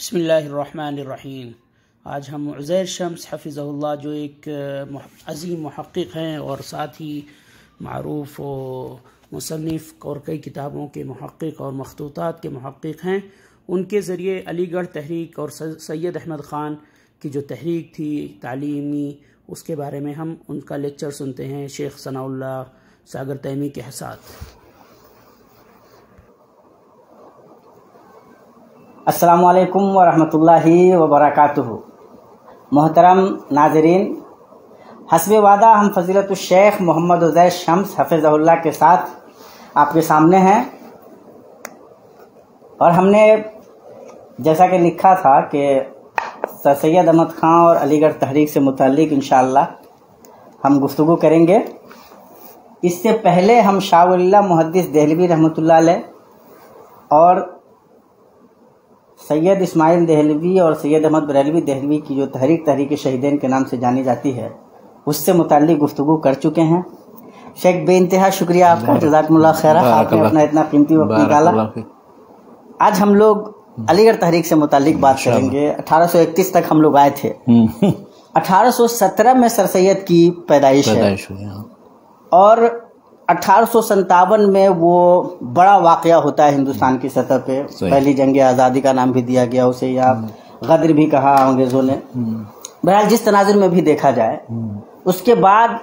بسم اللہ الرحمن الرحیم۔ آج ہم عزیر شمس حفظہ اللہ، جو ایک عظیم محقق ہیں اور ساتھ ہی معروف و مصنف اور کئی کتابوں کے محقق اور مخطوطات کے محقق ہیں، ان کے ذریعے علی گڑھ تحریک اور سید احمد خان کی جو تحریک تھی تعلیمی، اس کے بارے میں ہم ان کا لیکچر سنتے ہیں شیخ ثناء اللہ ساگر تیمی کے ساتھ۔ السلام علیکم ورحمۃ اللہ وبرکاتہ۔ محترم ناظرین، حسب وعدہ ہم فضیلت الشیخ محمد عزیر شمس حفظہ اللہ کے ساتھ آپ کے سامنے ہیں، اور ہم نے جیسا کہ لکھا تھا کہ سر سید احمد خان اور علی گڑھ تحریک سے متعلق انشاءاللہ ہم گفتگو کریں گے۔ اس سے پہلے ہم شاہ ولی اللہ محدث دہلوی رحمۃ اللہ علیہ اور سید اسماعیل دہلوی اور سید احمد بریلوی دہلوی کی جو تحریک شہیدین کے نام سے جانی جاتی ہے، اس سے متعلق گفتگو کر چکے ہیں۔ شیخ بے انتہا شکریہ آپ کا، جزاکم اللہ خیر، آپ نے اپنا اتنا قیمتی وقت نکالا۔ آج ہم لوگ علی گڑھ تحریک سے متعلق بات کریں گے۔ 1831 تک ہم لوگ آئے تھے۔ 1817 میں سر سید کی پیدائش ہے، اور 1857 میں وہ بڑا واقعہ ہوتا ہے ہندوستان کی سطح پہ۔ پہلی جنگ آزادی کا نام بھی دیا گیا اسے، یا غدر بھی کہا انگریزوں نے۔ بہرحال جس تناظر میں بھی دیکھا جائے، اس کے بعد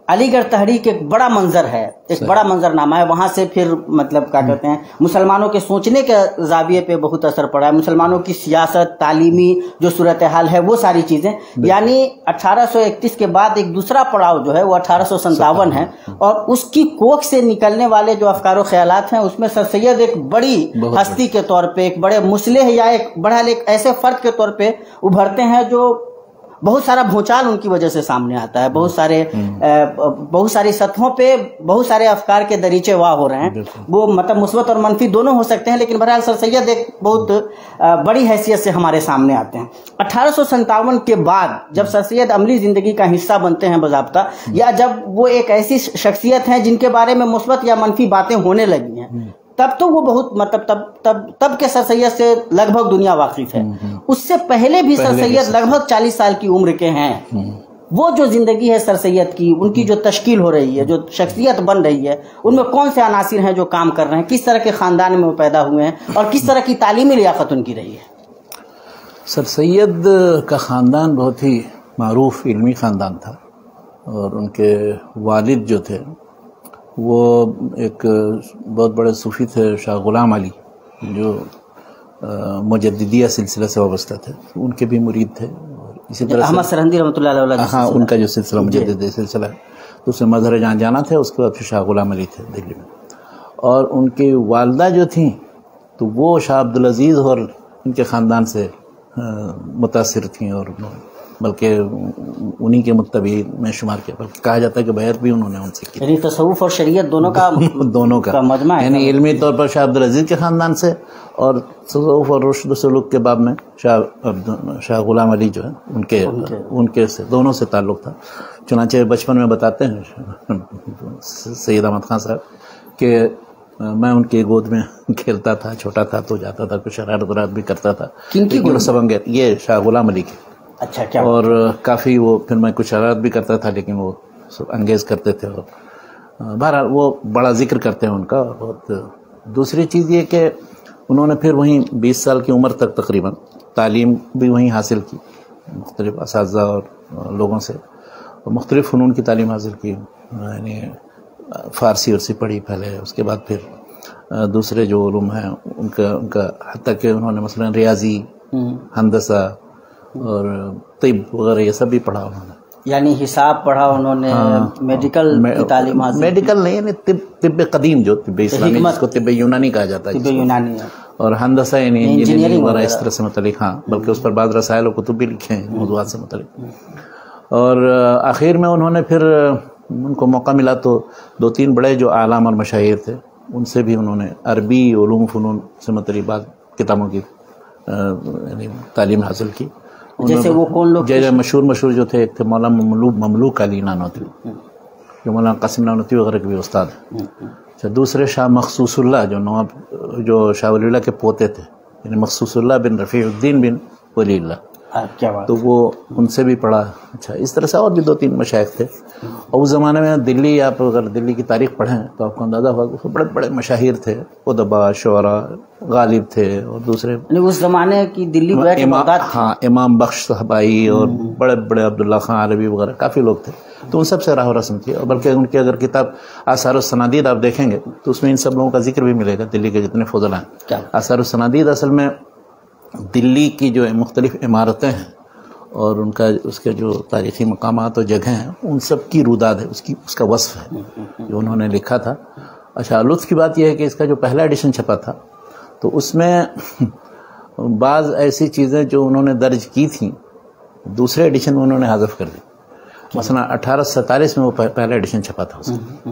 علی گڑھ تحریک ایک بڑا منظر ہے، ایک بڑا منظرنامہ ہے۔ وہاں سے پھر مطلب کیا کہتے ہیں، مسلمانوں کے سوچنے کے زاویے پہ بہت اثر پڑا ہے، مسلمانوں کی سیاست، تعلیمی جو صورتحال ہے، وہ ساری چیزیں۔ یعنی 1831 کے بعد ایک دوسرا پڑاؤ جو ہے وہ 1857 ہے، اور اس کی کوکھ سے نکلنے والے جو افکار و خیالات ہیں، اس میں سر سید ایک بڑی ہستی کے طور پہ، ایک بڑے مصلح یا ایک بڑا ایک ایسے فرد کے طور پہ ابھرتے ہیں جو بہت سارا بھونچال ان کی وجہ سے سامنے آتا ہے۔ بہت ساری سطحوں پہ بہت سارے افکار کے دریچے واہ ہو رہے ہیں، وہ مطلب مثبت اور منفی دونوں ہو سکتے ہیں، لیکن بہرحال سر سید ایک بہت بڑی حیثیت سے ہمارے سامنے آتے ہیں۔ 1857 کے بعد جب سر سید عملی زندگی کا حصہ بنتے ہیں باضابطہ، یا جب وہ ایک ایسی شخصیت ہیں جن کے بارے میں مثبت یا منفی باتیں ہونے لگی ہیں، تب تو وہ بہت مطلب تب کے سر سید سے لگ بھگ دنیا واقف ہے۔ اس سے پہلے بھی سر سید لگ بھگ 40 سال کی عمر کے ہیں۔ وہ جو زندگی ہے سر سید کی، ان کی جو تشکیل ہو رہی ہے، جو شخصیت بن رہی ہے، ان میں کون سے عناصر ہیں جو کام کر رہے ہیں، کس طرح کے خاندان میں وہ پیدا ہوئے ہیں، اور کس طرح کی تعلیمی لیاقت ان کی رہی ہے۔ سر سید کا خاندان بہت ہی معروف علمی خاندان تھا، اور ان کے والد جو تھے وہ ایک بہت بڑے صوفی تھے، شاہ غلام علی، جو مجددیہ سلسلہ سے وابستہ تھے، ان کے بھی مرید تھے۔ اسی طرح احمد سرہندی رحمۃ اللہ علیہ، ہاں، ان کا جو سلسلہ مجددیہ سلسلہ ہے، تو اس میں مظہر جہاں جانا تھے، اس کے بعد پھر شاہ غلام علی تھے دہلی میں۔ اور ان کی والدہ جو تھیں تو وہ شاہ عبدالعزیز اور ان کے خاندان سے متاثر تھیں، اور بلکہ انہی کے متبعین میں شمار کیا، بلکہ کہا جاتا ہے کہ بیعت بھی انہوں نے ان سے کی۔ یعنی تصوف اور شریعت دونوں کا مجمع ہے، یعنی علمی طور پر شاہ عبدالعزیز کے خاندان سے، اور تصوف اور رشد و سلوک کے باب میں شاہ غلام علی جو ہے ان کے سے دونوں سے تعلق تھا۔ چنانچہ بچپن میں بتاتے ہیں سید احمد خان صاحب کہ میں ان کے گود میں کھیلتا تھا، چھوٹا تھا تو جاتا تھا، کچھ شرارت ورات بھی کرتا تھا۔ یہ شاہ غلام علی کے۔ اچھا، کیا؟ اور کافی وہ پھر میں کچھ شرارت بھی کرتا تھا، لیکن وہ انگیز کرتے تھے، اور بہرحال وہ بڑا ذکر کرتے ہیں ان کا۔ بہت دوسری چیز یہ کہ انہوں نے پھر وہیں 20 سال کی عمر تک تقریباً تعلیم بھی وہیں حاصل کی، مختلف اساتذہ اور لوگوں سے، مختلف فنون کی تعلیم حاصل کی۔ یعنی فارسی ورسی پڑھی پہلے، اس کے بعد پھر دوسرے جو علوم ہیں ان کا حتیٰ کہ انہوں نے مثلا ریاضی، ہندسہ اور طب وغیرہ یہ سب بھی پڑھا انہوں نے۔ یعنی حساب پڑھا انہوں نے، میڈیکل کی تعلیم حاصل، میڈیکل نہیں، یعنی طب قدیم، جو طب اسلامی جس کو طب یونانی کہا جاتا ہے، طب یونانی، اور ہندسہ یعنی انجینئرنگ وغیرہ اس طرح سے متعلق، ہاں، بلکہ اس پر بعض رسائل و کتب بھی لکھے ہیں موضوعات سے متعلق۔ اور آخر میں انہوں نے پھر ان کو موقع ملا تو 2-3 بڑے جو عالم اور مشاہیر تھے، ان سے بھی انہوں نے عربی علوم فنون سے متعلق بعض کتابوں کی یعنی تعلیم حاصل کی۔ جیسے وہ کون لوگ؟ جیسے مشہور جو تھے، ایک تھے مولانا مملوک علی نانوتوی، جو مولانا قاسم نانوتوی وغیرہ کے بھی استاد ہیں۔ دوسرے شاہ مخصوص اللہ، جو شاہ ولی اللہ کے پوتے تھے، یعنی مخصوص اللہ بن رفیع الدین بن ولی اللہ. کیا بات. تو وہ ان سے بھی پڑھا. اچھا اس طرح سے اور بھی 2-3 مشائخ تھے. اور اس زمانے میں دلی، آپ اگر دلی کی تاریخ پڑھیں تو آپ کو اندازہ ہوگا بڑے بڑے مشاہیر تھے، ادبا، شعراء، غالب تھے اور دوسرے اس زمانے کی دلی ہاں امام بخش صاحبائی اور بڑے بڑے عبداللہ خان عربی وغیرہ کافی لوگ تھے. تو ان سب سے راہ و رسم تھی. اور بلکہ ان کی اگر کتاب آثار السنادید آپ دیکھیں گے تو اس میں ان سب لوگوں کا ذکر بھی ملے گا، دلی کے جتنے فضلاء ہیں. آثار السنادید اصل میں دلی کی جو مختلف عمارتیں ہیں اور ان کا اس کے جو تاریخی مقامات اور جگہیں ہیں ان سب کی روداد ہے، اس کا وصف ہے جو انہوں نے لکھا تھا. اچھا لطف کی بات یہ ہے کہ اس کا جو پہلا ایڈیشن چھپا تھا تو اس میں بعض ایسی چیزیں جو انہوں نے درج کی تھیں دوسرے ایڈیشن میں انہوں نے حذف کر دی. مثلا 1847 میں وہ پہلا ایڈیشن چھپا تھا اس کا،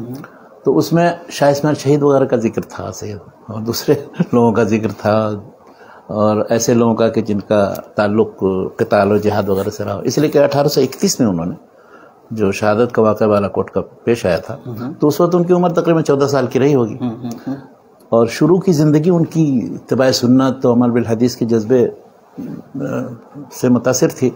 تو اس میں شاہ اسماعیل شہید وغیرہ کا ذکر تھا سید اور دوسرے لوگوں کا ذکر تھا اور ایسے لوگوں کا کہ جن کا تعلق قتال و جہاد وغیرہ سے رہا. اس لیے کہ 1831 میں انہوں نے جو شہادت کا واقعہ بالا کوٹ کا پیش آیا تھا تو اس وقت ان کی عمر تقریباً 14 سال کی رہی ہوگی. اور شروع کی زندگی ان کی اتباع سنت و عمل بالحدیث کے جذبے سے متاثر تھی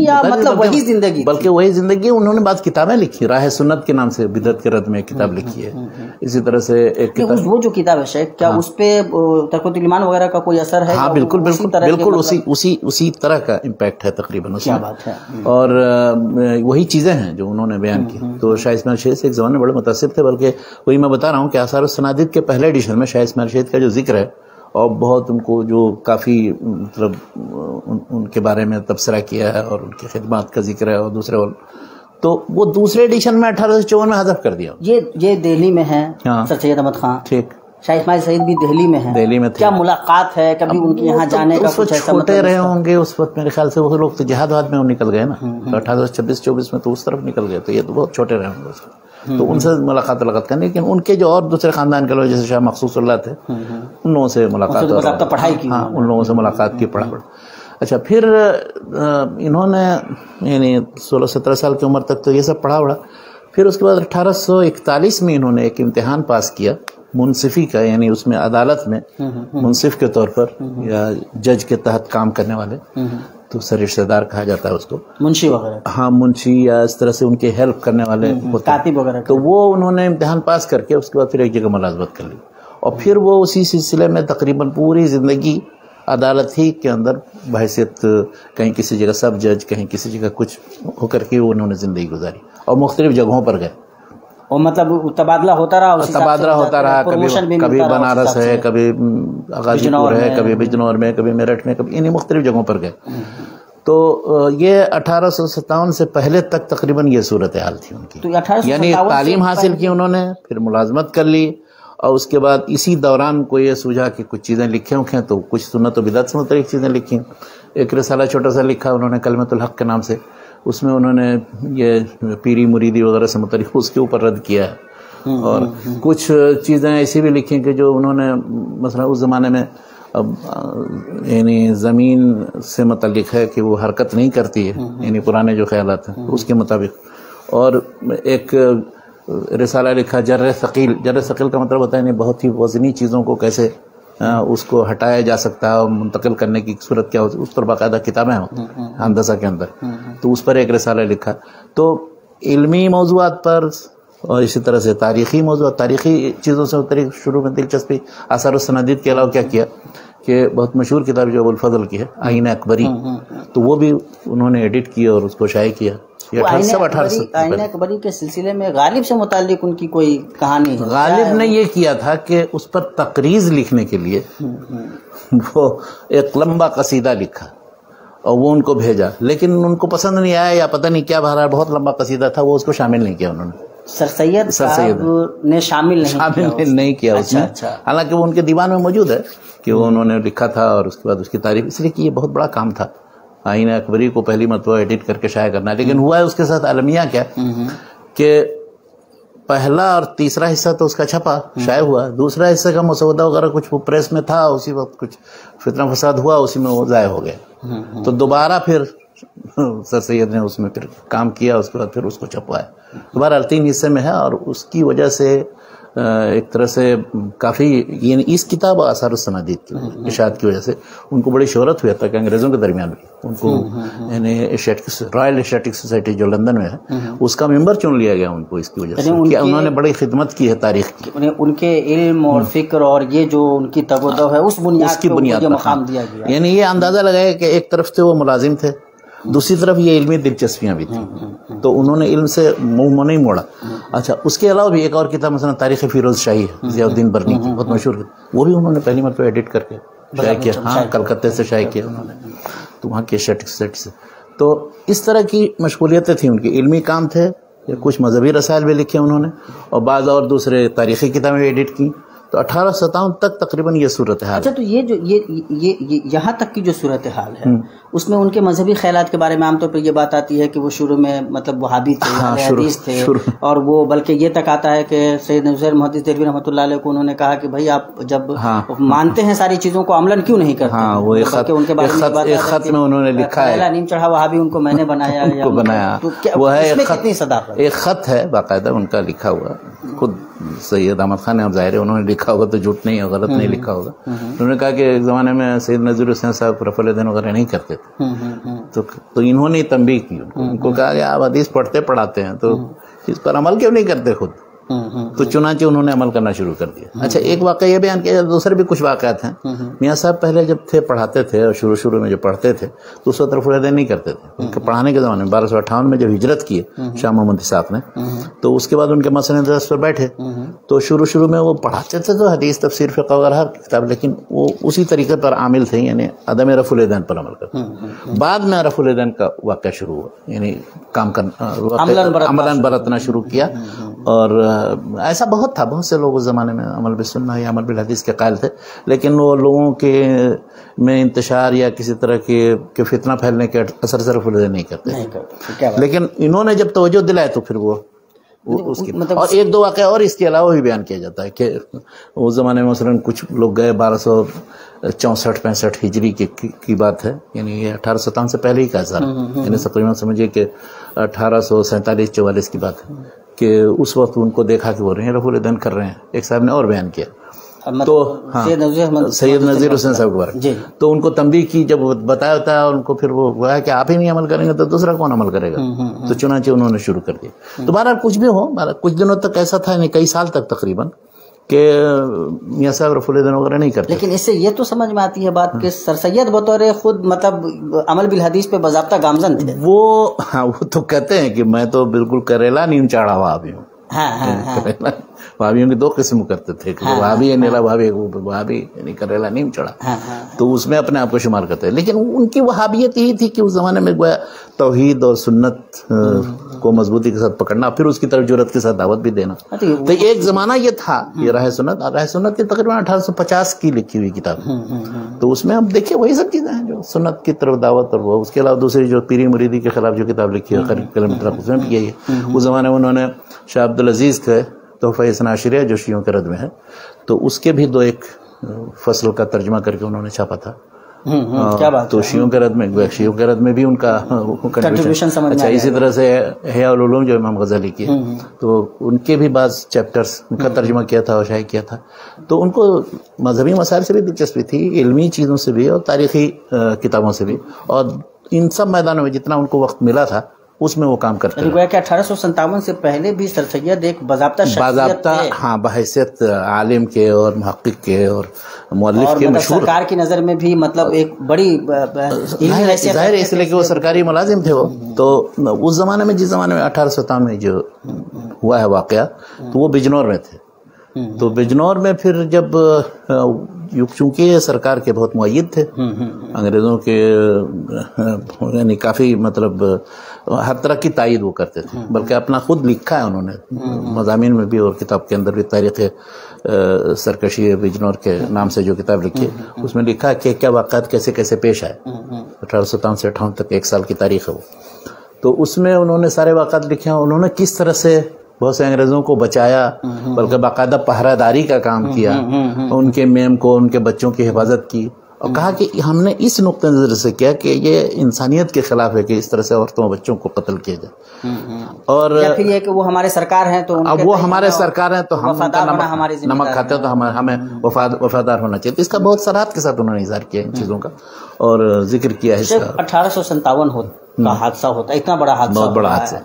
یا مطلب وہی زندگی؟ بلکہ وہی زندگی. انہوں نے بعض کتابیں لکھی، راہ سنت کے نام سے بدعت کے رد میں ایک کتاب لکھی ہے. اسی طرح سے ایک کتاب، وہ جو کتاب ہے شیخ، کیا اس پہ ترکۃ الایمان وغیرہ کا کوئی اثر ہے؟ ہاں بالکل اسی طرح کا امپیکٹ ہے تقریباً اس میں. اور وہی چیزیں ہیں جو انہوں نے بیان کی. تو شاہ اسماعیل شہید سے ایک زمانے میں بڑے متاثر تھے. بلکہ وہی میں بتا رہا ہوں کہ آثار السنادید کے پہلے ایڈیشن میں شاہ اسماعیل شہید کا جو ذکر ہے اور بہت ان کو جو کافی مطلب ان کے بارے میں تبصرہ کیا ہے اور ان کی خدمات کا ذکر ہے اور دوسرے تو وہ دوسرے ایڈیشن میں 1854 میں حذف کر دیا. یہ دہلی میں ہے سر سید احمد خان. ٹھیک. شاہ اسماعیل سعید بھی دہلی میں ہیں. دہلی میں تھے. کیا ملاقات ہے کبھی ان کے یہاں جانے کا؟ کچھ ایسا چھوٹے رہے ہوں گے اس وقت میرے خیال سے. وہ لوگ تو جہاد واد میں نکل گئے نا 1826-24 میں، تو اس طرف نکل گئے. تو یہ تو بہت چھوٹے رہے ہوں گے اس وقت. تو ان سے ملاقات کرنے. لیکن ان کے جو اور دوسرے خاندان کے لوگ جیسے شاہ مخصوص اللہ تھے ان لوگوں سے ملاقات، پڑھائی کی. ہاں ان لوگوں سے ملاقات کی، پڑھا. اچھا پھر انہوں نے یعنی 16-17 سال کی عمر تک تو یہ سب پڑھا. پھر اس کے بعد 1841 میں انہوں نے ایک امتحان پاس کیا منصفی کا، یعنی اس میں عدالت میں منصف کے طور پر یا جج کے تحت کام کرنے والے، تو سر رشتہ دار کہا جاتا ہے اس کو، منشی وغیرہ. ہاں منشی یا اس طرح سے ان کے ہیلپ کرنے والے کاتب وغیرہ. تو وہ انہوں نے امتحان پاس کر کے اس کے بعد پھر ایک جگہ ملازمت کر لی. اور پھر وہ اسی سلسلے میں تقریباً پوری زندگی عدالت ہی کے اندر بحیثیت کہیں کسی جگہ سب جج، کہیں کسی جگہ کچھ ہو کر کے انہوں نے زندگی گزاری اور مختلف جگہوں پر گئے. اور مطلب تبادلہ ہوتا رہا، کبھی بنارس ہے، کبھی غازی پور ہے، کبھی بجنور میں، کبھی میرٹھ میں، کبھی انہیں مختلف جگہوں پر گئے. تو یہ 1857 سے پہلے تک تقریباً یہ صورتحال تھی ان کی. یعنی تعلیم حاصل کی انہوں نے، پھر ملازمت کر لی اور اس کے بعد اسی دوران کو یہ سوچا کہ کچھ چیزیں لکھیں تو کچھ سنت و بدعت سے مختلف چیزیں لکھیں. ایک رسالہ چھوٹا سا لکھا انہوں نے کلمۃ الحق کے نام سے. اس میں انہوں نے یہ پیری مریدی وغیرہ سے متعلق اس کے اوپر رد کیا ہے. اور کچھ چیزیں ایسی بھی لکھیں کہ جو انہوں نے مثلا اس زمانے میں یعنی زمین سے متعلق ہے کہ وہ حرکت نہیں کرتی ہے، یعنی پرانے جو خیالات ہیں اس کے مطابق. اور ایک رسالہ لکھا جر ثقیل. جر ثقیل کا مطلب ہوتا ہے یعنی بہت ہی وزنی چیزوں کو کیسے اس کو ہٹایا جا سکتا ہے اور منتقل کرنے کی صورت کیا ہوتی ہے. اس پر باقاعدہ کتابیں ہیں ہندسہ کے اندر، تو اس پر ایک رسالہ لکھا. تو علمی موضوعات پر اور اسی طرح سے تاریخی موضوعات، تاریخی چیزوں سے شروع میں دلچسپی. آثار السنادید کے علاوہ کیا کہ بہت مشہور کتاب جو ابوالفضل کی ہے آئین اکبری، تو وہ بھی انہوں نے ایڈٹ کی اور اس کو شائع کیا. آئین اکبری کے سلسلے میں غالب سے متعلق ان کی کوئی کہانی ہے؟ غالب نے یہ کیا تھا کہ اس پر تقریض لکھنے کے لیے وہ ایک لمبا قصیدہ لکھا اور وہ ان کو بھیجا، لیکن ان کو پسند نہیں آیا یا پتہ نہیں کیا بہرحال بہت لمبا قصیدہ تھا، وہ اس کو شامل نہیں کیا انہوں نے. سر سید نے شامل نہیں کیا اس میں. حالانکہ وہ ان کے دیوان میں موجود ہے کہ وہ انہوں نے لکھا تھا اور اس کے بعد اس کی تعریف، اس لیے کہ یہ بہت بڑا کام تھا آئین اکبری کو پہلی مرتبہ ایڈٹ کر کے شائع کرنا. لیکن ہوا ہے اس کے ساتھ المیہ کیا کہ پہلا اور تیسرا حصہ تو اس کا چھپا شائع ہوا، دوسرا حصہ کا مسودہ وغیرہ کچھ پریس میں تھا، اسی وقت کچھ فتنہ فساد ہوا، اسی میں وہ ضائع ہو گئے. تو دوبارہ پھر سر سید نے اس میں پھر کام کیا، اس کے بعد پھر اس کو چھپوایا. دوبارہ 3 حصے میں ہے اور اس کی وجہ سے ایک طرح سے کافی یعنی اس کتاب اور آثار السنادید کی اشاعت کی وجہ سے ان کو بڑی شہرت ہوئی تھا کہ انگریزوں کے درمیان بھی ان کو یعنی رائل ایشیاٹک سوسائٹی جو لندن میں ہے اس کا ممبر چن لیا گیا ان کو اس کی وجہ سے کہ انہوں نے بڑی خدمت کی ہے تاریخ کی. ان کے علم اور فکر اور یہ جو ان کی تگ و دو ہے اس بنیاد پر مقام دیا گیا. یعنی یہ اندازہ لگایا کہ ایک طرف سے وہ ملازم تھے, دوسری طرف یہ علمی دلچسپیاں بھی تھیں, تو انہوں نے علم سے منہ نہیں موڑا. اچھا اس کے علاوہ بھی ایک اور کتاب مثلا تاریخ فیروز شاہی ہے ضیاء الدین برنی کی, بہت مشہور, وہ بھی انہوں نے پہلی مرتبہ ایڈٹ کر کے شائع کیا. ہاں کلکتے سے شائع کیا انہوں نے, تو وہاں کے ایشیاٹک سوسائٹی سے. تو اس طرح کی مشغولیتیں تھیں ان کی, علمی کام تھے, کچھ مذہبی رسائل بھی لکھے انہوں نے اور بعض اور دوسرے تاریخی کتابیں ایڈٹ کی. تو 1857 تک تقریباً یہ صورتحال. اچھا تو یہ جو یہ یہاں تک کی جو صورتحال ہے اس میں ان کے مذہبی خیالات کے بارے میں عام طور پر یہ بات آتی ہے کہ وہ شروع میں مطلب وہابی تھے, حدیث تھے, اور وہ بلکہ یہ تک آتا ہے کہ سید نذیر محدث دہلوی رحمۃ اللہ علیہ کو انہوں نے کہا کہ بھائی آپ جب مانتے ہیں ساری چیزوں کو عملاً کیوں نہیں کرتے. ہاں وہ ایک خط میں انہوں نے لکھا ہے, پہلا نیم چڑھا وہابی ان کو میں نے بنایا. وہ ہے ایک خط ہے باقاعدہ ان کا لکھا ہوا, خود سید احمد خان نے, ظاہر ہے انہوں نے لکھا ہوگا تو جھوٹ نہیں ہے, غلط نہیں لکھا ہوگا. انہوں نے کہا کہ ایک زمانے میں سید نذیر حسین صاحب رفع الیدین وغیرہ نہیں کرتے تھے, تو انہوں نے تنبیہ کی, ان کو کہا کہ آپ حدیث پڑھاتے ہیں تو اس پر عمل کیوں نہیں کرتے خود. تو چنانچہ انہوں نے عمل کرنا شروع کر دیا. اچھا ایک واقعہ یہ بیان کیا, دوسرے بھی کچھ واقعات ہیں. میاں صاحب پہلے جب تھے پڑھاتے تھے اور شروع میں جو پڑھتے تھے تو اس وقت رفع الیدین نہیں کرتے تھے. ان کے پڑھانے کے زمانے میں 1258 میں جب ہجرت کی شاہ محمد اسحاق نے, تو اس کے بعد ان کے مسئلے درس پر بیٹھے, تو شروع میں وہ پڑھاتے تھے تو حدیث تفسیر فقہ وغیرہ ہر کتاب, لیکن وہ اسی طریقے پر عامل تھے, یعنی عدم رفع الیدین پر عمل کرتے. بعد میں رفع الیدین کا واقعہ شروع ہوا, یعنی کام کرنا عملاً برتنا شروع کیا. اور ایسا بہت تھا, بہت سے لوگ اس زمانے میں عمل بالسنہ یا عمل بالحدیث کے قائل تھے, لیکن وہ لوگوں کے میں انتشار یا کسی طرح کے فتنہ پھیلنے کے اثر سے رفع الیدین نہیں کرتے. لیکن انہوں نے جب توجہ دلائے تو پھر وہ اس کی. اور ایک دو واقعہ اور اس کے علاوہ بھی بیان کیا جاتا ہے کہ اس زمانے میں مثلا کچھ لوگ گئے 1264-65 ہجری کی بات ہے, یعنی یہ 1857 سے پہلے ہی کا اثر ہے, یعنی تقریباً سمجھیے کہ 1847-44 کی بات ہے کہ اس وقت ان کو دیکھا کہ وہ رفع الیدین کر رہے ہیں. ایک صاحب نے اور بیان کیا تو سید نذیر حسین صاحب کے بارے میں, تو ان کو تنبیہ کی, جب بتایا ہوتا ہے ان کو, پھر وہ کہا کہ آپ ہی نہیں عمل کریں گے تو دوسرا کون عمل کرے گا. تو چنانچہ انہوں نے شروع کر دیا. تو بہرحال کچھ بھی ہو, کچھ دنوں تک ایسا تھا, یعنی کئی سال تک تقریباً, کہ میاں صاحب رفع الیدین وغیرہ نہیں کرتے. لیکن اس سے یہ تو سمجھ میں آتی ہے بات کہ سر سید بطور خود مطلب عمل بالحدیث پہ باضابطہ گامزن تھے. وہ تو کہتے ہیں کہ میں تو بالکل کریلا نیم چاڑھا ہوا بھی ہوں. وہابیوں کی دو قسم کرتے تھے, وہابی نیلا وہابی یعنی کریلا نیم چڑھا, تو اس میں اپنے آپ کو شمار کرتے ہیں. لیکن ان کی وہابیت یہی تھی کہ اس زمانے میں گویا توحید اور سنت کو مضبوطی کے ساتھ پکڑنا, پھر اس کی طرف جرأت کے ساتھ دعوت بھی دینا. تو ایک زمانہ یہ تھا, یہ راہ سنت کی تقریباً 1850 کی لکھی ہوئی کتاب, تو اس میں ہم دیکھیں وہی سب چیزیں ہیں جو سنت کی طرف دعوت, اور وہ اس کے علاوہ دوسری جو پیری مریدی کے خلاف جو کتاب لکھی ہے اس میں بھی یہی ہے. اس زمانے میں انہوں نے شاہ عبدالعزیز تھے, تحفہ اثنا عشریہ جو شیعوں کے رد میں ہے, تو اس کے بھی 2-1 فصل کا ترجمہ کر کے انہوں نے چھاپا تھا. تو شیعوں کے رد میں بھی ان کا کنٹریبیوشن. اچھا اسی طرح سے احیاء العلوم جو امام غزالی کی ہے, تو ان کے بھی بعض چیپٹرز ان کا ترجمہ کیا تھا اور شائع کیا تھا. تو ان کو مذہبی مسائل سے بھی دلچسپی تھی, علمی چیزوں سے بھی, اور تاریخی کتابوں سے بھی, اور ان سب میدانوں میں جتنا ان کو وقت ملا تھا اس میں وہ کام کرتے ہیں. گویا کہ 1857 سے پہلے بھی سر سید ایک باضابطہ ہاں بحیثیت عالم کے اور محقق کے اور مؤلف کے مشہور, سرکار کی نظر میں بھی مطلب ایک بڑی ظاہر ہے, اس لیے کہ وہ سرکاری ملازم تھے. وہ تو اس زمانے میں, جس زمانے میں 1857 میں جو ہوا ہے واقعہ, تو وہ بجنور میں تھے. تو بجنور میں پھر جب چونکہ سرکار کے بہت مؤید تھے, انگریزوں کے یعنی کافی مطلب ہر طرح کی تائید وہ کرتے تھے, بلکہ اپنا خود لکھا ہے انہوں نے مضامین میں بھی, اور کتاب کے اندر بھی تاریخ سرکشی بجنور کے نام سے جو کتاب لکھی ہے, اس میں لکھا ہے کہ کیا واقعات کیسے کیسے پیش آئے. 1857 سے 58 تک 1 سال کی تاریخ ہے وہ. تو اس میں انہوں نے سارے واقعات لکھے ہیں. انہوں نے کس طرح سے بہت سے انگریزوں کو بچایا, بلکہ باقاعدہ پہرہ داری کا کام کیا, ان کے میم کو, ان کے بچوں کی حفاظت کی, اور کہا کہ ہم نے اس نقطۂ نظر سے کیا کہ یہ انسانیت کے خلاف ہے کہ اس طرح سے عورتوں اور بچوں کو قتل کیا جائے. اور یا پھر یہ کہ وہ ہمارے سرکار ہیں تو اب وہ ہمارے سرکار ہیں تو ہم نمک کھاتے ہیں تو ہمیں وفادار ہونا چاہیے. اس کا بہت صراحت کے ساتھ انہوں نے اظہار کیا ان چیزوں کا اور ذکر کیا ہے. 1857 کا حادثہ ہوتا ہے, اتنا بڑا حادثہ, بہت بڑا حادثہ.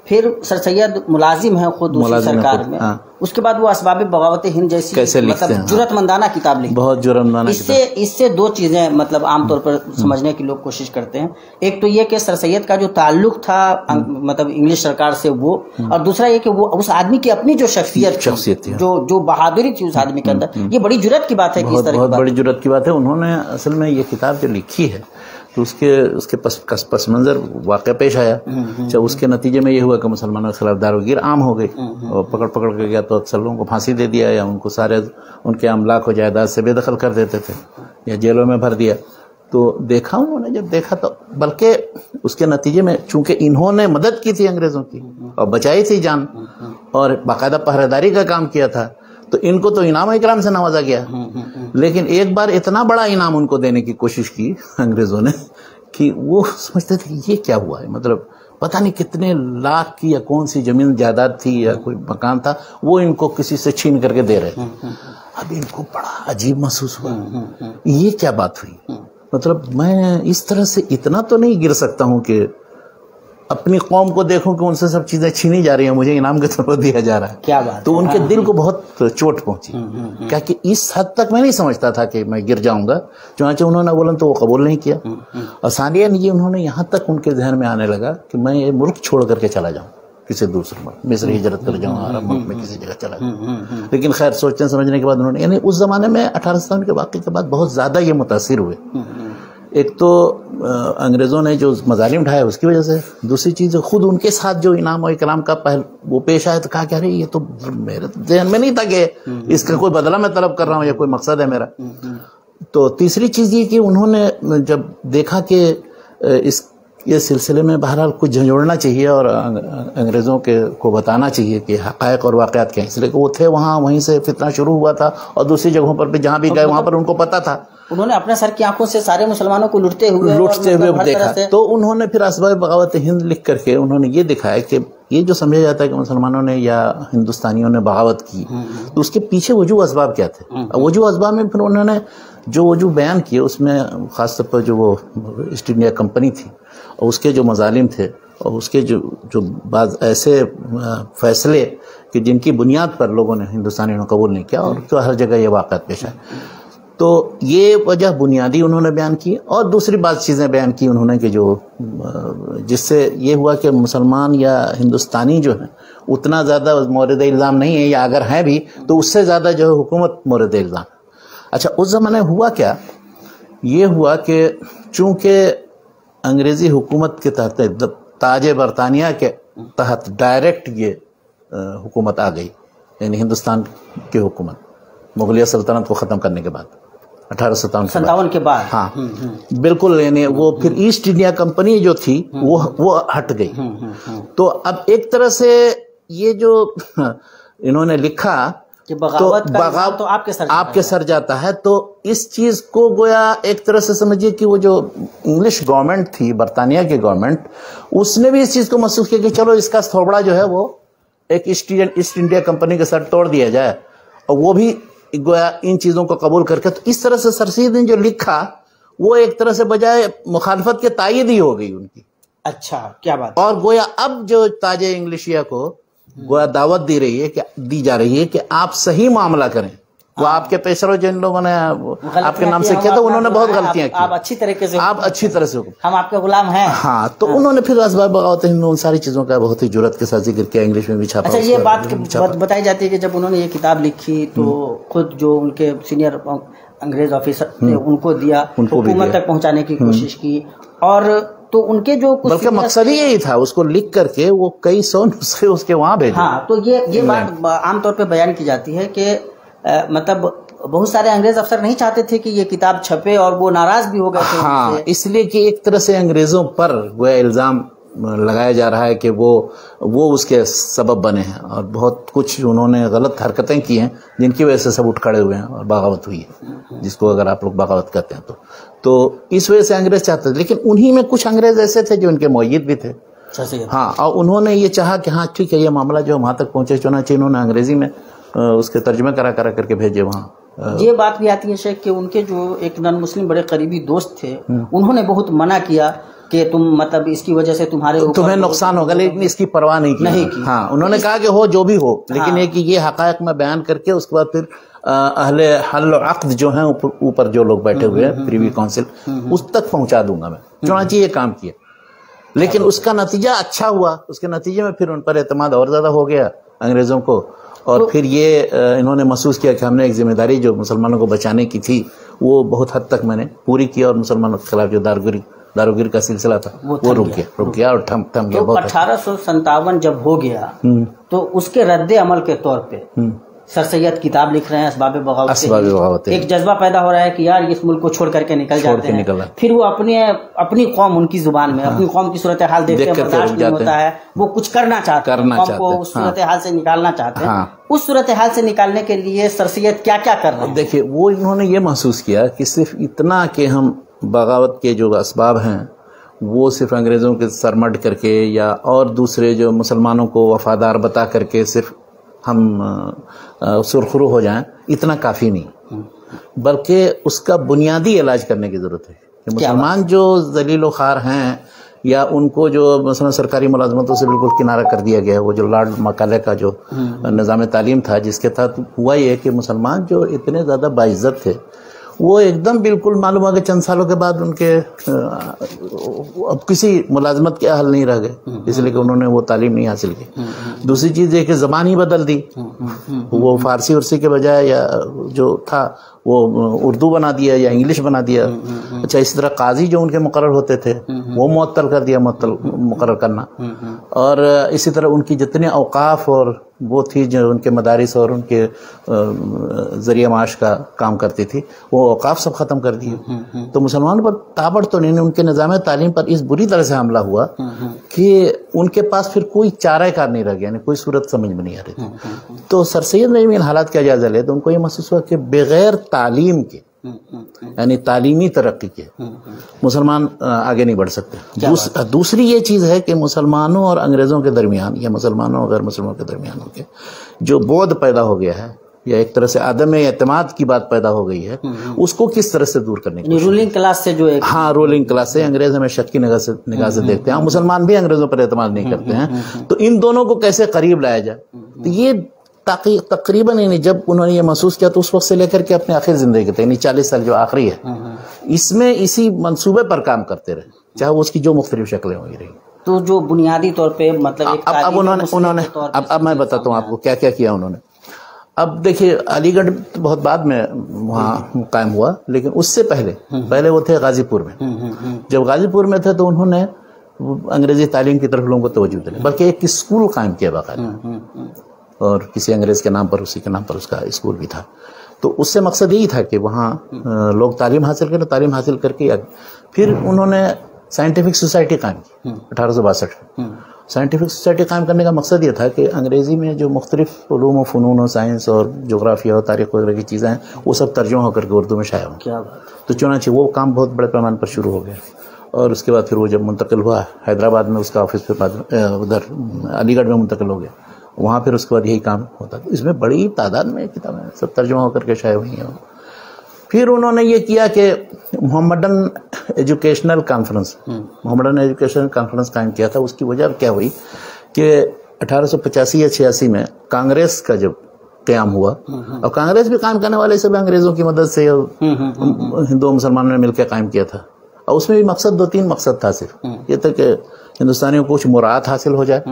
پھر سر سید ملازم ہیں خود دوسری سرکار میں, اس کے بعد وہ اسباب بغاوت ہند جیسی مطلب جرأت مندانہ کتاب لکھی, بہت جرأت مندانہ. اس سے دو چیزیں مطلب عام طور پر سمجھنے کی لوگ کوشش کرتے ہیں. ایک تو یہ کہ سر سید کا جو تعلق تھا مطلب انگلش سرکار سے وہ, اور دوسرا یہ کہ وہ اس آدمی کی اپنی جو شخصیت تھی, جو بہادری تھی اس آدمی کے اندر, یہ بڑی جرأت کی بات ہے. بہت بڑی جرأت کی بات ہے. انہوں نے اصل میں یہ کتاب جو لکھی ہے تو اس کے پس منظر واقعہ پیش آیا. اس کے نتیجے میں یہ ہوا کہ مسلمانوں کے خلاف داروگیر عام ہو گئی اور پکڑ کے گیا تو اکثر لوگوں کو پھانسی دے دیا یا ان کو سارے ان کے املاک و جائیداد سے بے دخل کر دیتے تھے یا جیلوں میں بھر دیا. تو دیکھا انہوں نے, جب دیکھا تو بلکہ اس کے نتیجے میں چونکہ انہوں نے مدد کی تھی انگریزوں کی اور بچائی تھی جان اور باقاعدہ پہرے داری کا کام کیا تھا, تو ان کو تو انعام اکرام سے نوازا گیا. لیکن ایک بار اتنا بڑا انعام ان کو دینے کی کوشش کی انگریزوں نے کہ وہ سمجھتے تھے کہ یہ کیا ہوا ہے, مطلب پتہ نہیں کتنے لاکھ کی یا کون سی زمین جائیداد تھی یا کوئی مکان تھا وہ ان کو کسی سے چھین کر کے دے رہے تھے. اب ان کو بڑا عجیب محسوس ہوا, یہ کیا بات ہوئی, مطلب میں اس طرح سے اتنا تو نہیں گر سکتا ہوں کہ اپنی قوم کو دیکھوں کہ ان سے سب چیزیں چھینی جا رہی ہیں, مجھے انعام کے طور پر دیا جا رہا ہے. کیا بات, تو ان کے دل کو بہت چوٹ پہنچی. کیا کہ اس حد تک میں نہیں سمجھتا تھا کہ میں گر جاؤں گا, چنانچہ انہوں نے بولا تو وہ قبول نہیں کیا. اور ثانیہ یہ انہوں نے یہاں تک ان کے ذہن میں آنے لگا کہ میں یہ ملک چھوڑ کر کے چلا جاؤں کسی دوسرے ملک, مصر ہجرت کر جاؤں, عرب ملک میں کسی جگہ چلا جاؤں. لیکن خیر سوچنے سمجھنے کے بعد انہوں نے, یعنی اس زمانے میں 1857 کے واقعے کے بعد بہت زیادہ یہ متاثر ہوئے. ایک تو انگریزوں نے جو مظالم ڈھائے اس کی وجہ سے, دوسری چیز خود ان کے ساتھ جو انعام و اکرام کا وہ پیش آیا تو کہا کہ ارے یہ تو میرے ذہن میں نہیں تھا کہ اس کا کوئی بدلہ میں طلب کر رہا ہوں یا کوئی مقصد ہے میرا. تو تیسری چیز یہ کہ انہوں نے جب دیکھا کہ یہ سلسلے میں بہرحال کچھ جھنجھوڑنا چاہیے اور انگریزوں کو بتانا چاہیے کہ حقائق اور واقعات کیا ہیں, اس لیے کہ وہ تھے وہاں, وہیں سے فتنہ شروع ہوا تھا اور دوسری جگہوں پر بھی جہاں بھی گئے وہاں پر ان کو پتا تھا. انہوں نے اپنے سر کی آنکھوں سے سارے مسلمانوں کو لٹتے ہوئے دیکھا. تو انہوں نے پھر اسباب بغاوت ہند لکھ کر کے انہوں نے یہ دکھایا کہ یہ جو سمجھا جاتا ہے کہ مسلمانوں نے یا ہندوستانیوں نے بغاوت کی, تو اس کے پیچھے وجوہ اسباب کیا تھے. وجوہ اسباب میں پھر انہوں نے جو وجوہ بیان کیے اس میں خاص طور پر جو وہ ایسٹ انڈیا کمپنی تھی اور اس کے جو مظالم تھے اور اس کے جو بعض ایسے فیصلے کہ جن کی بنیاد پر لوگوں نے ہندوستانیوں نے قبول نہیں کیا اور تو ہر جگہ یہ واقعات پیش آئے. تو یہ وجہ بنیادی انہوں نے بیان کی. اور دوسری بات چیزیں بیان کی انہوں نے کہ جو جس سے یہ ہوا کہ مسلمان یا ہندوستانی جو ہیں اتنا زیادہ مورد الزام نہیں ہے, یا اگر ہیں بھی تو اس سے زیادہ جو ہے حکومت مورد الزام. اچھا اس زمانے ہوا کیا, یہ ہوا کہ چونکہ انگریزی حکومت کے تحت تاج برطانیہ کے تحت ڈائریکٹ یہ حکومت آ گئی, یعنی ہندوستان کی حکومت مغلیہ سلطنت کو ختم کرنے کے بعد 1857 کے بعد. ہاں بالکل, یعنی وہ پھر ایسٹ انڈیا کمپنی جو تھی وہ ہٹ گئی. تو اب ایک طرح سے یہ جو انہوں نے لکھا کہ بغاوت تو آپ کے سر جاتا ہے, تو اس چیز کو گویا ایک طرح سے سمجھیے کہ وہ جو انگلش گورنمنٹ تھی, برطانیہ کی گورنمنٹ, اس نے بھی اس چیز کو محسوس کیا کہ چلو اس کا تھوبڑا جو ہے وہ ایک ایسٹ انڈیا کمپنی کے ساتھ توڑ دیا جائے, اور وہ بھی گویا ان چیزوں کو قبول کر کے. تو اس طرح سے سر سید نے جو لکھا وہ ایک طرح سے بجائے مخالفت کے تائید ہی ہو گئی ان کی. اچھا کیا بات. اور گویا اب جو تاج انگلشیا کو گویا دعوت دی جا رہی ہے کہ آپ صحیح معاملہ کریں. وہ آپ کے پیشرو جن لوگوں نے آپ کے نام سے کیا تھا انہوں نے بہت غلطیاں کی, آپ اچھی طرح سے ہم آپ کے غلام ہیں. ہاں, تو انہوں نے پھر اسباب بغاوت ہند ان ساری چیزوں کا بہت ہی جرأت کے ساتھ ذکر کیا, انگلش میں بھی چھاپا. اچھا یہ بات بتائی جاتی ہے کہ جب انہوں نے یہ کتاب لکھی تو خود جو ان کے سینئر انگریز آفیسر تھے ان کو دیا, حکومت تک پہنچانے کی کوشش کی, اور تو ان کے جو بلکہ مقصد ہی یہی تھا اس کو لکھ کر کے وہ کئی 100 نسخے اس کے وہاں بھیجے. ہاں, تو یہ بات عام طور پہ بیان کی جاتی ہے کہ مطلب بہت سارے انگریز افسر نہیں چاہتے تھے کہ یہ کتاب چھپے اور وہ ناراض بھی ہو گئے تھے. ہاں, اس لیے کہ ایک طرح سے انگریزوں پر وہ الزام لگایا جا رہا ہے کہ وہ اس کے سبب بنے ہیں، اور بہت کچھ انہوں نے غلط حرکتیں کی ہیں جن کی وجہ سے سب اٹھ کھڑے ہوئے ہیں اور بغاوت ہوئی ہے، جس کو اگر آپ لوگ بغاوت کہتے ہیں تو اس وجہ سے انگریز چاہتے تھے. لیکن انہی میں کچھ انگریز ایسے تھے جو ان کے مؤید بھی تھے. ہاں، اور انہوں نے یہ چاہا کہ ہاں ٹھیک ہے، یہ معاملہ جو وہاں تک پہنچے، چنانچہ انہوں نے انگریزی میں اس کے ترجمے کرا کر کے بھیجے وہاں. یہ بات بھی آتی ہے شیخ کہ ان کے جو ایک نان مسلم بڑے قریبی دوست تھے، انہوں نے بہت منع کیا کہ تم مطلب اس کی وجہ سے تمہیں نقصان ہوگا، لیکن اس کی پرواہ نہیں کی. ہاں، انہوں نے کہا کہ ہو جو بھی ہو، لیکن ایک یہ حقائق میں بیان کر کے اس کے بعد پھر اہل حل و عقد جو ہیں اوپر جو لوگ بیٹھے ہوئے ہیں پریوی کونسل، اس تک پہنچا دوں گا میں. چنانچہ یہ کام کیا، لیکن اس کا نتیجہ اچھا ہوا. اس کے نتیجے میں پھر ان پر اعتماد اور زیادہ ہو گیا انگریزوں کو، اور پھر یہ انہوں نے محسوس کیا کہ ہم نے ایک ذمہ داری جو مسلمانوں کو بچانے کی تھی وہ بہت حد تک میں نے پوری کی، اور مسلمانوں کے خلاف جو داروگیری کا سلسلہ تھا وہ رک گیا اور تھم گیا. 1857 جب ہو گیا تو اس کے رد عمل کے طور پہ سر سید کتاب لکھ رہے ہیں اسباب بغاوت. ایک جذبہ پیدا ہو رہا ہے کہ یار اس ملک کو چھوڑ کر کے نکل جاتے ہیں. پھر وہ اپنی قوم، ان کی زبان میں اپنی قوم کی صورتحال دیکھتے ہیں، برداشت نہیں ہوتا ہے، وہ کچھ کرنا چاہتے ہیں، قوم کو اس صورتحال سے نکالنا چاہتے ہیں. اس صورتحال سے نکالنے کے لیے سر سید کیا کر رہے ہیں؟ دیکھیے، وہ انہوں نے یہ محسوس کیا کہ صرف اتنا کہ ہم بغاوت کے جو اسباب ہیں وہ صرف انگریزوں کے سرمٹ کر کے یا اور دوسرے جو مسلمانوں کو وفادار بتا کر کے صرف ہم سرخرو ہو جائیں، اتنا کافی نہیں، بلکہ اس کا بنیادی علاج کرنے کی ضرورت ہے. کہ مسلمان جو ذلیل و خوار ہیں یا ان کو جو مثلا سرکاری ملازمتوں سے بالکل کنارہ کر دیا گیا ہے، وہ جو لارڈ مکالے کا جو نظام تعلیم تھا جس کے تحت ہوا یہ کہ مسلمان جو اتنے زیادہ باعزت تھے وہ ایک دم بالکل معلوم ہے کہ چند سالوں کے بعد ان کے اب کسی ملازمت کے اہل نہیں رہ گئے، اس لیے کہ انہوں نے وہ تعلیم نہیں حاصل کی. دوسری چیز یہ کہ زبان ہی بدل دی، وہ فارسی ورسی کے بجائے یا جو تھا وہ اردو بنا دیا یا انگلش بنا دیا. اچھا، اسی طرح قاضی جو ان کے مقرر ہوتے تھے وہ معطل کر دیا، مقرر کرنا. اور اسی طرح ان کی جتنے اوقاف اور وہ تھی جو ان کے مدارس اور ان کے ذریعہ معاش کا کام کرتی تھی، وہ اوقاف سب ختم کر دیے. تو مسلمانوں پر تابڑ تو نہیں، ان کے نظام تعلیم پر اس بری طرح سے حملہ ہوا کہ ان کے پاس پھر کوئی چارہ کار نہیں رہ گیا، یعنی کوئی صورت سمجھ میں نہیں آ رہی تھی. تو سر سید نے ان حالات کا جائزہ لے تو ان کو یہ محسوس ہوا کہ بغیر تعلیم کے، یعنی تعلیمی ترقی کے، مسلمان آگے نہیں بڑھ سکتے. دوسری یہ چیز ہے کہ مسلمانوں اور انگریزوں کے درمیان یا مسلمانوں اور غیر مسلمانوں کے درمیان جو بعد پیدا ہو گیا ہے یا ایک طرح سے عدم اعتماد کی بات پیدا ہو گئی ہے، اس کو کس طرح سے دور کرنے کی رولنگ کلاس سے جو ایک رولنگ کلاس سے انگریز ہمیں شک کی نگاہ سے دیکھتے ہیں، مسلمان بھی انگریزوں پر اعتماد نہیں کرتے ہیں. تو ان دونوں کو کیسے قریب لایا جائے؟ تو یہ تقریباً جب انہوں نے یہ محسوس کیا تو اس وقت سے لے کر کے اپنے آخر زندگی کے یعنی 40 سال جو آخری ہے اس میں اسی منصوبے پر کام کرتے رہے، چاہے وہ اس کی جو مختلف شکلیں ہوئی رہی. تو جو بنیادی طور پہ مطلب اب انہوں نے اب میں بتاتا ہوں آپ کو کیا کیا انہوں نے. اب دیکھیے، علی گڑھ بہت بعد میں وہاں قائم ہوا، لیکن اس سے پہلے وہ تھے غازی پور میں. جب غازی پور میں تھے تو انہوں نے انگریزی تعلیم کی طرف لوگوں کو توجہ دے، بلکہ ایک اسکول قائم کیا باقاعدہ، اور کسی انگریز کے نام پر، اسی کے نام پر اس کا اسکول بھی تھا. تو اس سے مقصد یہی تھا کہ وہاں لوگ تعلیم حاصل کریں. تعلیم حاصل کر کے پھر انہوں نے سائنٹیفک سوسائٹی قائم کی 1862. سائنٹیفک سوسائٹی قائم کرنے کا مقصد یہ تھا کہ انگریزی میں جو مختلف علوم و فنون و سائنس اور جغرافیہ اور تاریخ وغیرہ کی چیزیں ہیں وہ سب ترجمہ ہو کر کے اردو میں شائع ہوں. تو چنانچہ وہ کام بہت بڑے پیمانے پر شروع ہو گیا، اور اس کے بعد پھر وہ جب منتقل ہوا حیدرآباد میں، اس کا آفس پھر ادھر علی گڑھ میں منتقل ہو گیا، وہاں پھر اس کے بعد یہی کام ہوتا. تو اس میں بڑی تعداد میں کتابیں سب ترجمہ ہو کر کے شائع ہوئی ہیں. پھر انہوں نے یہ کیا کہ محمدن ایجوکیشنل کانفرنس قائم کیا تھا. اس کی وجہ کیا ہوئی کہ 1885 یا 86 میں کانگریس کا جب قیام ہوا، اور کانگریس بھی قائم کرنے والے سب انگریزوں کی مدد سے ہندو مسلمانوں نے مل کے قائم کیا تھا. اور اس میں بھی مقصد 2-3 مقصد تھا. صرف یہ تھا کہ ہندوستانیوں کو کچھ مراعات حاصل ہو جائے،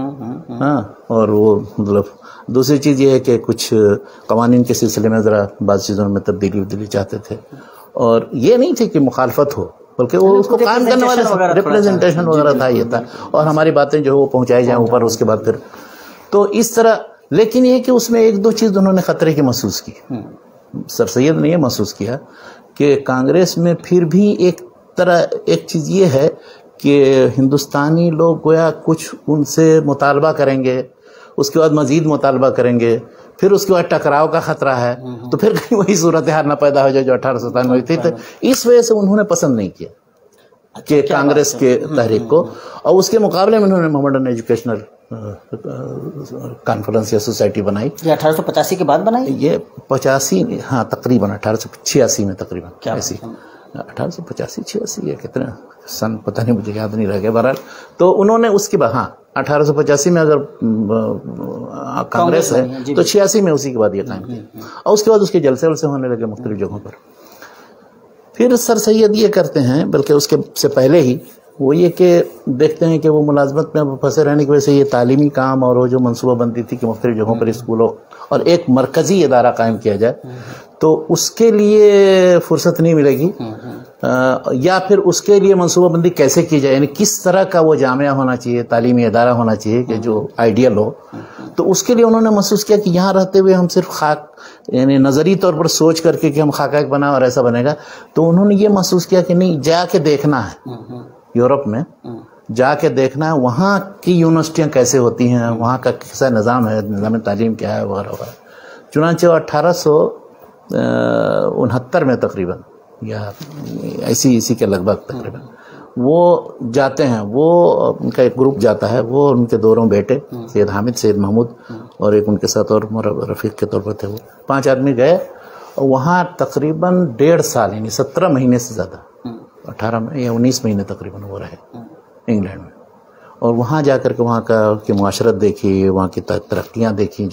اور وہ مطلب دوسری چیز یہ ہے کہ کچھ قوانین کے سلسلے میں ذرا بعض چیزوں میں تبدیلی چاہتے تھے. اور یہ نہیں تھی کہ مخالفت ہو، بلکہ وہ اس کو قائم کرنے والے ریپریزنٹیشن وغیرہ تھا، یہ تھا. اور ہماری باتیں جو وہ پہنچائی جائیں اوپر، اس کے بعد پھر تو اس طرح. لیکن یہ کہ اس میں 1-2 چیز انہوں نے خطرے کی محسوس کی. سر سید نے یہ محسوس کیا کہ کانگریس میں پھر بھی ایک چیز یہ ہے کہ ہندوستانی لوگ گویا کچھ ان سے مطالبہ کریں گے، اس کے بعد مزید مطالبہ کریں گے، پھر اس کے بعد ٹکراؤ کا خطرہ ہے، تو پھر کہیں وہی صورتحال نہ پیدا ہو جائے جو 1857 میں ہوئی تھی. تو اس وجہ سے انہوں نے پسند نہیں کیا کہ کانگریس کے تحریک کو، اور اس کے مقابلے میں انہوں نے محمدن ایجوکیشنل کانفرنس یا سوسائٹی بنائی. یہ 1885 کے بعد بنائی؟ یہ 85 ہاں تقریباً 1886 میں تقریباً ایسی 1885-86 یا کتنے سن پتہ نہیں، مجھے یاد نہیں رہ گیا. بہرحال تو انہوں نے اس کے بعد 1885 میں اگر کانگریس ہے تو 86 میں اسی کے بعد یہ قائم کیا، اور اس کے بعد اس کے جلسے ولسے ہونے لگے مختلف جگہوں پر. پھر سر سید یہ کرتے ہیں، بلکہ اس کے سے پہلے ہی وہ یہ کہ دیکھتے ہیں کہ وہ ملازمت میں پھنسے رہنے کی وجہ سے یہ تعلیمی کام اور وہ جو منصوبہ بندی تھی کہ مختلف جگہوں پر اسکولوں اور ایک مرکزی ادارہ قائم کیا جائے، تو اس کے لیے فرصت نہیں ملے گی، یا پھر اس کے لیے منصوبہ بندی کیسے کی جائے، یعنی کس طرح کا وہ جامعہ ہونا چاہیے، تعلیمی ادارہ ہونا چاہیے کہ جو آئیڈیل ہو. تو اس کے لیے انہوں نے محسوس کیا کہ یہاں رہتے ہوئے ہم صرف یعنی نظری طور پر سوچ کر کے کہ ہم خاکہ ایک بنا اور ایسا بنے گا. تو انہوں نے یہ محسوس کیا کہ نہیں، جا کے دیکھنا ہے، یورپ میں جا کے دیکھنا ہے وہاں کی یونیورسٹیاں کیسے ہوتی ہیں، وہاں کا کیسا نظام ہے، نظام تعلیم کیا ہے وغیرہ وغیرہ. چنانچہ 1869 میں تقریباً یا اسی کے لگ بھگ تقریباً وہ جاتے ہیں. وہ ان کا ایک گروپ جاتا ہے، وہ ان کے دونوں بیٹے سید حامد، سید محمود، اور ایک ان کے ساتھ اور رفیق کے طور پر تھے. وہ 5 آدمی گئے، اور وہاں تقریباً 1.5 سال یعنی 17 مہینے سے زیادہ، 18 یا 19 مہینے تقریباً وہ رہے انگلینڈ میں. اور وہاں جا کر کے وہاں کی معاشرت دیکھی، وہاں کی ترقیاں دیکھیں،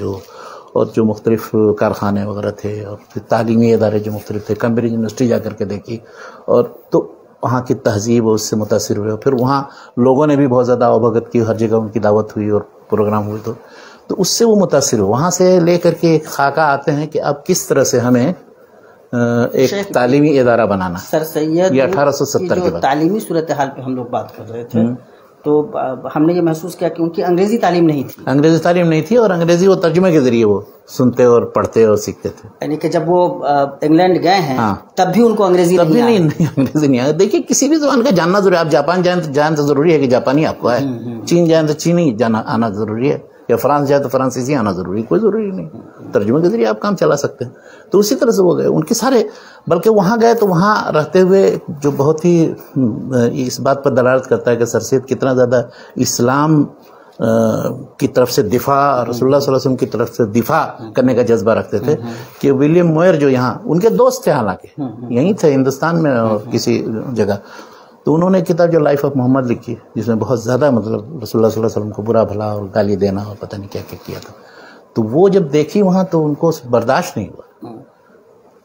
اور جو مختلف کارخانے وغیرہ تھے، اور پھر تعلیمی ادارے جو مختلف تھے. کیمبرج یونیورسٹی جا کر کے دیکھی، اور تو وہاں کی تہذیب اس سے متاثر ہوئے. پھر وہاں لوگوں نے بھی بہت زیادہ آوبھگت کی، ہر جگہ ان کی دعوت ہوئی اور پروگرام ہوئے، تو اس سے وہ متاثر ہوئے. وہاں سے لے کر کے ایک خاکہ آتے ہیں کہ اب کس طرح سے ہمیں ایک تعلیمی ادارہ بنانا. سر سید، یہ 1870 کے بعد تعلیمی صورتحال پہ ہم لوگ بات کر رہے تھے، تو ہم نے یہ محسوس کیا کہ ان کی انگریزی تعلیم نہیں تھی. انگریزی تعلیم نہیں تھی، اور انگریزی وہ ترجمے کے ذریعے وہ سنتے اور پڑھتے اور سیکھتے تھے. یعنی کہ جب وہ انگلینڈ گئے ہیں تب بھی ان کو انگریزی تب بھی نہیں انگریزی نہیں آئی. دیکھیے کسی بھی زبان کا جاننا ضروری ہے. آپ جاپان جائیں تو ضروری ہے کہ جاپانی آپ کو آئے، چین جائیں تو چینی آنا ضروری ہے، یا فرانس جائے تو فرانسیسی آنا ضروری ہے. کوئی ضروری نہیں، ترجمے کے ذریعے آپ کام چلا سکتے ہیں. تو اسی طرح سے وہ گئے ان کے سارے، بلکہ وہاں گئے تو وہاں رہتے ہوئے جو بہت ہی اس بات پر دلالت کرتا ہے کہ سر سید کتنا زیادہ اسلام کی طرف سے دفاع، رسول اللہ صلی اللہ علیہ وسلم کی طرف سے دفاع کرنے کا جذبہ رکھتے تھے، کہ ولیم موئر جو یہاں ان کے دوست تھے، حالانکہ یہیں تھے ہندوستان میں اور کسی جگہ، تو انہوں نے کتاب جو لائف آف محمد لکھی، جس میں بہت زیادہ مطلب رسول اللہ صلی اللہ علیہ وسلم کو برا بھلا اور گالی دینا اور پتہ نہیں کیا کیا کیا تھا. تو وہ جب دیکھی وہاں تو ان کو برداشت نہیں ہوا،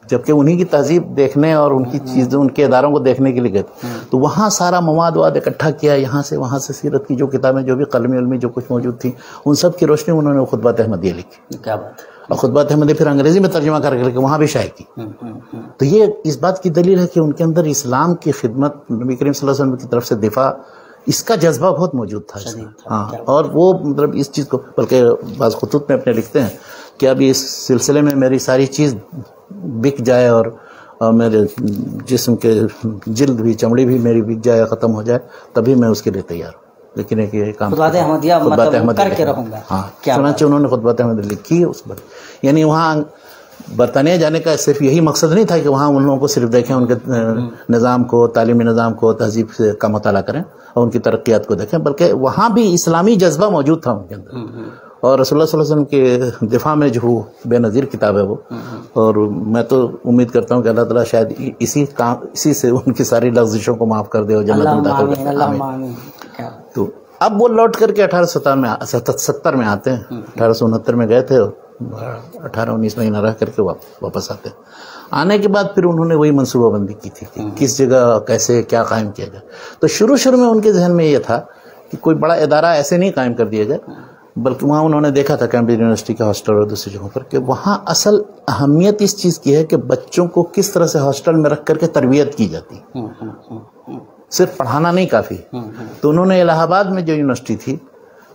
جبکہ انہی کی تہذیب دیکھنے اور ان کی چیزیں، ان کے اداروں کو دیکھنے کے لیے گئے تھے. تو وہاں سارا مواد اکٹھا کیا، یہاں سے وہاں سے سیرت کی جو کتابیں جو بھی قلمی علمی جو کچھ موجود تھیں، ان سب کی روشنی انہوں نے خطبات احمدیہ لکھی. کیا بات. اور خطبات احمدیہ پھر انگریزی میں ترجمہ کر کے وہاں بھی شائع کی. تو یہ اس بات کی دلیل ہے کہ ان کے اندر اسلام کی خدمت، نبی کریم صلی اللہ علیہ وسلم کی طرف سے دفاع، اس کا جذبہ بہت موجود تھا. ہاں، اور وہ مطلب اس چیز کو، بلکہ بعض خطوط میں اپنے لکھتے ہیں کہ اب اس سلسلے میں میری ساری چیز بک جائے، اور میرے جسم کے جلد بھی، چمڑی بھی میری بک جائے، ختم ہو جائے، تبھی میں اس کے لیے تیار ہوں. لیکن ایک یہ کام خطبات احمدیہ مطلب کر کے رہوں گا. ہاں، چنانچہ انہوں نے خطبات احمدیہ لکھی اس پر. یعنی وہاں برطانیہ جانے کا صرف یہی مقصد نہیں تھا کہ وہاں ان لوگوں کو صرف دیکھیں، ان کے نظام کو، تعلیمی نظام کو، تہذیب کا مطالعہ کریں اور ان کی ترقیات کو دیکھیں، بلکہ وہاں بھی اسلامی جذبہ موجود تھا ان کے اندر. اور رسول اللہ صلی اللہ علیہ وسلم کے دفاع میں جو بے نظیر کتاب ہے وہ، اور میں تو امید کرتا ہوں کہ اللہ تعالیٰ شاید اسی سے ان کی ساری لغزشوں کو معاف کر دے اور جنت میں داخل کرے. تو اب وہ لوٹ کر کے 1870 میں آتے ہیں. 1869 میں گئے تھے، اور 18-19 مہینہ رہ کر کے واپس آتے ہیں. آنے کے بعد پھر انہوں نے وہی منصوبہ بندی کی تھی کہ کس جگہ کیسے کیا قائم کیا جائے. تو شروع میں ان کے ذہن میں یہ تھا کہ کوئی بڑا ادارہ ایسے نہیں قائم کر دیا جائے، بلکہ وہاں انہوں نے دیکھا تھا کیمبرج یونیورسٹی کا ہاسٹل اور دوسری جگہوں پر، کہ وہاں اصل اہمیت اس چیز کی ہے کہ بچوں کو کس طرح سے ہاسٹل میں رکھ کر کے تربیت کی جاتی، صرف پڑھانا نہیں کافی. تو انہوں نے الہ آباد میں جو یونیورسٹی تھی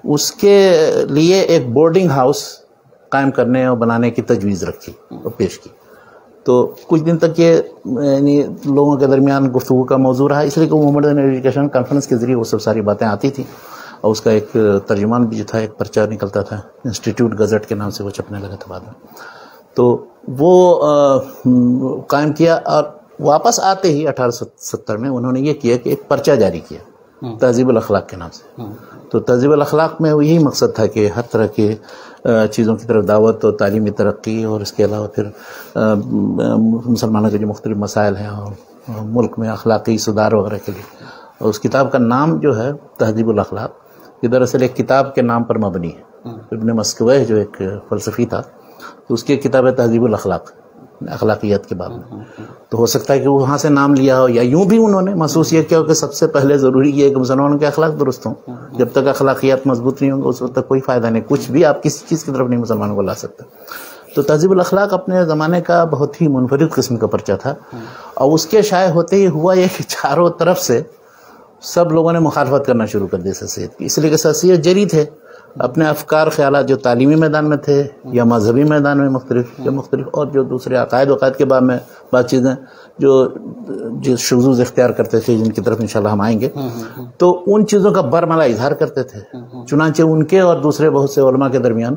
اس کے لیے ایک بورڈنگ ہاؤس قائم کرنے اور بنانے کی تجویز رکھی اور پیش کی. تو کچھ دن تک یہ یعنی لوگوں کے درمیان گفتگو کا موضوع رہا، اس لیے کہ محمد ایجوکیشن کانفرنس کے ذریعے وہ سب ساری باتیں آتی تھیں، اور اس کا ایک ترجمان بھی جو تھا، ایک پرچہ نکلتا تھا انسٹیٹیوٹ گزٹ کے نام سے، وہ چھپنے لگا تھا بعد میں. تو وہ قائم کیا، اور واپس آتے ہی 1870 میں انہوں نے یہ کیا کہ ایک پرچہ جاری کیا تہذیب الاخلاق کے نام سے. تو تہذیب الاخلاق میں یہی مقصد تھا کہ ہر طرح کے چیزوں کی طرف دعوت اور تعلیمی ترقی، اور اس کے علاوہ پھر مسلمانوں کے جو مختلف مسائل ہیں اور ملک میں اخلاقی سدھار وغیرہ کے لیے. اور اس کتاب کا نام جو ہے تہذیب الاخلاق، یہ دراصل ایک کتاب کے نام پر مبنی ہے. ابن مسکویہ جو ایک فلسفی تھا، تو اس کی کتاب ہے تہذیب الاخلاق، اخلاقیات کے باب میں. تو ہو سکتا ہے کہ وہاں سے نام لیا ہو، یا یوں بھی انہوں نے محسوس یہ کیا ہو کہ سب سے پہلے ضروری یہ ہے کہ مسلمانوں کے اخلاق درست ہوں. جب تک اخلاقیات مضبوط نہیں ہوں گے اس وقت تک کوئی فائدہ نہیں، کچھ بھی آپ کسی چیز کی طرف نہیں مسلمانوں کو لا سکتے. تو تہذیب الاخلاق اپنے زمانے کا بہت ہی منفرد قسم کا پرچہ تھا، اور اس کے شائع ہوتے ہی ہوا یہ کہ چاروں طرف سے سب لوگوں نے مخالفت کرنا شروع کر دی سر سید کی، اس لیے کہ سر سید جری تھے اپنے افکار خیالات جو تعلیمی میدان میں تھے یا مذہبی میدان میں مختلف اور جو دوسرے عقائد کے باب میں بعض چیزیں جو شذوذ اختیار کرتے تھے، جن کی طرف انشاءاللہ ہم آئیں گے، تو ان چیزوں کا برملا اظہار کرتے تھے. چنانچہ ان کے اور دوسرے بہت سے علماء کے درمیان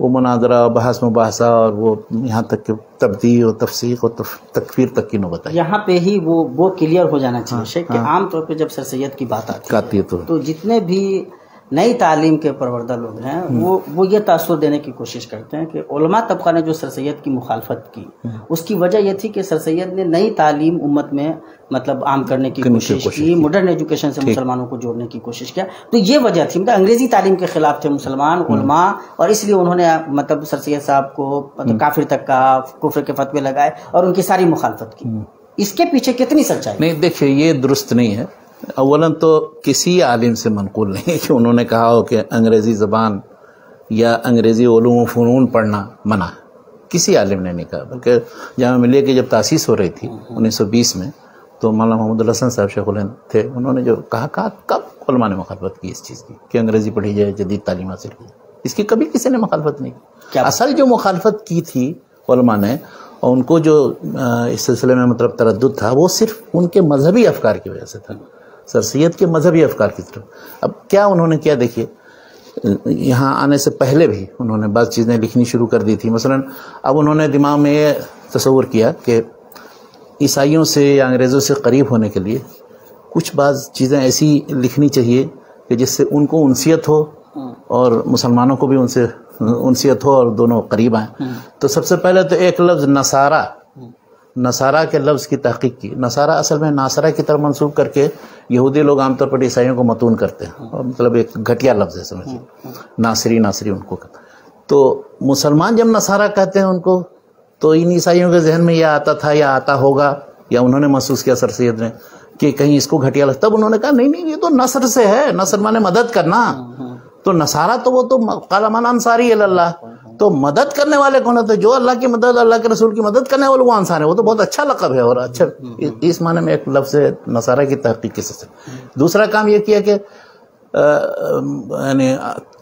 وہ مناظرہ، بحث مباحثہ، اور وہ یہاں تک کہ تبدیع اور تفسیق اور تکفیر تک کی نوبت آئی. یہاں پہ ہی وہ کلیئر ہو جانا چاہیے شیخ کہ عام طور پہ جب سر سید کی بات آتی ہے تو جتنے بھی نئی تعلیم کے پروردہ لوگ ہیں وہ یہ تاثر دینے کی کوشش کرتے ہیں کہ علماء طبقہ نے جو سر سید کی مخالفت کی، اس کی وجہ یہ تھی کہ سر سید نے نئی تعلیم امت میں مطلب عام کرنے کی کوشش کی، ماڈرن ایجوکیشن سے مسلمانوں کو جوڑنے کی کوشش کیا. تو یہ وجہ تھی، مطلب انگریزی تعلیم کے خلاف تھے مسلمان علماء، اور اس لیے انہوں نے مطلب سر سید صاحب کو مطلب کافر تک کہا، کفر کے فتوے لگائے اور ان کی ساری مخالفت کی. اس کے پیچھے کتنی سچائی؟ نہیں دیکھیے، یہ درست نہیں ہے. اولاً تو کسی عالم سے منقول نہیں کہ انہوں نے کہا ہو کہ انگریزی زبان یا انگریزی علوم و فنون پڑھنا منع ہے. کسی عالم نے نہیں کہا، بلکہ جامعہ ملیہ کی جب تاسیس ہو رہی تھی 1920 میں، تو مولانا محمد الحسن صاحب شیخ الہند تھے. انہوں نے جو کہا کب علماء نے مخالفت کی اس چیز کی کہ انگریزی پڑھی جائے، جدید تعلیم حاصل کی جائے؟ اس کی کبھی کسی نے مخالفت نہیں کی. اصل جو مخالفت کی تھی علماء نے، اور ان کو جو اس سلسلے میں مطلب تردد تھا، وہ صرف ان کے مذہبی افکار کی وجہ سے تھا، سر سید کے مذہبی افکار کی طرف. اب کیا انہوں نے کیا، دیکھیے یہاں آنے سے پہلے بھی انہوں نے بعض چیزیں لکھنی شروع کر دی تھی. مثلا اب انہوں نے دماغ میں یہ تصور کیا کہ عیسائیوں سے یا انگریزوں سے قریب ہونے کے لیے کچھ بعض چیزیں ایسی لکھنی چاہیے کہ جس سے ان کو انسیت ہو اور مسلمانوں کو بھی ان سے انسیت ہو اور دونوں قریب آئیں. تو سب سے پہلے تو ایک لفظ نصارہ کے لفظ کی تحقیق کی. نصارہ اصل میں ناصرہ کی طرف منسوب کر کے یہودی لوگ عام طور پر عیسائیوں کو متون کرتے ہیں، اور مطلب ایک گھٹیا لفظ ہے سمجھیے، ناصری ان کو کہتے ہیں. تو مسلمان جب نصارہ کہتے ہیں ان کو، تو ان عیسائیوں کے ذہن میں یہ آتا تھا یا آتا ہوگا، یا انہوں نے محسوس کیا سر سید نے کہ کہیں اس کو گھٹیا لگتا. تب انہوں نے کہا نہیں یہ تو نصر سے ہے، نصر مانے مدد کرنا. تو نصارہ تو وہ تو قال من انصاری اللہ، تو مدد کرنے والے کون ہوتے؟ جو اللہ کی مدد، اللہ کے رسول کی مدد کرنے والے وہ انصار ہیں. وہ تو بہت اچھا لقب ہے، اور اچھا اس معنی میں ایک لفظ نصارہ کی تحقیق کی سلسلے. دوسرا کام یہ کیا کہ یعنی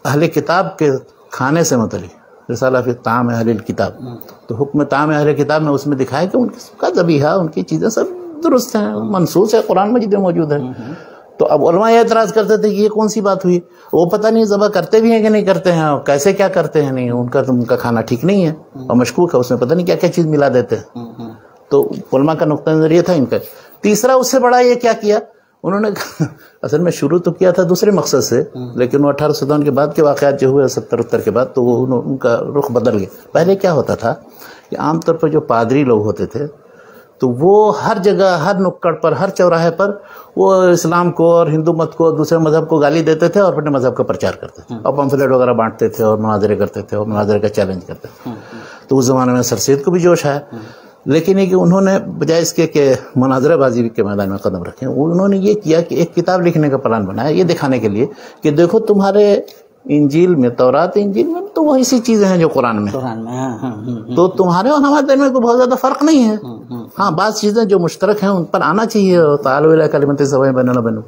اہل کتاب کے کھانے سے متعلق رسالہ فی طعام اہل الکتاب، تو حکم طعام اہل کتاب میں اس میں دکھایا کہ ان کا ذبیحہ، ان کی چیزیں سب درست ہیں، منصوص ہے، قرآن مجید میں موجود ہے. تو اب علماء یہ اعتراض کرتے تھے کہ یہ کون سی بات ہوئی، وہ پتہ نہیں ذبح کرتے بھی ہیں کہ نہیں کرتے ہیں، اور کیسے کیا کرتے ہیں. نہیں، ان کا کھانا ٹھیک نہیں ہے اور مشکوک ہے، اس میں پتہ نہیں کیا کیا چیز ملا دیتے ہیں. تو علماء کا نقطہ نظر یہ تھا ان کا. تیسرا اس سے بڑا یہ کیا انہوں نے اصل میں شروع تو کیا تھا دوسرے مقصد سے، لیکن وہ 1857 کے بعد کے واقعات جو ہوئے 70 کے بعد، تو وہ ان کا رخ بدل گیا. پہلے کیا ہوتا تھا کہ عام طور پر جو پادری لوگ ہوتے تھے، تو وہ ہر جگہ، ہر نکڑ پر، ہر چوراہے پر وہ اسلام کو اور ہندو مت کو، دوسرے مذہب کو گالی دیتے تھے اور اپنے مذہب کا پرچار کرتے تھے، اور پمفلیٹ وغیرہ بانٹتے تھے اور مناظرے کرتے تھے اور مناظرے کا چیلنج کرتے تھے. تو اس زمانے میں سر سید کو بھی جوش آیا، لیکن یہ کہ انہوں نے بجائے اس کے کہ مناظرہ بازی کے میدان میں قدم رکھیں، انہوں نے یہ کیا کہ ایک کتاب لکھنے کا پلان بنایا، یہ دکھانے کے لیے کہ دیکھو تمہارے انجیل میں، تورات انجیل میں تو وہی سی چیزیں ہیں جو قرآن میں، تو تمہارے اور ہمارے دل میں کوئی بہت زیادہ فرق نہیں ہے. ہاں، بعض چیزیں جو مشترک ہیں ان پر آنا چاہیے، تعالوا الی کلمۃ سواء بیننا وبینکم.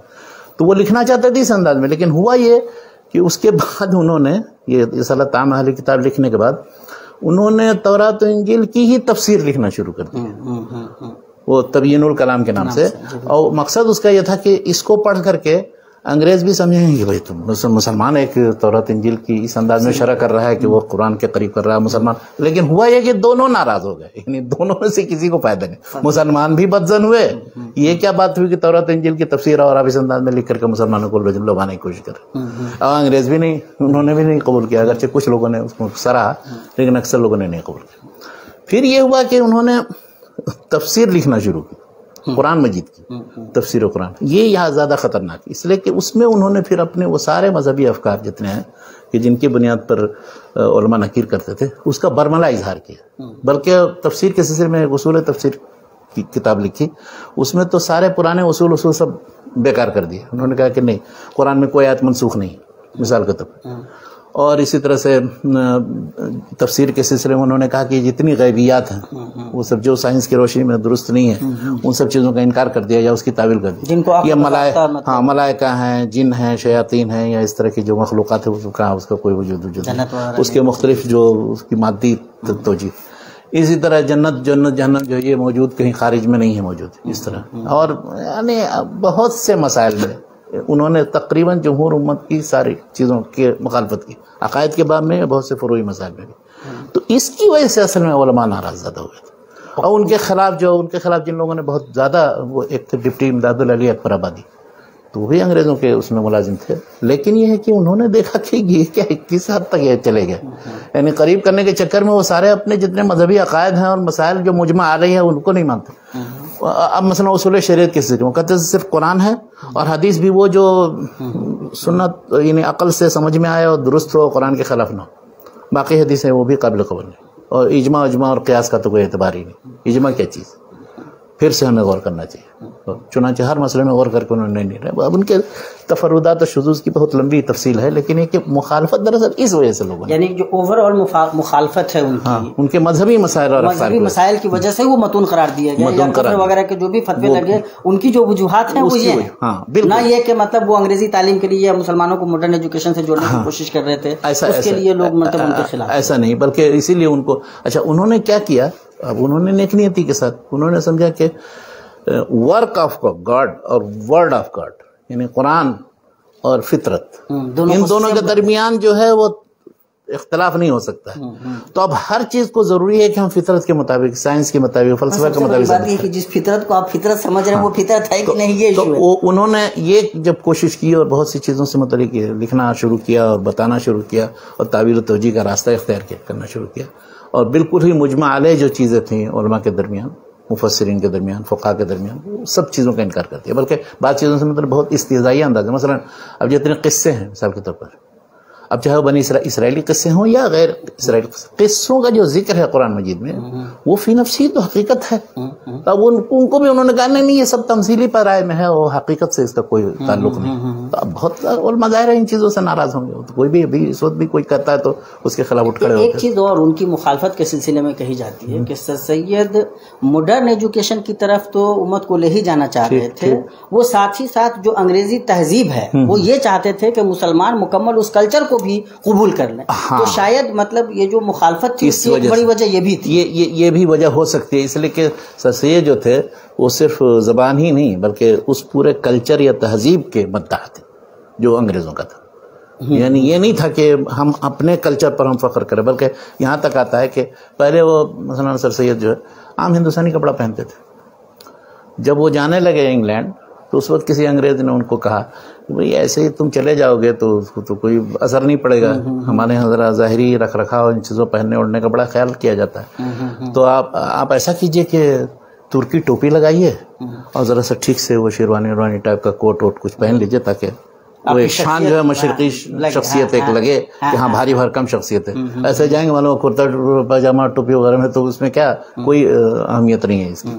تو وہ لکھنا چاہتے تھے اس انداز میں، لیکن ہوا یہ کہ اس کے بعد انہوں نے یہ رسالہ طعام اہل کتاب لکھنے کے بعد انہوں نے تورات و انجیل کی ہی تفسیر لکھنا شروع کر دی، وہ تبیین الکلام کے نام سے، اور مقصد اس کا یہ تھا کہ اس کو پڑھ کر کے انگریز بھی سمجھیں گے کہ بھائی تم مسلمان ایک تورات انجیل کی اس انداز میں شرح کر رہا ہے کہ وہ قرآن کے قریب کر رہا ہے مسلمان، لیکن ہوا یہ کہ دونوں ناراض ہو گئے، یعنی دونوں میں سے کسی کو فائدہ نہیں، مسلمان بھی بدزن ہوئے، یہ کیا بات ہوئی کہ تورات انجیل کی تفسیر اور آپ اس انداز میں لکھ کر کے مسلمانوں کو لبانے کی کوشش کر، اور انگریز بھی نہیں، انہوں نے بھی نہیں قبول کیا، اگرچہ کچھ لوگوں نے اس کو سراہا لیکن اکثر لوگوں نے نہیں قبول کیا۔ پھر یہ ہوا کہ انہوں نے تفسیر لکھنا شروع کی قرآن مجید کی، تفسیر قرآن، یہ یہاں زیادہ خطرناک، اس لیے کہ اس میں انہوں نے پھر اپنے وہ سارے مذہبی افکار جتنے ہیں کہ جن کی بنیاد پر علماء نکیر کرتے تھے اس کا برملا اظہار کیا، بلکہ تفسیر کے سلسلے میں اصول تفسیر کی کتاب لکھی، اس میں تو سارے پرانے اصول سب بیکار کر دیے، انہوں نے کہا کہ نہیں، قرآن میں کوئی آیت منسوخ نہیں، مثال کے طور پر، اور اسی طرح سے تفسیر کے سلسلے میں انہوں نے کہا کہ جتنی غیبیات ہیں وہ سب جو سائنس کی روشنی میں درست نہیں ہے ان سب چیزوں کا انکار کر دیا یا اس کی تعویل کر دیا، جن کو یہ ملائکہ ہیں، جن ہیں، شیاطین ہیں، یا اس طرح کی جو مخلوقات ہیں اس کا کوئی وجود نہیں، اس کے مختلف جو اس کی مادی توجیہ، اسی طرح جنت جہنم جو یہ موجود کہیں خارج میں نہیں ہے موجود، اس طرح، اور یعنی بہت سے مسائل میں انہوں نے تقریباً جمہور امت کی ساری چیزوں کی مخالفت کی، عقائد کے باب میں بہت سے فروعی مسائل میں بھی، تو اس کی وجہ سے اصل میں علماء ناراض زیادہ ہوئے تھے، اور ان کے خلاف جن لوگوں نے بہت زیادہ، وہ ایک تھے ڈپٹی امداد العلی اکبر آبادی، تو وہ بھی انگریزوں کے اس میں ملازم تھے، لیکن یہ ہے کہ انہوں نے دیکھا کہ یہ کیا کس حد تک یہ چلے گئے، یعنی قریب کرنے کے چکر میں وہ سارے اپنے جتنے مذہبی عقائد ہیں اور مسائل جو مجمع علیہ ہیں ان کو نہیں مانتے۔ اب مثلا اصول شریعت کے سلسلے میں کہتے ہیں صرف قرآن ہے اور حدیث بھی وہ جو سنت یعنی عقل سے سمجھ میں آئے اور درست ہو، قرآن کے خلاف نہ ہو، باقی حدیثیں وہ بھی قابل قبول نہیں، اور اجماع اور قیاس کا تو کوئی اعتبار ہی نہیں، اجماع کیا چیز، پھر سے ہمیں غور کرنا چاہیے، چنانچہ ہر مسئلے میں غور کر کے انہوں نے نہیں رہا۔ اب ان کے تفردات و شذوذ کی بہت لمبی تفصیل ہے، لیکن یہ کہ مخالفت دراصل اس وجہ سے لوگوں نے، یعنی جو اوور آل مخالفت ہے ان کے مذہبی مسائل اور مذہبی مسائل کی وجہ سے وہ متون قرار دیا گیا، یا کفر وغیرہ کے جو بھی فتوے لگے ان کی جو وجوہات ہیں وہ یہ ہیں، نہ یہ کہ مطلب وہ انگریزی تعلیم کے لیے مسلمانوں کو ماڈرن ایجوکیشن سے جوڑنے کی کوشش کر رہے تھے، اس کے لیے لوگ مطلب ان کے خلاف، ایسا نہیں، بلکہ اسی لیے ان کو، اچھا انہوں نے کیا کیا، اب انہوں نے نیک نیتی کے ساتھ انہوں نے سمجھا کہ ورک آف گاڈ اور ورڈ آف گاڈ یعنی قرآن اور فطرت، ان دونوں کے درمیان جو ہے وہ اختلاف نہیں ہو سکتا ہے، تو اب ہر چیز کو ضروری ہے کہ ہم فطرت کے مطابق، سائنس کے مطابق، فلسفہ کے مطابق بات یہ کہ جس فطرت کو آپ فطرت سمجھ رہے ہیں وہ فطرت ہے کہ نہیں، یہ تو انہوں نے یہ جب کوشش کی اور بہت سی چیزوں سے متعلق لکھنا شروع کیا اور بتانا شروع کیا اور تعبیر و توجیہ کا راستہ اختیار کرنا شروع کیا، اور بالکل ہی مجمع علیہ جو چیزیں تھیں علماء کے درمیان، مفسرین کے درمیان، فقہاء کے درمیان، سب چیزوں کا انکار کرتی ہے، بلکہ بعض چیزوں سے مطلب بہت استہزائی انداز ہے، مثلا اب جتنے قصے ہیں مثال کے طور پر، اب چاہے وہ بنی اسرائیلی قصے ہوں یا غیر اسرائیلی قصوں کا جو ذکر ہے قرآن مجید میں وہ فی نفسی تو حقیقت ہے، اب ان کو بھی انہوں نے کہا نہیں یہ سب تمثیلی پیرائے میں ہے اور حقیقت سے اس کا کوئی تعلق نہیں، تو اب بہت علماء ظاہر ہے ان چیزوں سے ناراض ہوں گے، تو کوئی بھی ابھی اس وقت بھی کوئی کرتا ہے تو اس کے خلاف اٹھ کھڑے ہوتے ہیں۔ ایک چیز اور ان کی مخالفت کے سلسلے میں کہی جاتی ہے کہ سر سید ماڈرن ایجوکیشن کی طرف تو امت کو لے ہی جانا چاہ رہے تھے، وہ ساتھ ہی ساتھ جو انگریزی تہذیب ہے وہ یہ چاہتے تھے کہ مسلمان مکمل اس کلچر کو بھی قبول کر لیں، تو شاید مطلب یہ جو مخالفت تھی اس کی بڑی وجہ یہ بھی تھی، یہ بھی وجہ ہو سکتی ہے، اس لیے کہ سر سید جو تھے وہ صرف زبان ہی نہیں بلکہ اس پورے کلچر یا تہذیب کے مداح تھے جو انگریزوں کا تھا، یعنی یہ نہیں تھا کہ ہم اپنے کلچر پر ہم فخر کریں، بلکہ یہاں تک آتا ہے کہ پہلے وہ مثلا سر سید جو ہے عام ہندوستانی کپڑا پہنتے تھے، جب وہ جانے لگے انگلینڈ تو اس وقت کسی انگریز نے ان کو کہا کہ بھئی ایسے ہی تم چلے جاؤ گے تو اس کو تو کوئی اثر نہیں پڑے گا، ہمارے یہاں ذرا ظاہری رکھ رکھاؤ ان چیزوں پہننے اوڑھنے کا بڑا خیال کیا جاتا ہے، تو آپ ایسا کیجئے کہ ترکی ٹوپی لگائیے اور ذرا سا ٹھیک سے وہ شیروانی ٹائپ کا کوٹ ووٹ کچھ پہن لیجئے تاکہ وہ ایک شان جو ہے مشرقی شخصیت ایک لگے کہ ہاں بھاری بھرکم شخصیت ہے، ایسے جائیں گے معلوم کرتا پاجامہ ٹوپی وغیرہ میں تو اس میں کیا کوئی اہمیت نہیں ہے اس کی،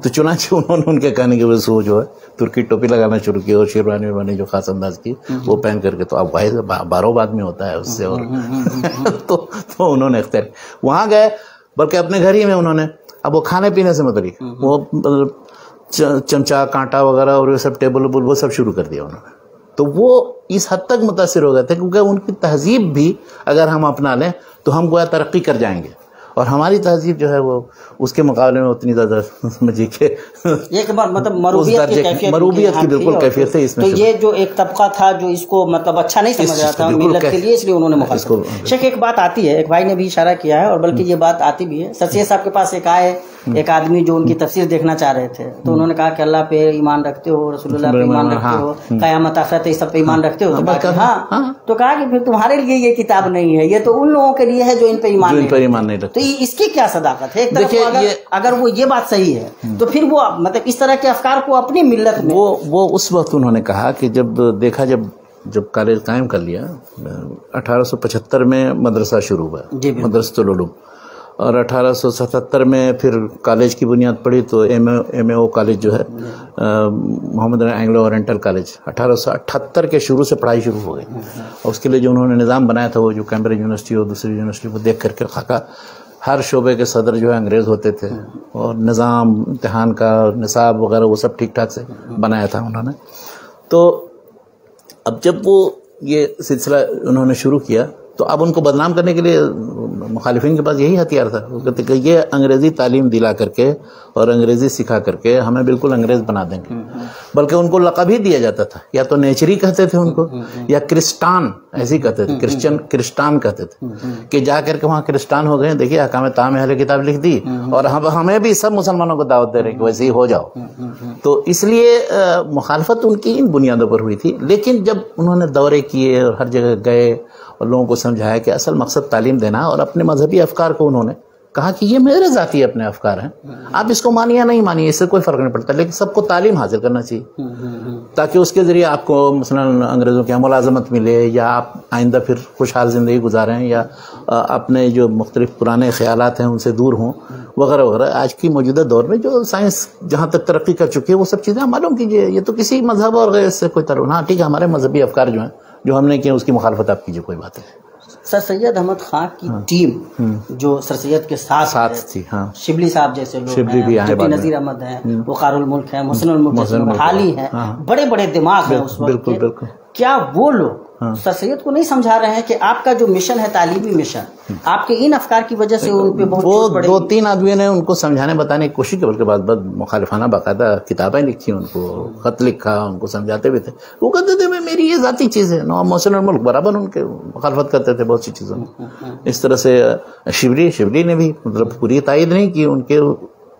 تو چنانچہ انہوں نے ان کے کہنے کی وجہ سے وہ جو ہے ترکی ٹوپی لگانا شروع کی اور شیروانی جو خاص انداز کی وہ پہن کر کے، تو اب واحد باروں بعد میں ہوتا ہے اس سے، اور تو انہوں نے اختیار وہاں گئے، بلکہ اپنے گھر ہی میں انہوں نے اب وہ کھانے پینے سے متعلق وہ چمچہ کانٹا وغیرہ اور یہ سب ٹیبل وہ سب شروع کر دیا انہوں نے، تو وہ اس حد تک متاثر ہو گئے تھے کیونکہ ان کی تہذیب بھی اگر ہم اپنا لیں تو ہم گویا ترقی کر جائیں گے، اور ہماری تہذیب جو ہے وہ اس کے مقابلے میں اتنی زیادہ سمجھیے کہ ایک مطلب مروبیت کی بالکل کیفیت ہے اس میں. تو یہ جو ایک طبقہ تھا جو اس کو مطلب اچھا نہیں سمجھ رہا تھا ملت کے لیے، اس لیے انہوں نے مخالفت. شیخ ایک بات آتی ہے، ایک بھائی نے بھی اشارہ کیا ہے اور بلکہ یہ بات آتی بھی ہے، سر سید صاحب کے پاس ایک آئے ایک آدمی جو ان کی تفسیر دیکھنا چاہ رہے تھے، تو انہوں نے کہا کہ اللہ پہ ایمان رکھتے ہو، رسول اللہ پہ ایمان رکھتے ہو، قیامت آخرت اس سب پہ ایمان رکھتے ہو؟ تو کہا کہ پھر تمہارے لیے یہ کتاب نہیں ہے، یہ تو ان لوگوں کے لیے ہے جو ان پہ ایمان نہیں رکھتے. تو اس کی کیا صداقت ہے؟ ایک طرف اگر وہ یہ بات صحیح ہے تو پھر وہ مطلب اس طرح کے افکار کو اپنی ملت میں وہ اس وقت انہوں نے کہا کہ جب کالج قائم کر لیا 1875 میں مدرسہ شروع ہوا، مدرسۃ العلوم، اور 1877 میں پھر کالج کی بنیاد پڑی تو ایم اے او کالج جو ہے محمد اینگلو اورینٹل کالج 1878 کے شروع سے پڑھائی شروع ہو گئی. اور اس کے لیے جو انہوں نے نظام بنایا تھا وہ جو کیمبرج یونیورسٹی اور دوسری یونیورسٹی کو دیکھ کر کے خاکہ ہر شعبے کے صدر جو ہے انگریز ہوتے تھے، اور نظام امتحان کا نصاب وغیرہ وہ سب ٹھیک ٹھاک سے بنایا تھا انہوں نے. تو اب جب وہ یہ سلسلہ انہوں نے شروع کیا تو اب ان کو بدنام کرنے کے لیے مخالفین کے پاس یہی ہتھیار تھا. وہ کہتے کہ یہ انگریزی تعلیم دلا کر کے اور انگریزی سکھا کر کے ہمیں بالکل انگریز بنا دیں گے. بلکہ ان کو لقب ہی دیا جاتا تھا، یا تو نیچری کہتے تھے ان کو، یا کرسٹان ایسے کہتے تھے، کرسٹان کہتے تھے کہ جا کر کے وہاں کرسٹان ہو گئے. دیکھیے احکام تام اہل کتاب لکھ دی اور ہمیں بھی سب مسلمانوں کو دعوت دے رہے کہ ویسے ہی ہو جاؤ. تو اس لیے مخالفت ان کی ان بنیادوں پر ہوئی تھی. لیکن جب انہوں نے دورے کیے اور ہر جگہ گئے اور لوگوں کو سمجھایا کہ اصل مقصد تعلیم دینا، اور اپنے مذہبی افکار کو انہوں نے کہا کہ یہ میرے ذاتی اپنے افکار ہیں، آپ اس کو مانیے یا نہیں مانیے اس سے کوئی فرق نہیں پڑتا، لیکن سب کو تعلیم حاصل کرنا چاہیے تاکہ اس کے ذریعے آپ کو مثلا انگریزوں کی ملازمت ملے، یا آپ آئندہ پھر خوشحال زندگی گزاریں، یا اپنے جو مختلف پرانے خیالات ہیں ان سے دور ہوں وغیرہ وغیرہ. آج کی موجودہ دور میں جو سائنس جہاں تک ترقی کر چکی ہے وہ سب چیزیں معلوم کیجیے. یہ تو کسی مذہب اور غیر سے کوئی تعلق. ہاں ٹھیک ہے، ہمارے مذہبی افکار جو ہیں جو ہم نے کیے اس کی مخالفت آپ کیجیے، کوئی بات ہے. سر سید احمد خان کی ٹیم جو سر سید کے ساتھ تھی، ہاں، شبلی صاحب جیسے لوگ شبلی بھی ہیں، نذیر احمد ہیں، وقار الملک ہیں، محسن الملک جیسے حالی ہیں، بڑے بڑے دماغ ہیں اس وقت کے. کیا وہ لوگ سر سید کو نہیں سمجھا رہے ہیں کہ آپ کا جو مشن ہے تعلیمی مشن، آپ کے ان افکار کی وجہ سے ان پہ بہت چوٹ پڑے؟ وہ 2-3 آدمیوں نے ان کو سمجھانے بتانے کی کوشش کی، بلکہ بعد مخالفانہ باقاعدہ کتابیں لکھی، ان کو خط لکھا، ان کو سمجھاتے بھی تھے. وہ کہتے تھے میری یہ ذاتی چیز ہے. محسن الملک برابر ان کے مخالفت کرتے تھے بہت سی چیزوں میں. اس طرح سے شبلی نے بھی مطلب پوری تائید نہیں کی. ان کے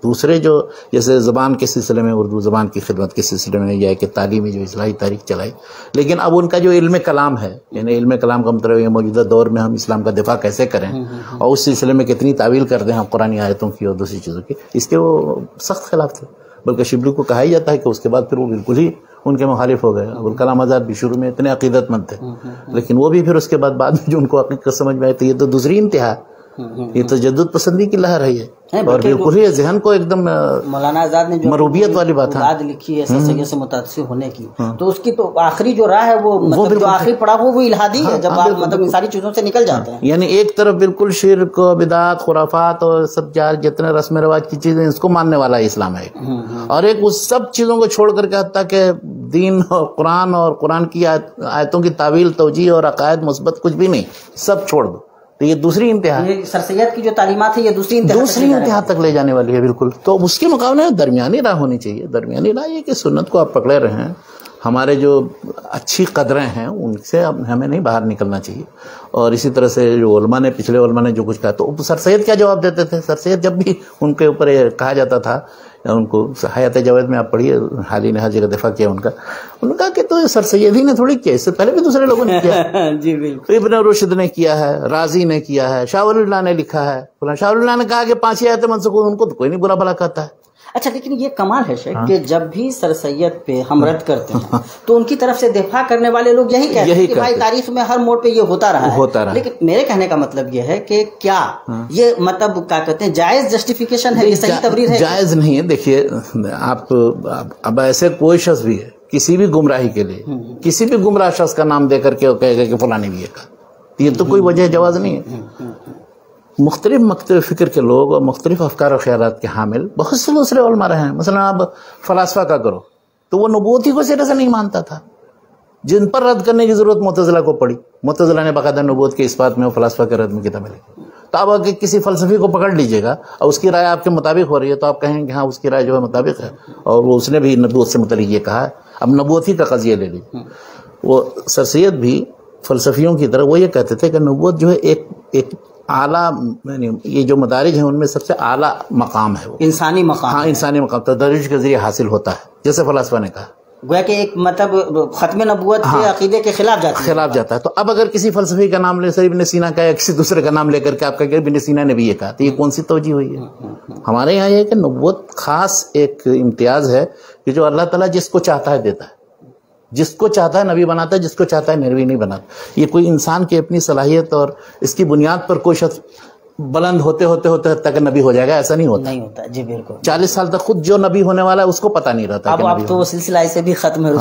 دوسرے جو جیسے زبان کے سلسلے میں، اردو زبان کی خدمت کے سلسلے میں یا کہ تعلیمی جو اصلاحی تاریخ چلائی، لیکن اب ان کا جو علم کلام ہے، یعنی علم کلام کا مطلب یہ موجودہ دور میں ہم اسلام کا دفاع کیسے کریں اور اس سلسلے میں کتنی تعویل کر دیں ہم قرآنی آیتوں کی اور دوسری چیزوں کی، اس کے وہ سخت خلاف تھے. بلکہ شبلی کو کہا ہی جاتا ہے کہ اس کے بعد پھر وہ بالکل ہی ان کے مخالف ہو گئے. ابوالکلام آزاد بھی شروع میں اتنے عقیدت مند تھے، لیکن وہ بھی پھر اس کے بعد میں جو ان کو حقیقت سمجھ میں آئی تو یہ تو دوسری انتہا، یہ تو تجدد پسندی کی لہر ہے یہ، اور بالکل ہی ذہن کو ایک دم مولانا آزاد نے جو مروبیت والی بات ہے لکھی ہے سر سید سے متاثر ہونے کی، تو اس کی تو آخری جو راہ ہے وہ مطلب جو آخری پڑا وہ الہادی ہے، جب آپ مطلب ان ساری چیزوں سے نکل جاتے ہیں. یعنی ایک طرف بالکل شرک و بدعات خرافات اور سب جتنے رسم رواج کی چیزیں اس کو ماننے والا اسلام ہے، اور ایک اس سب چیزوں کو چھوڑ کر کے حتیٰ کہ دین اور قرآن کی آیتوں کی تعویل توجیہ اور عقائد مثبت کچھ بھی نہیں، سب چھوڑ دو. تو یہ دوسری انتہا، سر سید کی جو تعلیمات ہے یہ دوسری انتہا تک لے جانے والی ہے بالکل. تو اس کے مقابلے میں درمیانی راہ ہونی چاہیے. درمیانی راہ یہ کہ سنت کو آپ پکڑے رہے ہیں، ہمارے جو اچھی قدریں ہیں ان سے ہمیں نہیں باہر نکلنا چاہیے. اور اسی طرح سے جو علماء نے پچھلے علماء نے جو کچھ کہا تو سر سید کیا جواب دیتے تھے؟ سر سید جب بھی ان کے اوپر کہا جاتا تھا، ان کو حیات جاوید میں آپ پڑھیے، حالی نے ہر جگہ دفاع کیا ان کا. انہوں نے کہا کہ تو سر سید ہی نے تھوڑی کیا، اس سے پہلے بھی دوسرے لوگوں نے کیا. جی بالکل، ابن رشد نے کیا ہے، رازی نے کیا ہے، شاہ ولی اللہ نے لکھا ہے. شاہ ولی اللہ نے کہا کہ 5 ہی آیتیں منسوخ، ان کو تو کوئی نہیں برا بھلا کہتا ہے. اچھا لیکن یہ کمال ہے شیخ کہ جب بھی سر سید پہ ہم رد کرتے ہیں تو ان کی طرف سے دفاع کرنے والے لوگ یہی کہتے ہیں کہ بھائی تاریخ میں ہر موڑ پہ یہ ہوتا رہا ہے. لیکن میرے کہنے کا مطلب یہ ہے کہ کیا یہ مطلب کیا کہتے ہیں جائز جسٹیفیکیشن ہے، یہ صحیح تبریر ہے؟ جائز نہیں ہے. دیکھیے آپ اب ایسے کوئی شخص بھی ہے کسی بھی گمراہی کے لیے کسی بھی گمراہ شخص کا نام دے کر کے کہے گا کہ فلاں نے بھی یہ کہا، یہ تو کوئی وجہ جواز نہیں ہے. مختلف مکتب فکر کے لوگ اور مختلف افکار و خیالات کے حامل بہت سے دوسرے علماء رہے ہیں. مثلا آپ فلاسفہ کا کرو تو وہ نبوت ہی کو سرے سے نہیں مانتا تھا، جن پر رد کرنے کی ضرورت معتزلہ کو پڑی. معتزلہ نے باقاعدہ نبوت کے اس بات میں اور فلاسفہ کے رد میں کتابیں لکھی. تو اب اگر کسی فلسفی کو پکڑ لیجیے گا اور اس کی رائے آپ کے مطابق ہو رہی ہے تو آپ کہیں گے ہاں اس کی رائے جو ہے مطابق ہے، اور وہ اس نے بھی نبوت سے متعلق یہ کہا ہے. اب نبوت ہی کا قضیہ لے لیجیے. وہ سر سید بھی فلسفیوں کی طرح وہ یہ کہتے تھے کہ نبوت جو ہے ایک اعلیٰ، یعنی یہ جو مدارج ہیں ان میں سب سے اعلیٰ مقام ہے، وہ انسانی مقام. ہاں انسانی مقام تدریج کے ذریعے حاصل ہوتا ہے، جیسے فلاسفہ نے کہا. گویا کہ ایک مطلب ختم نبوت کے عقیدے کے خلاف جاتا ہے. تو اب اگر کسی فلسفی کا نام لے سر ابن سینا کا یا کسی دوسرے کا نام لے کر کے آپ کہیں کہ ابن سینا نے بھی یہ کہا، تو یہ کون سی توجہ ہوئی ہے؟ ہمارے یہاں یہ ہے کہ نبوت خاص ایک امتیاز ہے کہ جو اللہ تعالیٰ جس کو چاہتا ہے دیتا ہے، جس کو چاہتا ہے نبی بناتا ہے، جس کو چاہتا ہے نبی نہیں بناتا. یہ کوئی انسان کی اپنی صلاحیت اور اس کی بنیاد پر کوئی شخص بلند ہوتے تک نبی ہو جائے گا، ایسا نہیں ہوتا. جی بالکل. 40 سال تک خود جو نبی ہونے والا ہے اس کو پتہ نہیں رہتا. اب تو وہ سلسلہ سے بھی ختم ہے.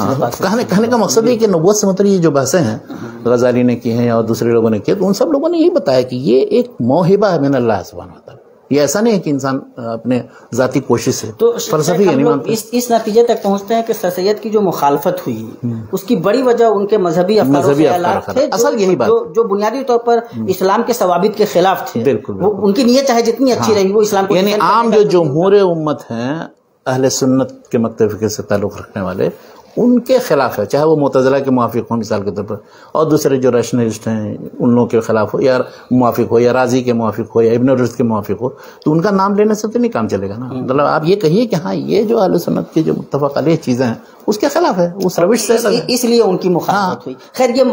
کہنے کا مقصد یہ کہ نبوت سے مطلب یہ جو بحثیں ہیں غزالی نے کی ہیں اور دوسرے لوگوں نے کی، تو ان سب لوگوں نے یہی بتایا کہ یہ ایک موہبہ ہے من اللہ سبحانہ و تعالیٰ. یہ ایسا نہیں ہے کہ انسان اپنے ذاتی کوشش سے تو فلسفی نہیں مانتے. اس نتیجے تک پہنچتے ہیں کہ سر سید کی جو مخالفت ہوئی اس کی بڑی وجہ ان کے مذہبی افکار تھے، اصل یہی بات جو بنیادی طور پر اسلام کے ثوابت کے خلاف تھے. بالکل. ان کی نیت چاہے جتنی اچھی رہی وہ اسلام کو، یعنی عام جو جمہور امت ہیں اہل سنت کے مکتب فکر سے تعلق رکھنے والے، ان کے خلاف ہے، چاہے وہ معتزلہ کے موافق ہوں مثال کے طور پر، اور دوسرے جو ریشنلسٹ ہیں ان لوگوں کے خلاف ہو یا موافق ہو، یا رازی کے موافق ہو یا ابن رشد کے موافق ہو، تو ان کا نام لینے سے تو نہیں کام چلے گا نا. مطلب آپ یہ کہیے کہ ہاں یہ جو اہل سنت کی جو متفق علیہ چیزیں ہیں اس کے خلاف ہے، اس روش سے اس لیے ان کی مخالفت ہوئی. خیر یہ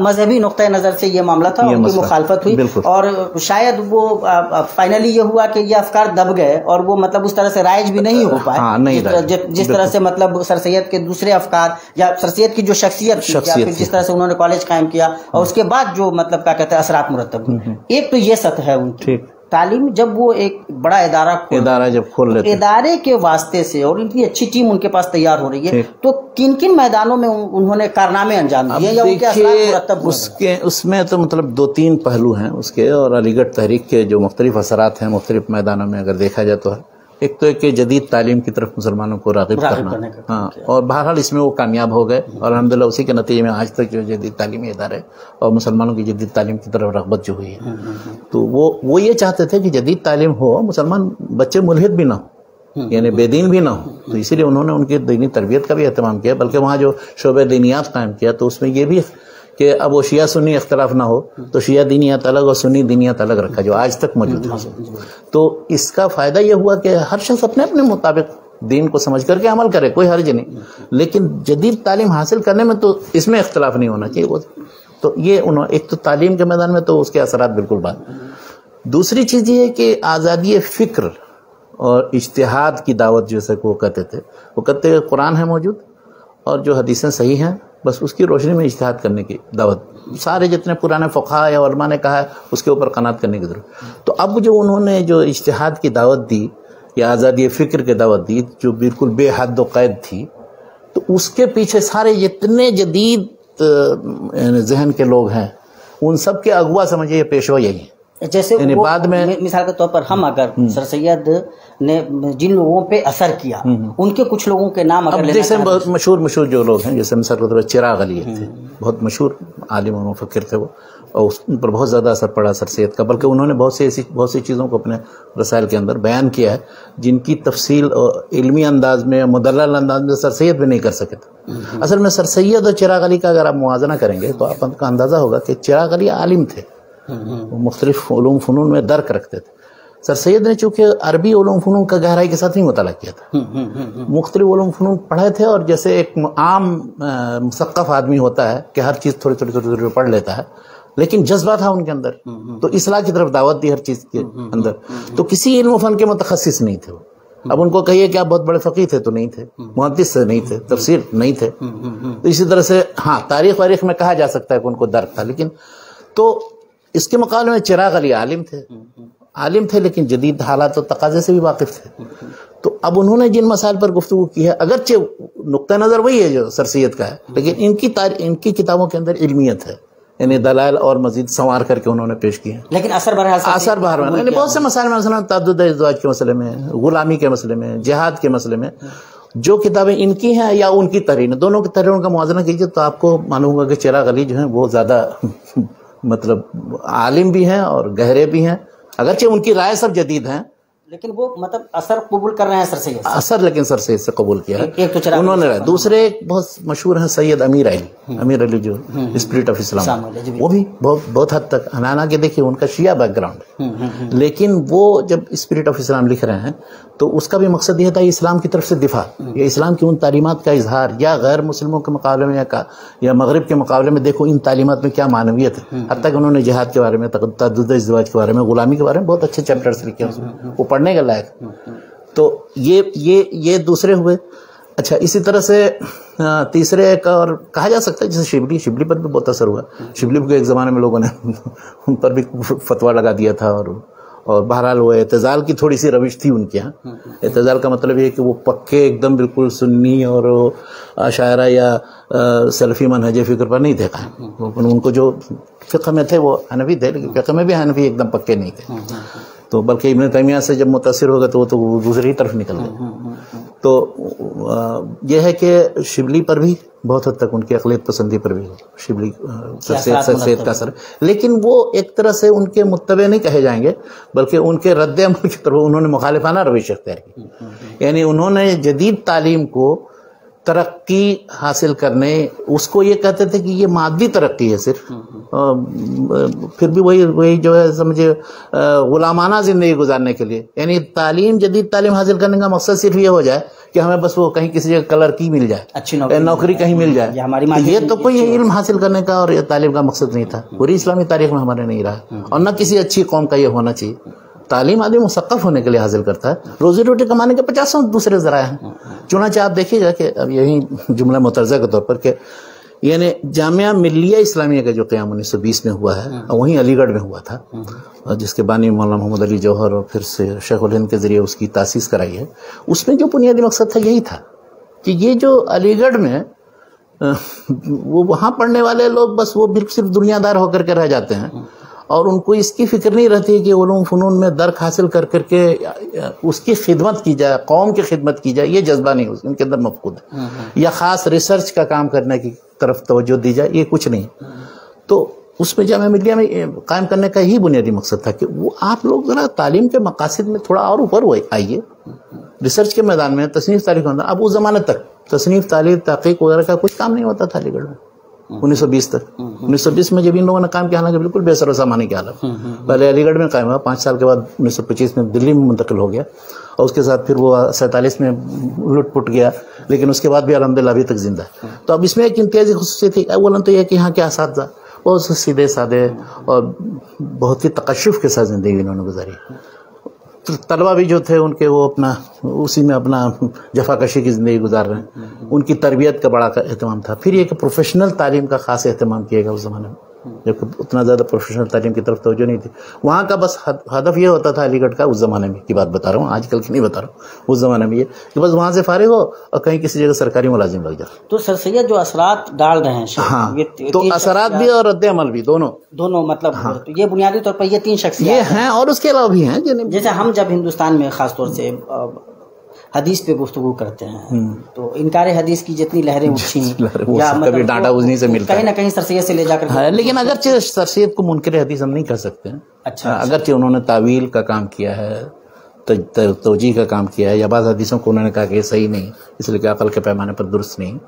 مذہبی نقطۂ نظر سے یہ معاملہ تھا، ان کی مخالفت ہوئی، اور شاید وہ فائنلی یہ ہوا کہ یہ افکار دب گئے اور وہ مطلب اس طرح سے رائج بھی نہیں ہو پائے جس طرح سے مطلب سر سید کے دوسرے افکار یا سر سید کی جو شخصیت تھی، یا پھر جس طرح سے انہوں نے کالج قائم کیا اور اس کے بعد جو مطلب کیا کہتے ہیں اثرات مرتب ہوئے. ایک تو یہ سطح ہے ان کی تعلیم. جب وہ ایک بڑا ادارہ جب کھول لیتے، ادارے کے واسطے سے، اور ان کی اچھی ٹیم ان کے پاس تیار ہو رہی ہے، تو کن کن میدانوں میں انہوں نے کارنامے انجام دیے یا ان کے اثرات مرتب ہوئے؟ اس میں تو مطلب 2-3 پہلو ہیں اس کے، اور علی گڑھ تحریک کے جو مختلف اثرات ہیں مختلف میدانوں میں اگر دیکھا جائے تو ہے. ایک تو کہ جدید تعلیم کی طرف مسلمانوں کو راغب کرنا، ہاں، اور بہرحال اس میں وہ کامیاب ہو گئے، اور الحمدللہ اسی کے نتیجے میں آج تک جو جدید تعلیمی ادارے اور مسلمانوں کی جدید تعلیم کی طرف رغبت جو ہوئی ہے، تو وہ یہ چاہتے تھے کہ جدید تعلیم ہو، مسلمان بچے ملحد بھی نہ ہو، یعنی بے دین بھی نہ ہو. تو اسی لیے انہوں نے ان کی دینی تربیت کا بھی اہتمام کیا، بلکہ وہاں جو شعبہ دینیات قائم کیا تو اس میں یہ بھی کہ اب وہ شیعہ سنی اختلاف نہ ہو، تو شیعہ دینیات الگ اور سنی دینیات الگ رکھا جو آج تک موجود ہے. تو اس کا فائدہ یہ ہوا کہ ہر شخص اپنے اپنے مطابق دین کو سمجھ کر کے عمل کرے، کوئی حرج نہیں، لیکن جدید تعلیم حاصل کرنے میں تو اس میں اختلاف نہیں ہونا چاہیے. تو یہ ایک تو تعلیم کے میدان میں تو اس کے اثرات بالکل بات. دوسری چیز یہ ہے کہ آزادی فکر اور اجتہاد کی دعوت جیسے وہ کہتے تھے، وہ کہتے ہیں قرآن ہے موجود اور جو حدیثیں صحیح ہیں بس اس کی روشنی میں اجتہاد کرنے کی دعوت، سارے جتنے پرانے فقہاء یا علماء نے کہا ہے اس کے اوپر قناعت کرنے کی ضرورت. تو اب جو انہوں نے جو اجتہاد کی دعوت دی یا آزادی فکر کی دعوت دی جو بالکل بے حد و قید تھی، تو اس کے پیچھے سارے جتنے جدید ذہن کے لوگ ہیں ان سب کے اغوا سمجھے پیشوا یہی ہیں. جیسے بعد میں مثال کے طور پر ہم اگر سر سید نے جن لوگوں پہ اثر کیا ان کے کچھ لوگوں کے نام اگر جیسے بہت مشہور جو لوگ ہیں، جیسے مثال کے طور پر چراغ علی تھے، بہت مشہور عالم و مفکر تھے وہ، اور ان پر بہت زیادہ اثر پڑا سر سید کا، بلکہ انہوں نے بہت سی چیزوں کو اپنے رسائل کے اندر بیان کیا ہے جن کی تفصیل علمی انداز میں مدلل انداز میں سر سید بھی نہیں کر سکے تھے. اصل میں سر سید اور چراغ علی کا اگر آپ موازنہ کریں گے تو آپ کا اندازہ ہوگا کہ چراغ علی عالم تھے، وہ مختلف علوم فنون میں درک رکھتے تھے. سر سید نے چونکہ عربی علوم فنون کا گہرائی کے ساتھ نہیں مطالعہ کیا تھا، مختلف علوم فنون پڑھے تھے، اور جیسے ایک عام مثقف آدمی ہوتا ہے کہ ہر چیز تھوڑی پڑھ لیتا ہے، لیکن جذبہ تھا ان کے اندر، تو اصلاح کی طرف دعوت دی ہر چیز کے اندر. تو کسی علم و فن کے متخصص نہیں تھے وہ. اب ان کو کہیے کہ آپ بہت بڑے فقیہ تھے تو نہیں تھے، محدث سے نہیں تھے، تفسیر نہیں تھے. تو اسی طرح سے ہاں تاریخ میں کہا جا سکتا ہے کہ ان کو درک تھا، لیکن تو اس کے مقابلے میں چراغ علی عالم تھے لیکن جدید حالات و تقاضے سے بھی واقف تھے. تو اب انہوں نے جن مسائل پر گفتگو کی ہے، اگرچہ نقطہ نظر وہی ہے جو سر سید کا ہے، لیکن ان کی کتابوں کے اندر علمیت ہے، یعنی دلائل اور مزید سنوار کر کے انہوں نے پیش کیے ہیں. لیکن اثر بہرحال یعنی بہت سے مسائل میں، مثلا تعدد ازواج کے مسئلے میں، غلامی کے مسئلے میں، جہاد کے مسئلے میں، جو کتابیں ان کی ہیں یا ان کی تحریریں، دونوں کی تحریروں کا موازنہ کیجیے تو آپ کو معلوم ہوگا کہ چراغ علی جو ہیں وہ زیادہ مطلب عالم بھی ہیں اور گہرے بھی ہیں اگرچہ ان کی رائے سب جدید ہیں لیکن وہ مطلب اثر قبول کر رہے ہیں سر سید سے. اثر لیکن سر سید سے قبول کیا ہے ایک تو چراغ انہوں نے. دوسرے ایک بہت مشہور ہیں سید امیر علی جو اسپرٹ آف اسلام، وہ بھی بہت حد تک حالانکہ دیکھیے ان کا شیعہ بیک گراؤنڈ، لیکن وہ جب اسپرٹ آف اسلام لکھ رہے ہیں تو اس کا بھی مقصد یہ تھا اسلام کی طرف سے دفاع یا اسلام کی ان تعلیمات کا اظہار، یا غیر مسلموں کے مقابلے میں یا مغرب کے مقابلے میں دیکھو ان تعلیمات میں کیا معنویت ہے. حتیٰ کہ انہوں نے جہاد کے بارے میں، تعدد ازدواج کے بارے میں، غلامی کے بارے میں بہت اچھے چیپٹرز لکھے ہیں، وہ پڑھنے کے لائق. تو یہ دوسرے ہوئے. اچھا اسی طرح سے تیسرے ایک اور کہا جا سکتا ہے جیسے شبلی پر بھی بہت اثر ہوا. شبلی کو ایک زمانے میں لوگوں نے ان پر بھی فتویٰ لگا دیا تھا، اور بہرحال وہ اعتزال کی تھوڑی سی روش تھی ان کے یہاں. اعتزال کا مطلب یہ کہ وہ پکے ایک دم بالکل سنی اور اشاعرہ یا سلفی منہج فکر پر نہیں تھے قائم. ان کو جو فقہ میں تھے وہ حنفی تھے، لیکن فقہ میں بھی حنفی ایک دم پکے نہیں تھے. تو بلکہ ابن تیمیہ سے جب متاثر ہو گئے تو وہ تو دوسری طرف نکل گئے. تو یہ ہے کہ شبلی پر بھی بہت حد تک ان کی اقلیت پسندی پر بھی شبلی سید کا اثر، لیکن وہ ایک طرح سے ان کے متبع نہیں کہے جائیں گے، بلکہ ان کے رد عمل کی طرف انہوں نے مخالفانہ روش اختیار کی. یعنی انہوں نے جدید تعلیم کو ترقی حاصل کرنے، اس کو یہ کہتے تھے کہ یہ مادی ترقی ہے صرف، پھر بھی وہی جو ہے سمجھے غلامانہ زندگی گزارنے کے لیے. یعنی جدید تعلیم حاصل کرنے کا مقصد صرف یہ ہو جائے کہ ہمیں بس وہ کہیں کسی جگہ کلر کی مل جائے، اچھی نوکری کہیں مل جائے. یہ تو کوئی علم حاصل کرنے کا اور تعلیم کا مقصد نہیں تھا، پوری اسلامی تاریخ میں ہمارے نہیں رہا، اور نہ کسی اچھی قوم کا یہ ہونا چاہیے. تعلیم آدمی مثقف ہونے کے لیے حاصل کرتا ہے، روزی روٹی کمانے کے 50 دوسرے ذرائع ہیں. چنانچہ آپ دیکھیے گا کہ اب یہی جملہ مترجہ کے طور پر کہ یعنی جامعہ ملیہ اسلامیہ کا جو قیام 1920 میں ہوا ہے، وہیں علی گڑھ میں ہوا تھا، جس کے بانی مولانا محمد علی جوہر اور پھر سے شیخ الہند کے ذریعے اس کی تاسیس کرائی ہے. اس میں جو بنیادی مقصد تھا یہی تھا کہ یہ جو علی گڑھ میں وہ وہاں پڑھنے والے لوگ بس وہ صرف دنیا دار ہو کر کے رہ جاتے ہیں، اور ان کو اس کی فکر نہیں رہتی کہ علوم فنون میں درک حاصل کر کے اس کی خدمت کی جائے، قوم کی خدمت کی جائے. یہ جذبہ نہیں ان کے اندر مفقود ہے، یا خاص ریسرچ کا کام کرنے کی طرف توجہ دی جائے، یہ کچھ نہیں. تو اس میں جامعہ ملیہ میں قائم کرنے کا ہی بنیادی مقصد تھا کہ وہ آپ لوگ ذرا تعلیم کے مقاصد میں تھوڑا اور اوپر آئیے. ریسرچ کے میدان میں، تصنیف تاریخ کے میدان، اب اس زمانے تک تصنیف تاریخ تحقیق وغیرہ کا کچھ کام نہیں ہوتا تھا علی گڑھ میں 1920 تک. 1920 میں جب ان لوگوں نے کام کیا، حالانکہ بالکل بے سر و سامانی کی حالت. پہلے علی گڑھ میں قائم ہوا، 5 سال کے بعد 1925 میں دلی میں منتقل ہو گیا، اور اس کے ساتھ پھر وہ 47 میں لٹ پٹ گیا، لیکن اس کے بعد بھی الحمدللہ ابھی تک زندہ ہے. تو اب اس میں ایک امتیازی خصوصیت تھی، اولاً تو یہ کہ یہاں کے اساتذہ بہت سیدھے سادے اور بہت ہی تقشف کے ساتھ زندگی انہوں نے گزاری. طلبہ بھی جو تھے ان کے وہ اپنا اسی میں اپنا جفا کشی کی زندگی گزار رہے ہیں. ان کی تربیت کا بڑا اہتمام تھا. پھر یہ کہ پروفیشنل تعلیم کا خاص اہتمام کیا گیا اس زمانے میں، جبکہ اتنا زیادہ پروفیشنل تعلیم کی طرف توجہ نہیں تھی. وہاں کا بس ہدف یہ ہوتا تھا علی گڑھ کا، اس زمانے میں کی بات بتا رہا ہوں، آج کل کی نہیں بتا رہا ہوں، اس زمانے میں یہ کہ بس وہاں سے فارغ ہو اور کہیں کسی جگہ سرکاری ملازم لگ جائے. تو سر سید جو اثرات ڈال رہے ہیں، ہاں، تو اثرات بھی اور رد عمل بھی دونوں مطلب یہ بنیادی طور پر یہ 3 شخصیات یہ ہیں، اور اس کے علاوہ بھی ہیں. جیسے ہم جب ہندوستان میں خاص طور سے حدیث پہ گفتگو کرتے ہیں تو انکار حدیث کی جتنی لہریں اٹھی یا کبھی ڈانٹا بوجھنی سے ملتا ہے، کہیں نہ کہیں سر سید سے لے جا کر ہے. لیکن اگرچہ سر سید کو منکر حدیث ہم نہیں کہہ سکتے ہیں. اچھا، اگرچہ انہوں نے تعویل کا کام کیا ہے، توجیہ کا کام کیا ہے، یا بعض حدیثوں کو انہوں نے کہا کہ یہ صحیح نہیں، اس لیے کہ عقل کے پیمانے پر درست نہیں.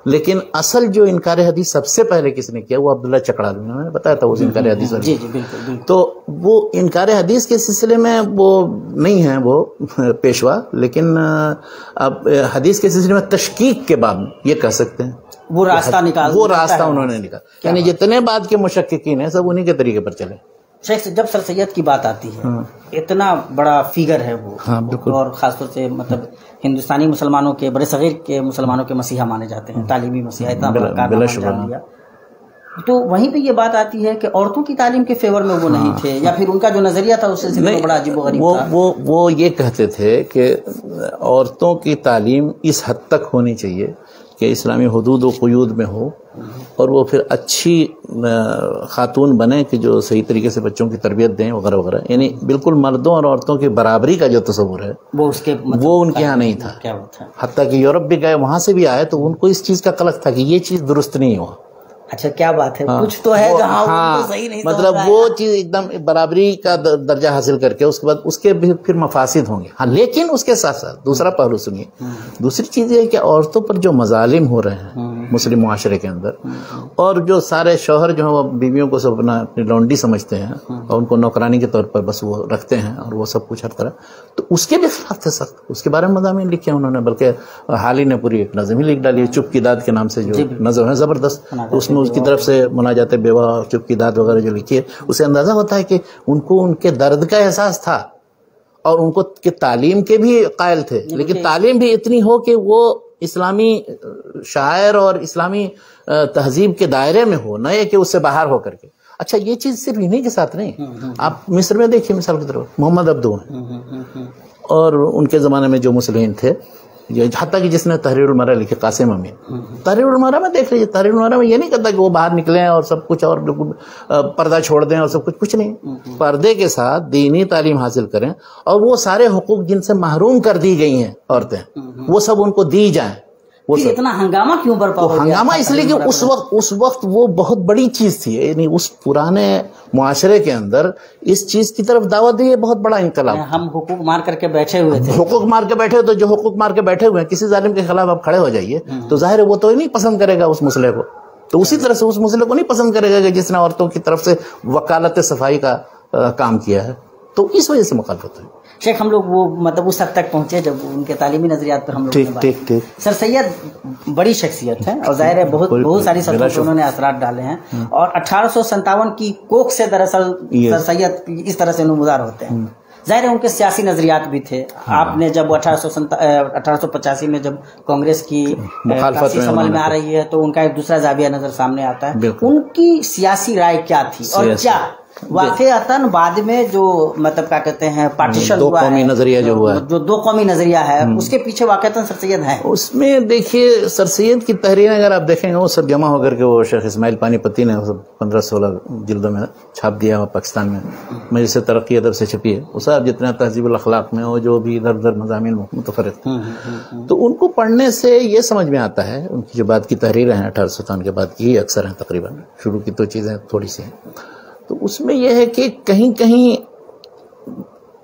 لیکن اصل جو انکار حدیث سب سے پہلے کس نے کیا، وہ عبداللہ چکڑالوی، میں نے بتایا تھا وہ انکار حدیث والی. جی بالکل. تو وہ انکار حدیث کے سلسلے میں وہ نہیں ہیں وہ پیشوا، لیکن اب حدیث کے سلسلے میں تشکیک کے باب یہ کہہ سکتے ہیں وہ راستہ انہوں نے نکالا. یعنی جتنے بعد کے مشککین ہیں سب انہی کے طریقے پر چلے. شیخ جب سر سید کی بات آتی ہے، اتنا بڑا فیگر ہے وہ، اور خاص طور سے مطلب ہندوستانی مسلمانوں کے، بڑے صغیر کے مسلمانوں کے مسیحا مانے جاتے ہیں، تعلیمی مسیحا، اتنا بڑا کارنامہ انجام دیا. تو وہیں پہ یہ بات آتی ہے کہ عورتوں کی تعلیم کے فیور میں وہ نہیں تھے، یا پھر ان کا جو نظریہ تھا اس سلسلے میں بڑا عجیب و غریب تھا. وہ یہ کہتے تھے کہ عورتوں کی تعلیم اس حد تک ہونی چاہیے کہ اسلامی حدود و قیود میں ہو، اور وہ پھر اچھی خاتون بنے کہ جو صحیح طریقے سے بچوں کی تربیت دیں وغیرہ وغیرہ. یعنی بالکل مردوں اور عورتوں کی برابری کا جو تصور ہے وہ ان کے ہاں نہیں تھا. حتیٰ کہ یورپ بھی گئے، وہاں سے بھی آئے تو ان کو اس چیز کا قلق تھا کہ یہ چیز درست نہیں ہوا. اچھا کیا بات ہے, کچھ تو ہے جہاں ہاں صحیح نہیں, مطلب وہ چیز ایک دم برابری کا درجہ حاصل کر کے اس کے بعد اس کے بھی پھر مفاسد ہوں گے. ہاں لیکن اس کے ساتھ ساتھ دوسرا پہلو سنیے, دوسری چیز یہ ہے کہ عورتوں پر جو مظالم ہو رہے ہیں مسلم معاشرے کے اندر, اور جو سارے شوہر جو ہیں وہ بیویوں کو سب اپنی لونڈی سمجھتے ہیں اور ان کو نوکرانی کے طور پر بس وہ رکھتے ہیں اور وہ سب کچھ ہر طرح, تو اس کے بھی خلاف تھے سخت. اس کے بارے میں مضامین لکھے انہوں نے, بلکہ حال ہی نے پوری ایک نظم ہی لکھ ڈالی ہے چپ کی داد کے نام سے, جو نظم ہے زبردست. اس میں اس کی طرف سے مناجات بیوہ, چپ کی داد وغیرہ جو لکھی ہے, اسے اندازہ ہوتا ہے کہ ان کو ان کے درد کا احساس تھا اور ان کو کہ تعلیم کے بھی قائل تھے, لیکن تعلیم بھی اتنی ہو کہ وہ اسلامی شاعر اور اسلامی تہذیب کے دائرے میں ہو, نہ یہ کہ اس سے باہر ہو کر کے. اچھا یہ چیز صرف انہی کے ساتھ نہیں, آپ مصر میں دیکھیے مثال کی طرف محمد عبدو ہیں, اور ان کے زمانے میں جو مسلمین تھے, حتیٰ کہ جس نے تحریر المرأہ لکھی قاسم امین, تحریر المرأہ میں دیکھ لیجیے, تحریر المرأہ میں یہ نہیں کہتا کہ وہ باہر نکلیں اور سب کچھ اور پردہ چھوڑ دیں اور سب کچھ نہیں, پردے کے ساتھ دینی تعلیم حاصل کریں اور وہ سارے حقوق جن سے محروم کر دی گئی ہیں عورتیں وہ سب ان کو دی جائیں. وہ اتنا ہنگامہ کیوں برپا ہو گیا؟ ہنگامہ اس لیے کہ اس وقت وہ بہت بڑی چیز تھی, یعنی اس پرانے معاشرے کے اندر اس چیز کی طرف دعوت دی, یہ بہت بڑا انقلاب. ہم حقوق مار کر کے بیٹھے ہوئے تھے, حقوق مار کے بیٹھے, تو جو حقوق مار کے بیٹھے ہوئے ہیں کسی ظالم کے خلاف آپ کھڑے ہو جائیے تو ظاہر ہے وہ تو نہیں پسند کرے گا اس مسئلے کو, تو اسی طرح سے اس مسئلے کو نہیں پسند کرے گا کہ جس نے عورتوں کی طرف سے وکالت صفائی کا کام کیا ہے, تو اس وجہ سے مخالفت ہوئی. شیخ ہم لوگ وہ مطلب اس حد تک پہنچے جب ان کے تعلیمی نظریات پر ہم لوگ نے بات کی. سر سید بڑی شخصیت ہے اور ظاہر ہے بہت ساری سطحوں پر انہوں نے اثرات ڈالے ہیں, اور 1857 کی کوکھ سے دراصل سر سید اس طرح سے نمودار ہوتے ہیں. ظاہر ہے ان کے سیاسی نظریات بھی تھے. آپ نے جب 1885 میں جب کانگریس کی مخالفت عمل میں آ رہی ہے تو ان کا ایک دوسرا زاویہ نظر سامنے آتا ہے. ان کی سیاسی رائے کیا تھی, اور کیا واقعتاً بعد میں جو مطلب کیا کہتے ہیں پارٹیشن دو قومی نظریہ جو ہوا ہے, جو دو قومی نظریہ ہے, اس کے پیچھے واقعتاً سر سید ہیں؟ اس میں دیکھیے سر سید کی تحریریں اگر آپ دیکھیں گے وہ سب جمع ہو کر کے وہ شیخ اسماعیل پانی پتی نے 15-16 جلدوں میں چھاپ دیا ہوا پاکستان میں, مجلس ترقی ادب سے چھپی ہے. وہ صاحب جتنا تہذیب الاخلاق میں وہ جو بھی ادھر ادھر مضامین متفرق ہیں, تو ان کو پڑھنے سے یہ سمجھ میں آتا ہے, ان کی جو بعد کی تحریریں ہیں 1857 کے بعد کی اکثر ہیں تقریباً, شروع کی تو چیزیں تھوڑی سی ہیں, تو اس میں یہ ہے کہ کہیں کہیں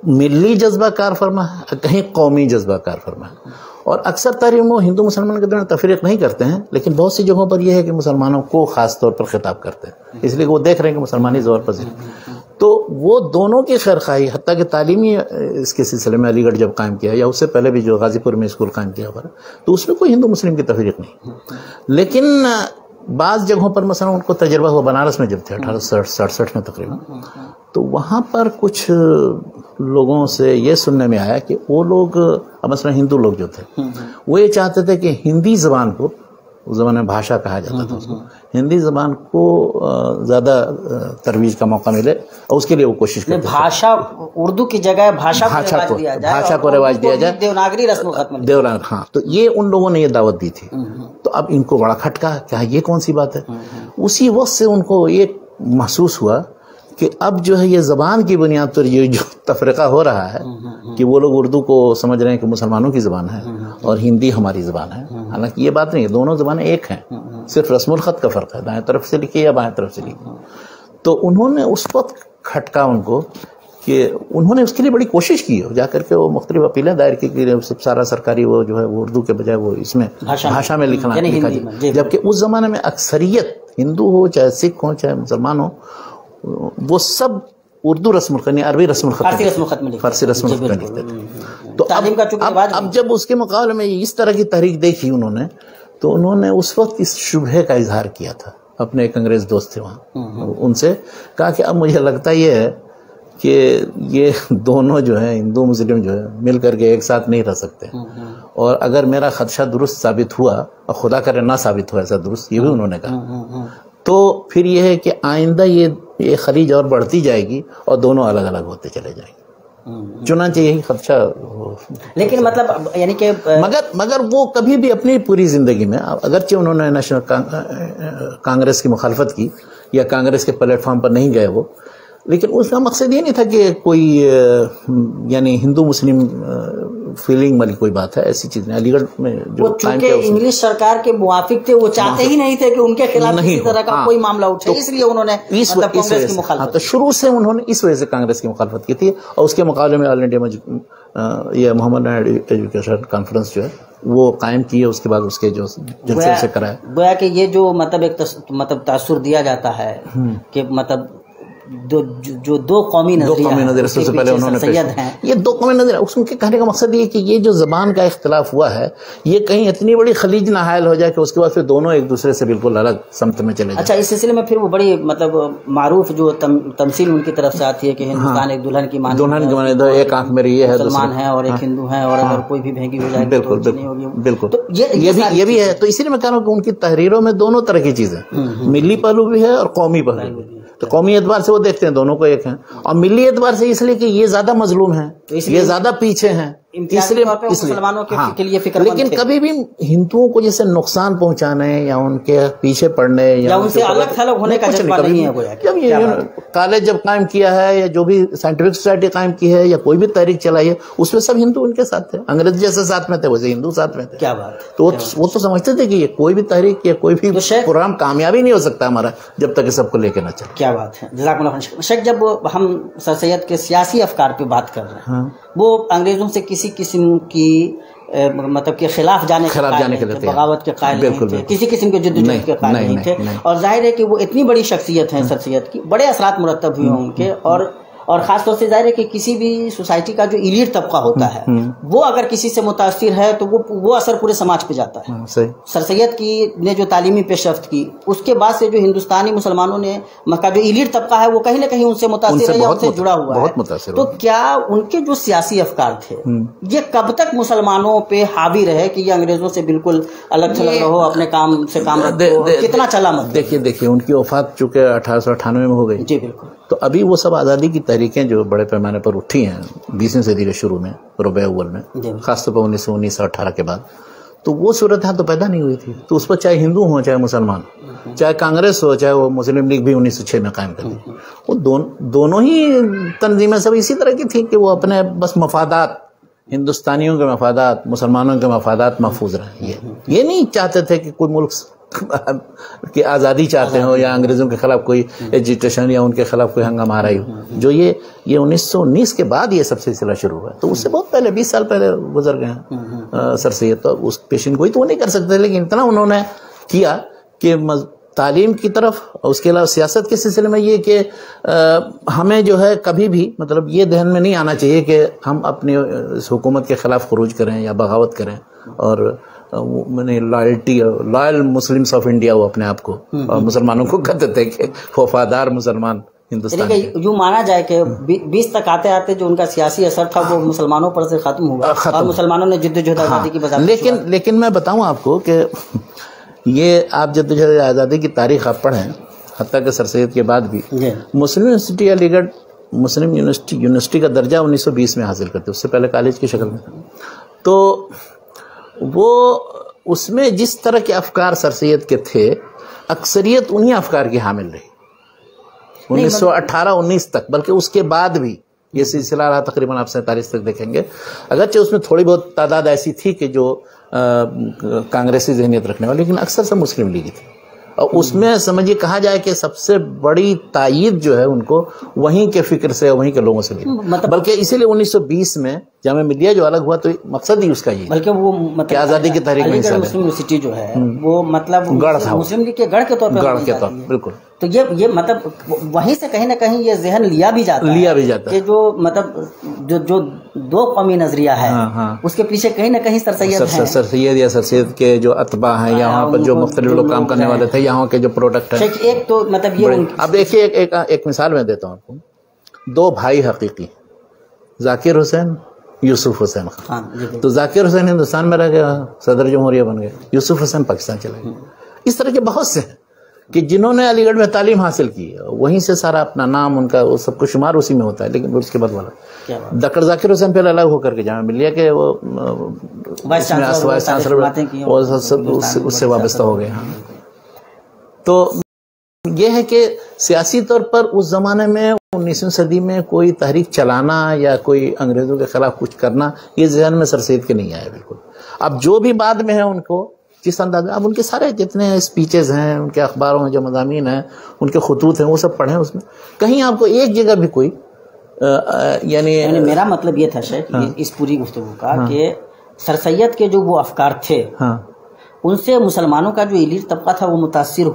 ملی جذبہ کار فرما ہے, کہیں قومی جذبہ کار فرما ہے, اور اکثر تحریر وہ ہندو مسلمان کے درمیان تفریق نہیں کرتے ہیں, لیکن بہت سی جگہوں پر یہ ہے کہ مسلمانوں کو خاص طور پر خطاب کرتے ہیں, اس لیے کہ وہ دیکھ رہے ہیں کہ مسلمانی زور پذیر, تو وہ دونوں کی خیرخواہی, حتیٰ کہ تعلیمی اس کے سلسلے میں علی گڑھ جب قائم کیا یا اس سے پہلے بھی جو غازی پور میں اسکول قائم کیا ہوا, تو اس میں کوئی ہندو مسلم کی تفریق نہیں. لیکن بعض جگہوں پر مثلا ان کو تجربہ ہوا بنارس میں جب تھے 1867 میں تقریباً, تو وہاں پر کچھ لوگوں سے یہ سننے میں آیا کہ وہ لوگ مثلا ہندو لوگ جو تھے وہ یہ چاہتے تھے کہ ہندی زبان کو, اس زمانے میں بھاشا کہا جاتا تھا اس کو, ہندی زبان کو زیادہ ترویج کا موقع ملے, اور اس کے لیے وہ کوشش کرتے ہیں بھاشا اردو کی جگہ بھاشا کو رواج دیا جائے, دیوناگری رسم الخط میں دیوناگری. ہاں, تو یہ ان لوگوں نے یہ دعوت دی تھی, تو اب ان کو بڑا کھٹکا, کیا یہ کون سی بات ہے. اسی وقت سے ان کو یہ محسوس ہوا کہ اب جو ہے یہ زبان کی بنیاد پر یہ جو تفرقہ ہو رہا ہے کہ وہ لوگ اردو کو سمجھ رہے ہیں کہ مسلمانوں کی زبان ہے اور ہندی ہماری زبان ہے, حالانکہ یہ بات نہیں, دونوں زبانیں ایک ہیں, صرف رسم الخط کا فرق ہے, دائیں طرف سے لکھی یا بائیں طرف سے لکھی. تو انہوں نے اس وقت کھٹکا ان کو کہ انہوں نے اس کے لیے بڑی کوشش کی, جا کر کے وہ مختلف اپیلیں دائر کی کہ سارا سرکاری وہ جو ہے وہ اردو کے بجائے وہ اس میں بھاشا میں لکھا جائے, جبکہ اس زمانے میں اکثریت ہندو ہو چاہے سکھ ہو چاہے مسلمان ہو وہ سب اردو رسم الخط, عربی رسم الخط, فارسی رسم الخط میں لکھتے تھے. تو اب جب اس کے مقابلے میں اس طرح کی تحریک دیکھی انہوں نے, تو انہوں نے اس وقت اس شبہے کا اظہار کیا تھا. اپنے ایک انگریز دوست تھے وہاں, ان سے کہا کہ اب مجھے لگتا یہ ہے کہ یہ دونوں جو ہیں ہندو مسلم جو ہے مل کر کے ایک ساتھ نہیں رہ سکتے, اور اگر میرا خدشہ درست ثابت ہوا, اور خدا کرے نہ ثابت ہوا ایسا درست, یہ بھی انہوں نے کہا, تو پھر یہ ہے کہ آئندہ یہ خلیج اور بڑھتی جائے گی اور دونوں الگ الگ ہوتے چلے جائیں گے. چنانچہ یہی خدشہ, لیکن مطلب یعنی کہ مگر وہ کبھی بھی اپنی پوری زندگی میں, اگرچہ انہوں نے نیشنل کانگریس کی مخالفت کی یا کانگریس کے پلیٹ فارم پر نہیں گئے وہ, لیکن اس کا مقصد یہ نہیں تھا کہ کوئی یعنی ہندو مسلم فیلنگ والی کوئی بات ہے، ایسی چیز نہیں. علی گڑھ میں جو چونکہ انگلش سرکار کے موافق تھے، وہ چاہتے ہی نہیں تھے کہ ان کے خلاف کسی طرح کا کوئی معاملہ اٹھے، اس لیے انہوں نے کانگریس کی مخالفت. تو شروع سے انہوں نے اس وجہ سے کانگریس کی مخالفت کی تھی، اور اس کے مقابلے میں آل انڈیا یہ محمد نائیڈو ایجوکیشن کانفرنس جو ہے وہ قائم کی ہے. اس کے بعد اس کے جو جلسے سے کرایا. گویا کہ یہ جو مطلب ایک تاثر دیا جاتا ہے کہ مطلب جو دو قومی نظریہ سب سے پہلے انہوں نے سید ہیں، یہ دو قومی نظریہ، اس کے کہنے کا مقصد یہ کہ یہ جو زبان کا اختلاف ہوا ہے یہ کہیں اتنی بڑی خلیج نہ حائل ہو جائے کہ اس کے بعد پھر دونوں ایک دوسرے سے بالکل الگ سمت میں چلے جائیں. اچھا، اس سلسلے میں پھر وہ بڑی مطلب معروف جو تمثیل ان کی طرف سے آتی ہے کہ ہندوستان ایک دلہن کی مانند، ایک آنکھ میری یہ ہے، مسلمان ہیں اور ایک ہندو ہیں، اور اگر کوئی بھی بھینگی ہو جائے بالکل بالکل یہ بھی ہے. تو اسی لیے میں کہہ رہا ہوں کہ ان کی تحریروں میں دونوں طرح کی چیزیں، ملی پہلو بھی ہے اور قومی پہلو بھی ہے. تو قومی اعتبار سے وہ دیکھتے ہیں دونوں کو ایک ہیں، اور ملی اعتبار سے اس لیے کہ یہ زیادہ مظلوم ہیں، یہ زیادہ پیچھے ہیں، اس لیے مسلمانوں کے لیے فکر مند. لیکن کبھی بھی ہندوؤں کو جیسے نقصان پہنچانے یا ان کے پیچھے پڑنے یا ان سے الگ تھلگ ہونے کا جذبہ نہیں ہے. جب یہ کالج جب قائم کیا ہے یا جو بھی سائنٹیفک سوسائٹی قائم کی ہے یا کوئی بھی تحریک چلائی ہے، اس میں سب ہندو ان کے ساتھ تھے. انگریز جیسے ساتھ میں تھے ویسے ہندو ساتھ میں تھے. کیا بات. تو وہ تو سمجھتے تھے کہ یہ کوئی بھی تحریک یا کوئی بھی پروگرام کامیابی نہیں ہو سکتا ہمارا جب تک سب کو لے کے نہ چلے. کیا بات ہے، جزاک اللہ خیر. شیخ، جب ہم سر سید کے سیاسی افکار پہ بات کر رہے ہیں، وہ انگریزوں سے کسی قسم کی مطلب کے خلاف جانے کے لیے بغاوت کے قائل نہیں تھے، کسی قسم کے جدوجہد کے قائل نہیں تھے. اور ظاہر ہے کہ وہ اتنی بڑی شخصیت ہیں سر سید کی، بڑے اثرات مرتب ہوئے ہیں ان کے، اور خاص طور سے ظاہر ہے کہ کسی بھی سوسائٹی کا جو ایلیٹ طبقہ ہوتا ہے وہ اگر کسی سے متاثر ہے تو وہ اثر پورے سماج پہ جاتا ہے. سر سید کی نے جو تعلیمی پیش رفت کی، اس کے بعد سے جو ہندوستانی مسلمانوں نے کا جو ایلیٹ طبقہ ہے وہ کہیں نہ کہیں ان سے متاثر ہے یا ان سے جڑا ہوا ہے. تو کیا ان کے جو سیاسی افکار تھے یہ کب تک مسلمانوں پہ حاوی رہے کہ یہ انگریزوں سے بالکل الگ تھلگ رہو، اپنے کام سے کام رکھو، کتنا چلا مت؟ دیکھیے ان کی وفات چونکہ 1898 میں ہو گئی. جی بالکل. تو ابھی وہ سب آزادی کی تحریکیں جو بڑے پیمانے پر اٹھی ہیں 20ویں صدی کے شروع میں، ربیع اول میں، خاص طور پر 1918 کے بعد، تو وہ صورتحال تو پیدا نہیں ہوئی تھی. تو اس پر چاہے ہندو ہوں چاہے مسلمان، چاہے کانگریس ہو چاہے وہ مسلم لیگ بھی 1906 میں قائم کر دی، وہ دونوں ہی تنظیمیں سب اسی طرح کی تھیں کہ وہ اپنے بس مفادات، ہندوستانیوں کے مفادات، مسلمانوں کے مفادات محفوظ رہیں. یہ نہیں چاہتے تھے کہ کوئی ملک کی آزادی چاہتے ہوں یا انگریزوں کے خلاف کوئی ایجیٹیشن یا ان کے خلاف کوئی ہنگامہ آرائی ہو. جو یہ 1919 کے بعد یہ سب سلسلہ شروع ہوا ہے، تو اس سے بہت پہلے 20 سال پہلے گزر گئے ہیں سر سید. تو اس پیشن گوئی تو وہ نہیں کر سکتے، لیکن اتنا انہوں نے کیا کہ تعلیم کی طرف، اس کے علاوہ سیاست کے سلسلے میں یہ کہ ہمیں جو ہے کبھی بھی مطلب یہ ذہن میں نہیں آنا چاہیے کہ ہم اپنی اس حکومت کے خلاف خروج کریں یا بغاوت کریں. اور میں نے لائل مسلمس آف انڈیا وہ اپنے آپ کو اور مسلمانوں کو کہتے تھے کہ وفادار مسلمان ہندوستان. یوں مانا جائے کہ 20 تک آتے آتے جو ان کا سیاسی اثر تھا وہ مسلمانوں پر سے ختم ہوا اور مسلمانوں نے جدوجہد آزادی کی وضاحت. لیکن میں بتاؤں آپ کو کہ یہ آپ جدوجہد آزادی کی تاریخ آپ پڑھیں، حتیٰ کہ سر سید کے بعد بھی مسلم یونیورسٹی علی گڑھ مسلم یونیورسٹی کا درجہ 1920 میں حاصل کرتے، اس سے پہلے کالج کی شکل میں. تو وہ اس میں جس طرح کے افکار سر سید کے تھے، اکثریت انہی افکار کی حامل رہی 1918-19 تک، بلکہ اس کے بعد بھی یہ سلسلہ رہا تقریباً آپ 47 تک دیکھیں گے. اگرچہ اس میں تھوڑی بہت تعداد ایسی تھی کہ جو کانگریسی ذہنیت رکھنے والی، لیکن اکثر سب مسلم لیگی تھی. اور اس میں سمجھیے کہا جائے کہ سب سے بڑی تائید جو ہے ان کو وہیں کے فکر سے وہیں کے لوگوں سے ملی. بلکہ اسی لیے 1920 میں جامعہ ملیہ جو الگ ہوا تو مقصد ہی اس کا یہ، بلکہ وہ کہ آزادی کی تحریک میں مسلم یونیورسٹی جو ہے وہ مطلب مسلم لیگ کے گڑھ کے طور پر بالکل. تو یہ مطلب وہیں سے کہیں نہ کہیں یہ ذہن لیا بھی جاتا ہے کہ جو مطلب جو دو قومی نظریہ ہے اس کے پیچھے کہیں نہ کہیں سر سید یا سر سید کے جو اتباع ہیں، یہاں پر جو مختلف لوگ کام کرنے والے تھے، یہاں کے جو پروڈکٹ ہیں. ایک تو مطلب یہ اب دیکھیے ایک مثال میں دیتا ہوں آپ کو. 2 بھائی حقیقی، ذاکر حسین، یوسف حسین خان. تو ذاکر حسین ہندوستان میں رہ گیا، صدر جمہوریہ بن گئے، یوسف حسین پاکستان چلے گئے. اس طرح کے بہت سے ہیں کہ جنہوں نے علی گڑھ میں تعلیم حاصل کی، وہیں سے سارا اپنا نام ان کا وہ سب کو شمار اسی میں ہوتا ہے. لیکن اس کے بعد والا ڈاکٹر ذاکر حسین پھر الگ ہو کر کے جامعہ ملیہ کے وہ وائس چانسلر اس سے وابستہ ہو گئے. ہاں تو یہ ہے کہ سیاسی طور پر اس زمانے میں 19ویں صدی میں کوئی تحریک چلانا یا کوئی انگریزوں کے خلاف کچھ کرنا یہ ذہن میں سر سید کے نہیں آیا بالکل. اب جو بھی بعد میں ہے ان کو جس انداز میں، اب ان کے سارے جتنے اسپیچز ہیں، ان کے اخباروں میں جو مضامین ہیں، ان کے خطوط ہیں، وہ سب پڑھیں. اس میں کہیں آپ کو ایک جگہ بھی کوئی یعنی میرا مطلب یہ تھا شیخ اس پوری گفتگو کا کہ سر سید کے جو وہ افکار تھے ان سے مسلمانوں کا جو ایلیٹ طبقہ تھا وہ متاثر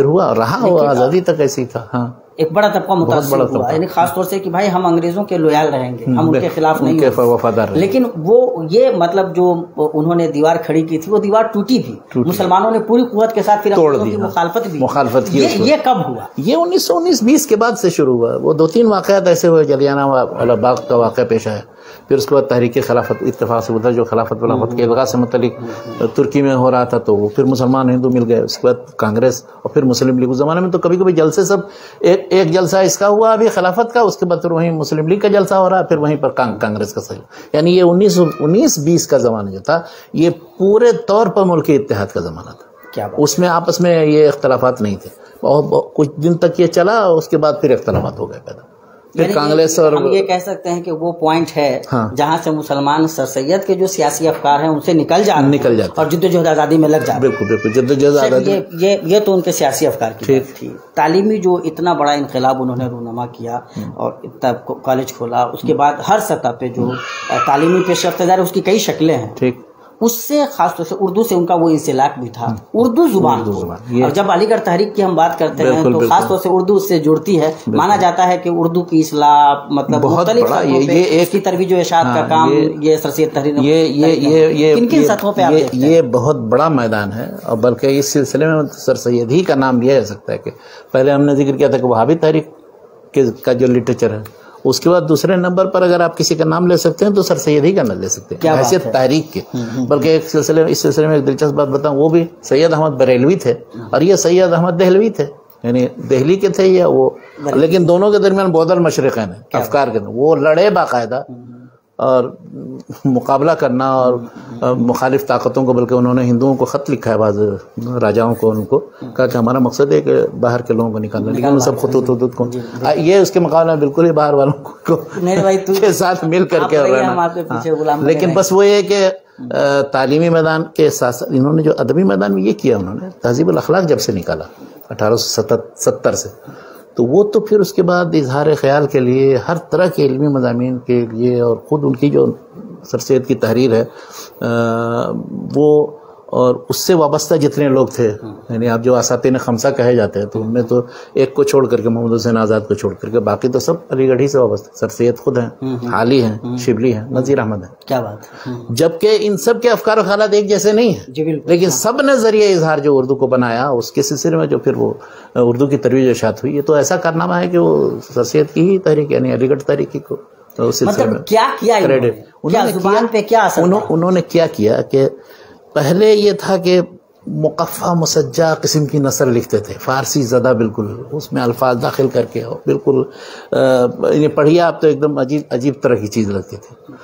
ہوا اور رہا وہ آزادی تک ایسے ہی تھا. ایک بڑا طبقہ متاثر ہوا، یعنی خاص طور سے کہ بھائی ہم انگریزوں کے لویال رہیں گے، ہم ان کے خلاف نہیں وفادار. لیکن وہ یہ مطلب جو انہوں نے دیوار کھڑی کی تھی وہ دیوار ٹوٹی بھی، مسلمانوں نے پوری قوت کے ساتھ توڑ دی، مخالفت کی. یہ کب ہوا؟ یہ 1919-20 کے بعد سے شروع ہوا. وہ 2-3 واقعات ایسے ہوئے، جلیانہ والا باغ کا واقعہ پیش آیا، پھر اس کے بعد تحریک خلافت اتفاق سے ادھر جو خلافت کے الغاء سے متعلق ترکی میں ہو رہا تھا تو وہ پھر مسلمان ہندو مل گئے، اس کے بعد کانگریس اور پھر مسلم لیگ. اس زمانے میں تو کبھی کبھی جلسے سب ایک جلسہ اس کا ہوا ابھی خلافت کا، اس کے بعد پھر وہیں مسلم لیگ کا جلسہ ہو رہا، پھر وہیں پر کانگریس کا صحیح. یعنی یہ 1919-20 کا زمانہ جو تھا یہ پورے طور پر ملکی اتحاد کا زمانہ تھا. اس میں آپس میں یہ اختلافات نہیں تھے، اور کچھ دن تک یہ چلا، اس کے بعد پھر اختلافات ہو گئے پیدا. کانگریس اور ہم یہ کہہ سکتے ہیں کہ وہ پوائنٹ ہے جہاں سے مسلمان سر سید کے جو سیاسی افکار ہیں ان سے نکل جاتے اور جدوجہد آزادی میں لگ جاتے. بالکل جدوجہد آزادی یہ تو ان کے سیاسی افکار کی بات تھی. تعلیمی جو اتنا بڑا انقلاب انہوں نے رونما کیا اور اتنا کالج کھولا، اس کے بعد ہر سطح پہ جو تعلیمی پیش رفت ہے اس کی کئی شکلیں ہیں. اس سے خاص طور سے اردو سے ان کا وہ انسلاک بھی تھا، اردو زبان. اور جب علی گڑھ تحریک کی ہم بات کرتے ہیں تو خاص طور سے اردو اس سے جڑتی ہے. مانا جاتا ہے کہ اردو کی اصلاح مطلب مختلف سطحوں پہ اس کی ترویج و اشاعت کا کام یہ سر سید تحریر کن کن سطحوں پہ یہ بہت بڑا میدان ہے. اور بلکہ اس سلسلے میں سر سید ہی کا نام لیا جا سکتا ہے کہ پہلے ہم نے ذکر کیا تھا کہ وہابی تحریک کا جو لٹریچر ہے، اس کے بعد دوسرے نمبر پر اگر آپ کسی کا نام لے سکتے ہیں تو سر سید ہی کا نام لے سکتے ہیں حیثیت تاریخ کے. بلکہ اس سلسلے میں ایک دلچسپ بات بتاؤں، وہ بھی سید احمد بریلوی تھے اور یہ سید احمد دہلوی تھے، یعنی دہلی کے تھے یا وہ، لیکن دونوں کے درمیان بعد المشرقین ہیں افکار کے. وہ لڑے باقاعدہ اور مقابلہ کرنا اور مخالف طاقتوں کو، بلکہ انہوں نے ہندوؤں کو خط لکھا ہے بعض راجاؤں کو، ان کو کہا کہ ہمارا مقصد ہے کہ باہر کے لوگوں کو نکالنا، لیکن ان سب خطوط کو یہ اس کے مقابلے میں بالکل ہی باہر والوں کو کے ساتھ مل کر کے رہنا. لیکن بس وہ یہ کہ تعلیمی میدان کے ساتھ انہوں نے جو ادبی میدان میں یہ کیا، انہوں نے تہذیب الاخلاق جب سے نکالا 1870 سے، تو وہ تو پھر اس کے بعد اظہار خیال کے لیے ہر طرح کے علمی مضامین کے لیے، اور خود ان کی جو سر سید کی تحریر ہے وہ، اور اس سے وابستہ جتنے لوگ تھے، یعنی آپ جو اساتین خمسہ کہے جاتے ہیں تو ان میں تو ایک کو چھوڑ کر کے، محمد حسین آزاد کو چھوڑ کر کے، باقی تو سب علی گڑھ ہی سے وابستہ. سر سید خود ہیں، حالی ہیں، شبلی ہیں، نذیر احمد ہیں. کیا بات ہے. جبکہ ان سب کے افکار و خیالات ایک جیسے نہیں ہیں، لیکن سب نے ذریعہ اظہار جو اردو کو بنایا، اس کے سلسلے میں جو پھر وہ اردو کی ترویج و اشاعت ہوئی، یہ تو ایسا کارنامہ ہے کہ وہ سر سید کی ہی تحریک، یعنی علی گڑھ تحریک کو مطلب کیا انہوں نے کیا کیا کہ پہلے یہ تھا کہ مقفع مسجع قسم کی نثر لکھتے تھے، فارسی زدہ، بالکل اس میں الفاظ داخل کر کے، بالکل پڑھیے آپ تو ایک دم عجیب طرح کی چیز لگتی تھی.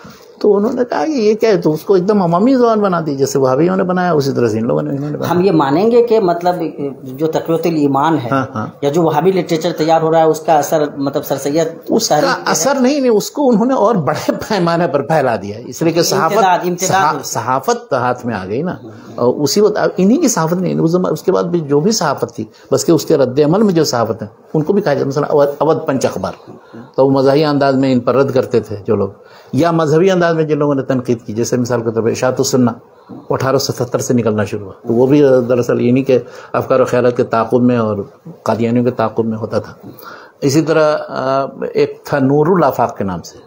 تو انہوں نے کہا کہ یہ کیا ہے، تو اس کو ایک دم عوامی زبان بنا دی، جیسے وہابیوں نے بنایا اسی طرح سے ان لوگوں نے بنایا. ہم یہ مانیں گے کہ مطلب جو تقویت الایمان ہے یا جو وہابی لٹریچر تیار ہو رہا ہے، اس کا اثر مطلب سر سید اس کا اثر نہیں، اس کو انہوں نے اور بڑے پیمانے پر پھیلا دیا، اس لیے کہ صحافت ہاتھ میں آ گئی نا. اور اسی وقت انہی کی صحافت نہیں، اس کے بعد بھی جو بھی صحافت تھی، بس کہ اس کے رد عمل میں جو صحافت ہیں ان کو بھی کہا جاتا. مثلا اودھ پنچ اخبار، تو وہ مذہبی انداز میں ان پر رد کرتے تھے جو لوگ، یا مذہبی انداز میں جن لوگوں نے تنقید کی، جیسے مثال کے طور پہ اشاعت السنہ 1877 سے نکلنا شروع ہوا، تو وہ بھی دراصل انہی کے افکار و خیالات کے تعاقب میں اور قادیانیوں کے تعاقب میں ہوتا تھا. اسی طرح ایک تھا نور الافاق کے نام سے،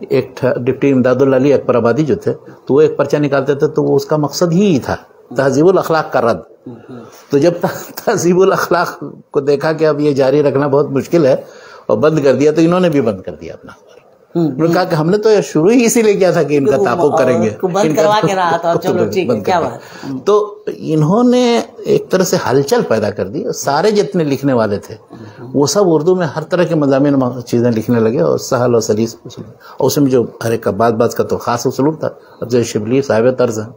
ایک تھا ڈپٹی امداد العلی اکبر آبادی جو تھے، تو وہ ایک پرچہ نکالتے تھے، تو وہ اس کا مقصد ہی تھا تہذیب الاخلاق کا رد. تو جب تہذیب الاخلاق کو دیکھا کہ اب یہ جاری رکھنا بہت مشکل ہے اور بند کر دیا، تو انہوں نے بھی بند کر دیا اپنا. انہوں نے کہا کہ ہم نے تو شروع ہی اسی لیے کیا تھا کہ ان کا تعاقب کریں گے، بند کروا کے رہا تھا. چلو ٹھیک ہے، کیا بات. تو انہوں نے ایک طرح سے ہلچل پیدا کر دی. سارے جتنے لکھنے والے تھے وہ سب اردو میں ہر طرح کے مضامین چیزیں لکھنے لگے، اور سہل اور سلیس، اور اس میں جو ہر ایک کا بعض کا تو خاص اسلوب تھا. اب جیسے شبلی صاحب طرز ہیں،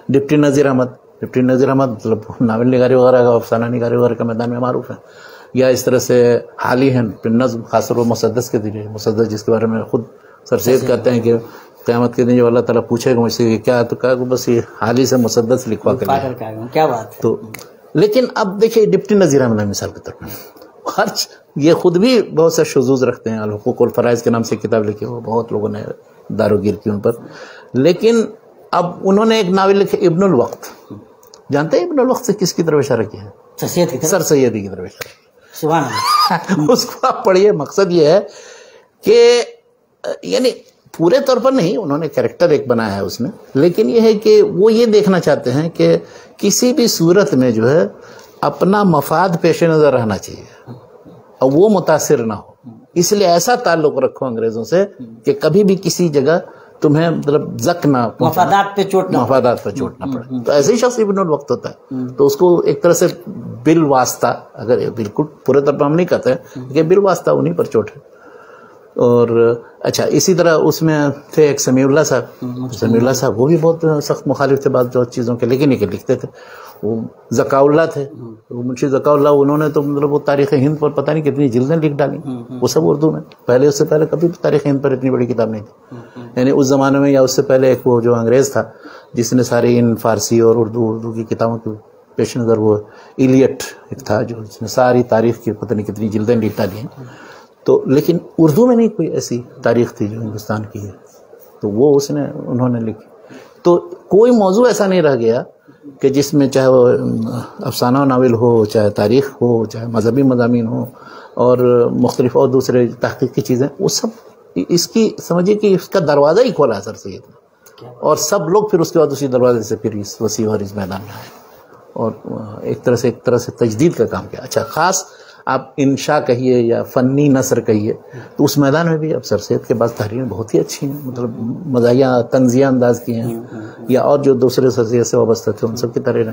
ڈپٹی نذیر احمد ڈپٹی نذیر احمد مطلب ناول نگاری وغیرہ کا افسانہ نگاری وغیرہ کا میدان میں معروف ہے، یا اس طرح سے حال ہی ہیں نظم، خاص طور پر مسدس کے ذریعے، مسدس جس کے بارے میں خود سر سید کہتے ہیں کہ قیامت کے دن جو اللہ تعالیٰ پوچھے گا مجھ سے کیا ہے تو کہا کہ بس یہ حال ہی سے مسدس لکھوا کر کیا بات ہے. تو لیکن اب دیکھیں ڈپٹی نذیر احمد مثال کے طور پر خرچ یہ خود بھی بہت سے شذوذ رکھتے ہیں، الحقوق والفرائض کے نام سے کتاب لکھی، وہ بہت لوگوں نے داروگیر کی ان پر. لیکن اب انہوں نے ایک ناول لکھے ابن الوقت. جانتے ہیں ابن الوقت سے کس کی طرف اشارہ کیا ہے؟ سر سیدی کی طرف اشارہ. سبحان اللہ. اس کو آپ پڑھیے. مقصد یہ ہے کہ یعنی پورے طور پر نہیں، انہوں نے کریکٹر ایک بنایا ہے اس میں، لیکن یہ ہے کہ وہ یہ دیکھنا چاہتے ہیں کہ کسی بھی صورت میں جو ہے اپنا مفاد پیش نظر رہنا چاہیے اور وہ متاثر نہ ہو. اس لیے ایسا تعلق رکھو انگریزوں سے کہ کبھی بھی کسی جگہ تمہیں مطلب زک نہ مفادات پہ چوٹ نہ پڑے. تو ایسے ہی شخص ابن الوقت ہوتا ہے. تو اس کو ایک طرح سے بالواسطہ، اگر بالکل پورے طور پر ہم نہیں کہتے ہیں کہ بالواسطہ انہی پر چوٹ ہے. اور اچھا اسی طرح اس میں تھے ایک سمیع اللہ صاحب، وہ بھی بہت سخت مخالف تھے بعض چیزوں کے، لیکن یہ لکھتے تھے. وہ ذکا اللہ تھے، منشی ذکا اللہ، انہوں نے تو مطلب وہ تاریخ ہند پر پتہ نہیں کتنی جلدیں لکھ ڈالی، وہ سب اردو میں. اس سے پہلے کبھی تاریخ ہند پر اتنی بڑی کتاب نہیں تھی. یعنی اس زمانے میں یا اس سے پہلے ایک وہ جو انگریز تھا جس نے ساری ان فارسی اور اردو کی کتابوں کے پیش نظر، وہ ایلیٹ ایک تھا جو جس نے ساری تاریخ کی پتہ نہیں کتنی جلدیں لکھ ڈالی ہیں. تو لیکن اردو میں نہیں کوئی ایسی تاریخ تھی جو ہندوستان کی ہے، تو وہ انہوں نے لکھی. تو کوئی موضوع ایسا نہیں رہ گیا کہ جس میں چاہے وہ افسانہ و ناول ہو، چاہے تاریخ ہو، چاہے مذہبی مضامین ہو، اور مختلف اور دوسرے تحقیق کی چیزیں، وہ سب اس کی سمجھیے کہ اس کا دروازہ ہی کھولا ہے سر سید نے. اور سب لوگ پھر اس کے بعد اسی دروازے سے پھر اس وسیع اور اس میدان میں آئے اور ایک طرح سے تجدید کا کام کیا. اچھا خاص آپ انشاء کہیے یا فنی نثر کہیے، تو اس میدان میں بھی اب سر سید کے بعض تحریریں بہت ہی اچھی ہیں، مطلب مزاحیہ طنزیہ انداز کی ہیں، یا اور جو دوسرے سر سید سے وابستہ تھے ان سب کی تحریریں.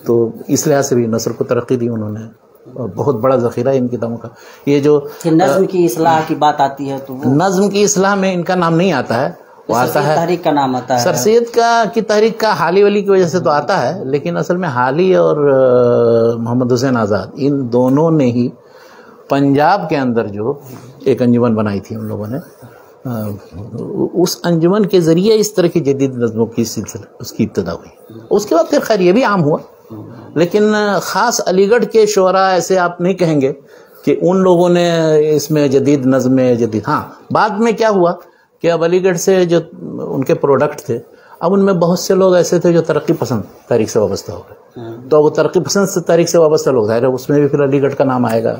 تو اس لحاظ سے بھی نثر کو ترقی دی انہوں نے، اور بہت بڑا ذخیرہ ہے ان کتابوں کا. یہ جو نظم کی اصلاح کی بات آتی ہے تو نظم کی اصلاح میں ان کا نام نہیں آتا ہے، وہ آتا ہے تحریک کا نام آتا ہے. سر سید کی تحریک کا حالی ولی کی وجہ سے تو آتا ہے، لیکن اصل میں حالی اور محمد حسین آزاد ان دونوں نے ہی پنجاب کے اندر جو ایک انجمن بنائی تھی ان لوگوں نے، اس انجمن کے ذریعے اس طرح کی جدید نظموں کی سلسلہ اس کی ابتدا ہوئی. اس کے بعد پھر خیر یہ بھی عام ہوا، لیکن خاص علی گڑھ کے شعراء ایسے آپ نہیں کہیں گے کہ ان لوگوں نے اس میں جدید نظمیں جدید. ہاں بعد میں کیا ہوا کہ اب علی گڑھ سے جو ان کے پروڈکٹ تھے، اب ان میں بہت سے لوگ ایسے تھے جو ترقی پسند تاریخ سے وابستہ ہو گئے. تو وہ ترقی پسند تاریخ سے وابستہ لوگ ظاہر ہے اس میں بھی پھر علی گڑھ کا نام آئے گا،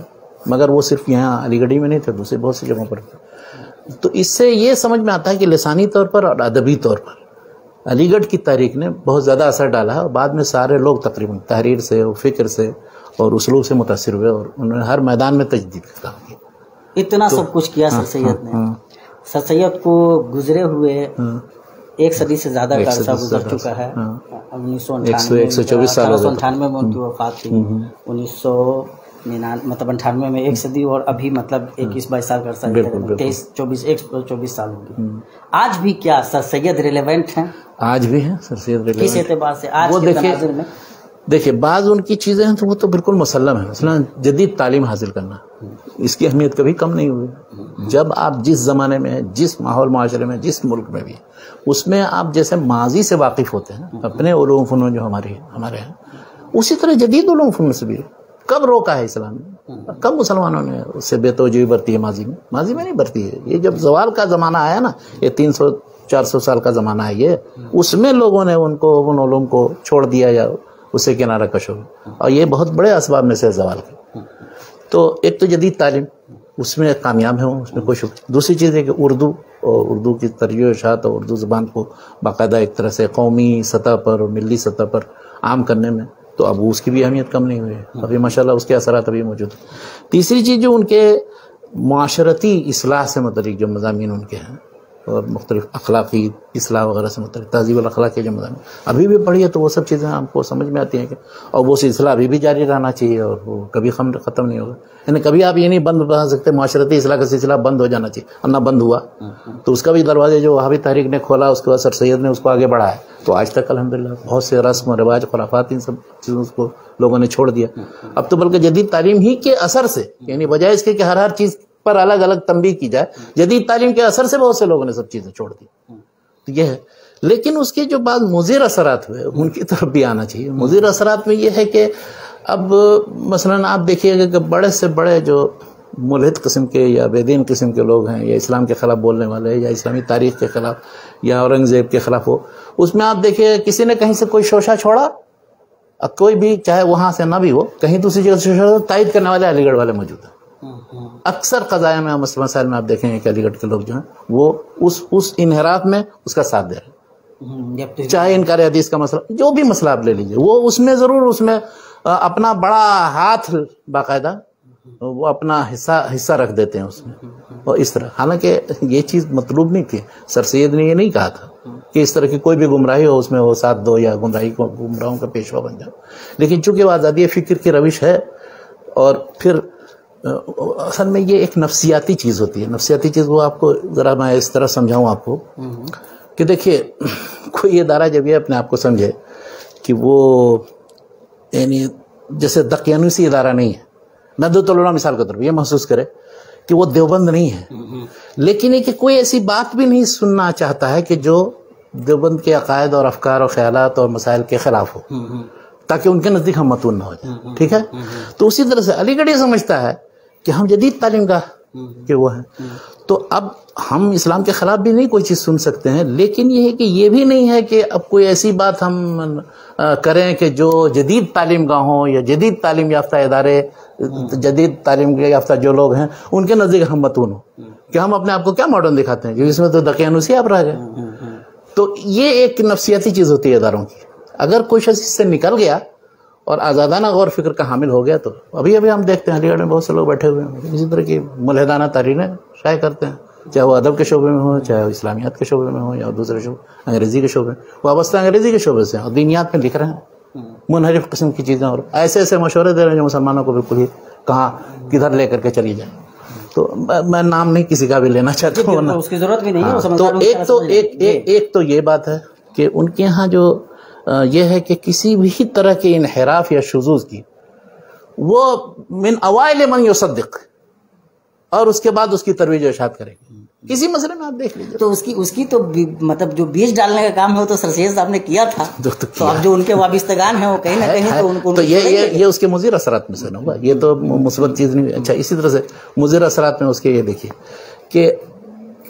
مگر وہ صرف یہاں علی گڑھ ہی میں نہیں تھے، دوسرے بہت سی جگہوں پر تھے. تو اس سے یہ سمجھ میں آتا ہے کہ لسانی طور پر اور ادبی طور پر علی گڑھ کی تاریخ نے بہت زیادہ اثر ڈالا ہے، اور بعد میں سارے لوگ تقریباً تحریر سے اور فکر سے اور اسلوب سے متاثر ہوئے، اور انہوں نے ہر میدان میں تجدید کا کام کیا. اتنا سب کچھ کیا سر سید نے. سر سید کو گزرے ہوئے 1 صدی سے زیادہ کا عرصہ گزر چکا ہے. 124 سال 1998 میں ان کی وفات تھی. 1999 مطلب 98 میں 1 صدی، اور ابھی مطلب 21-22 سال کا عرصہ، 23-24 سال ہو گئے. آج بھی کیا سر سید ریلیونٹ ہیں؟ آج بھی ہیں سر سید ریلیونٹ. کس اعتبار سے آج کے تناظر میں؟ دیکھیں بعض ان کی چیزیں ہیں تو وہ تو بالکل مسلم ہے. مثلا جدید تعلیم حاصل کرنا، اس کی اہمیت کبھی کم نہیں ہوئی. جب آپ جس زمانے میں، جس ماحول معاشرے میں، جس ملک میں بھی، اس میں آپ جیسے ماضی سے واقف ہوتے ہیں اپنے علوم فنون جو ہمارے ہیں، اسی طرح جدید علوم فنون سے بھی. کب روکا ہے اسلام نے؟ کب مسلمانوں نے اس سے بے توجہی برتی ہے؟ ماضی میں نہیں برتی ہے. یہ جب زوال کا زمانہ آیا نا، یہ 300-400 سال کا زمانہ ہے، یہ اس میں لوگوں نے ان علوم کو چھوڑ دیا یا اس سے کنارہ کش ہو گیا، اور یہ بہت بڑے اسباب میں سے زوال کے. تو ایک تو جدید تعلیم، اس میں کامیاب ہے، اس میں کوئی شک. دوسری چیز ہے کہ اردو کی ترجیح و اشاعت اور اردو زبان کو باقاعدہ ایک طرح سے قومی سطح پر اور ملی سطح پر عام کرنے میں، تو اب اس کی بھی اہمیت کم نہیں ہوئی ہے. ابھی ماشاءاللہ اس کے اثرات ابھی موجود ہیں. تیسری چیز جو ان کے معاشرتی اصلاح سے متعلق جو مضامین ان کے ہیں، اور مختلف اخلاقی اصلاح وغیرہ سے مختلف تہذیب الاخلاق کے جو مضامین ابھی بھی پڑھیے تو وہ سب چیزیں آپ کو سمجھ میں آتی ہیں کہ اور وہ سلسلہ ابھی بھی جاری رہنا چاہیے اور وہ کبھی ختم نہیں ہوگا. یعنی کبھی آپ یہ نہیں بند بنا سکتے معاشرتی اصلاح کا سلسلہ بند ہو جانا چاہیے. اور نہ بند ہوا تو اس کا بھی دروازے جو وہابی تحریک نے کھولا اس کے بعد سر سید نے اس کو آگے بڑھایا تو آج تک الحمدللہ بہت سے رسم و رواج خرافات ان سب چیزوں کو لوگوں نے چھوڑ دیا. اب تو بلکہ جدید تعلیم ہی کے اثر سے یعنی بجائے اس کے کہ ہر چیز پر الگ الگ تنبیہ کی جائے جدید تعلیم کے اثر سے بہت سے لوگوں نے سب چیزیں چھوڑ دی. تو یہ ہے لیکن اس کے جو بعد مضر اثرات ہوئے ان کی طرف بھی آنا چاہیے. مضر اثرات میں یہ ہے کہ اب مثلا آپ دیکھیے گا کہ بڑے سے بڑے جو ملحد قسم کے یا بے دین قسم کے لوگ ہیں یا اسلام کے خلاف بولنے والے یا اسلامی تاریخ کے خلاف یا اورنگزیب کے خلاف ہو اس میں آپ دیکھیے کسی نے کہیں سے کوئی شوشہ چھوڑا اب کوئی بھی چاہے وہاں سے نہ بھی ہو کہیں دوسری جگہ سے شوشہ تائید کرنے والے علی گڑھ والے موجود ہیں. اکثر قضایا میں مسائل میں آپ دیکھیں گے کہ علی گڑھ کے لوگ جو ہیں وہ اس انحراف میں اس کا ساتھ دے رہے ہیں. چاہے انکار حدیث کا مسئلہ جو بھی مسئلہ آپ لے لیجیے وہ اس میں ضرور اس میں اپنا بڑا ہاتھ باقاعدہ وہ اپنا حصہ رکھ دیتے ہیں اس میں اور اس طرح. حالانکہ یہ چیز مطلوب نہیں تھی. سر سید نے یہ نہیں کہا تھا کہ اس طرح کی کوئی بھی گمراہی ہو اس میں وہ ساتھ دو یا گمراہوں کا پیشوا بن جاؤ. لیکن چونکہ وہ آزادی فکر کی روش ہے اور پھر اصل میں یہ ایک نفسیاتی چیز ہوتی ہے. نفسیاتی چیز وہ آپ کو ذرا میں اس طرح سمجھاؤں آپ کو کہ دیکھیے کوئی ادارہ جب یہ اپنے آپ کو سمجھے کہ وہ یعنی جیسے دقیانوسی ادارہ نہیں ہے ندوۃ العلماء مثال کے طور پر یہ محسوس کرے کہ وہ دیوبند نہیں ہے لیکن یہ کہ کوئی ایسی بات بھی نہیں سننا چاہتا ہے کہ جو دیوبند کے عقائد اور افکار اور خیالات اور مسائل کے خلاف ہو تاکہ ان کے نزدیک ہم متون نہ ہو جائیں. ٹھیک ہے. تو اسی طرح سے علی گڑھ یہ سمجھتا ہے کہ ہم جدید تعلیم کا کہ وہ ہیں تو اب ہم اسلام کے خلاف بھی نہیں کوئی چیز سن سکتے ہیں لیکن یہ ہے کہ یہ بھی نہیں ہے کہ اب کوئی ایسی بات ہم کریں کہ جو جدید تعلیم گاہوں یا جدید تعلیم یافتہ ادارے جدید تعلیم یافتہ جو لوگ ہیں ان کے نزدیک ہم متون ہوں کہ ہم اپنے آپ کو کیا ماڈرن دکھاتے ہیں اس میں تو دقیانوسی آپ رہ گئے. تو یہ ایک نفسیاتی چیز ہوتی ہے اداروں کی. اگر کوئی شخص اس سے نکل گیا اور آزادانہ غور فکر کا حامل ہو گیا تو ابھی ہم دیکھتے ہیں علی گڑھ میں بہت سے لوگ بیٹھے ہوئے ہیں اسی طرح کی ملحدانہ تحریریں شائع کرتے ہیں چاہے وہ ادب کے شعبے میں ہو چاہے وہ اسلامیات کے شعبے میں ہو یا دوسرے شعبے انگریزی کے شعبے میں وابستہ انگریزی کے شعبے سے اور دینیات میں لکھ رہے ہیں منحرف قسم کی چیزیں اور ایسے مشورے دے رہے ہیں جو مسلمانوں کو بالکل ہی کہاں کدھر لے کر کے چلی جائیں. تو میں نام نہیں کسی کا بھی لینا چاہتا ہوں اس کی ضرورت بھی نہیں ہے. تو ایک تو یہ بات ہے کہ ان کے ہاں جو یہ ہے کہ کسی بھی طرح کے انحراف یا شذوذ کی وہ من اوائل من یصدق اور اس کے بعد اس کی ترویج و اشاعت کریں گے. کسی مسئلے میں آپ دیکھ لیجیے تو اس کی تو مطلب جو بیج ڈالنے کا کام ہے وہ تو سر سید صاحب نے کیا تھا تو اب جو ان کے وابستگان ہیں وہ کہیں نہ کہیں تو ان کو یہ اس کے مضر اثرات میں سے نہ ہوگا. یہ تو مثبت چیز نہیں. اچھا اسی طرح سے مضر اثرات میں اس کے یہ دیکھیے کہ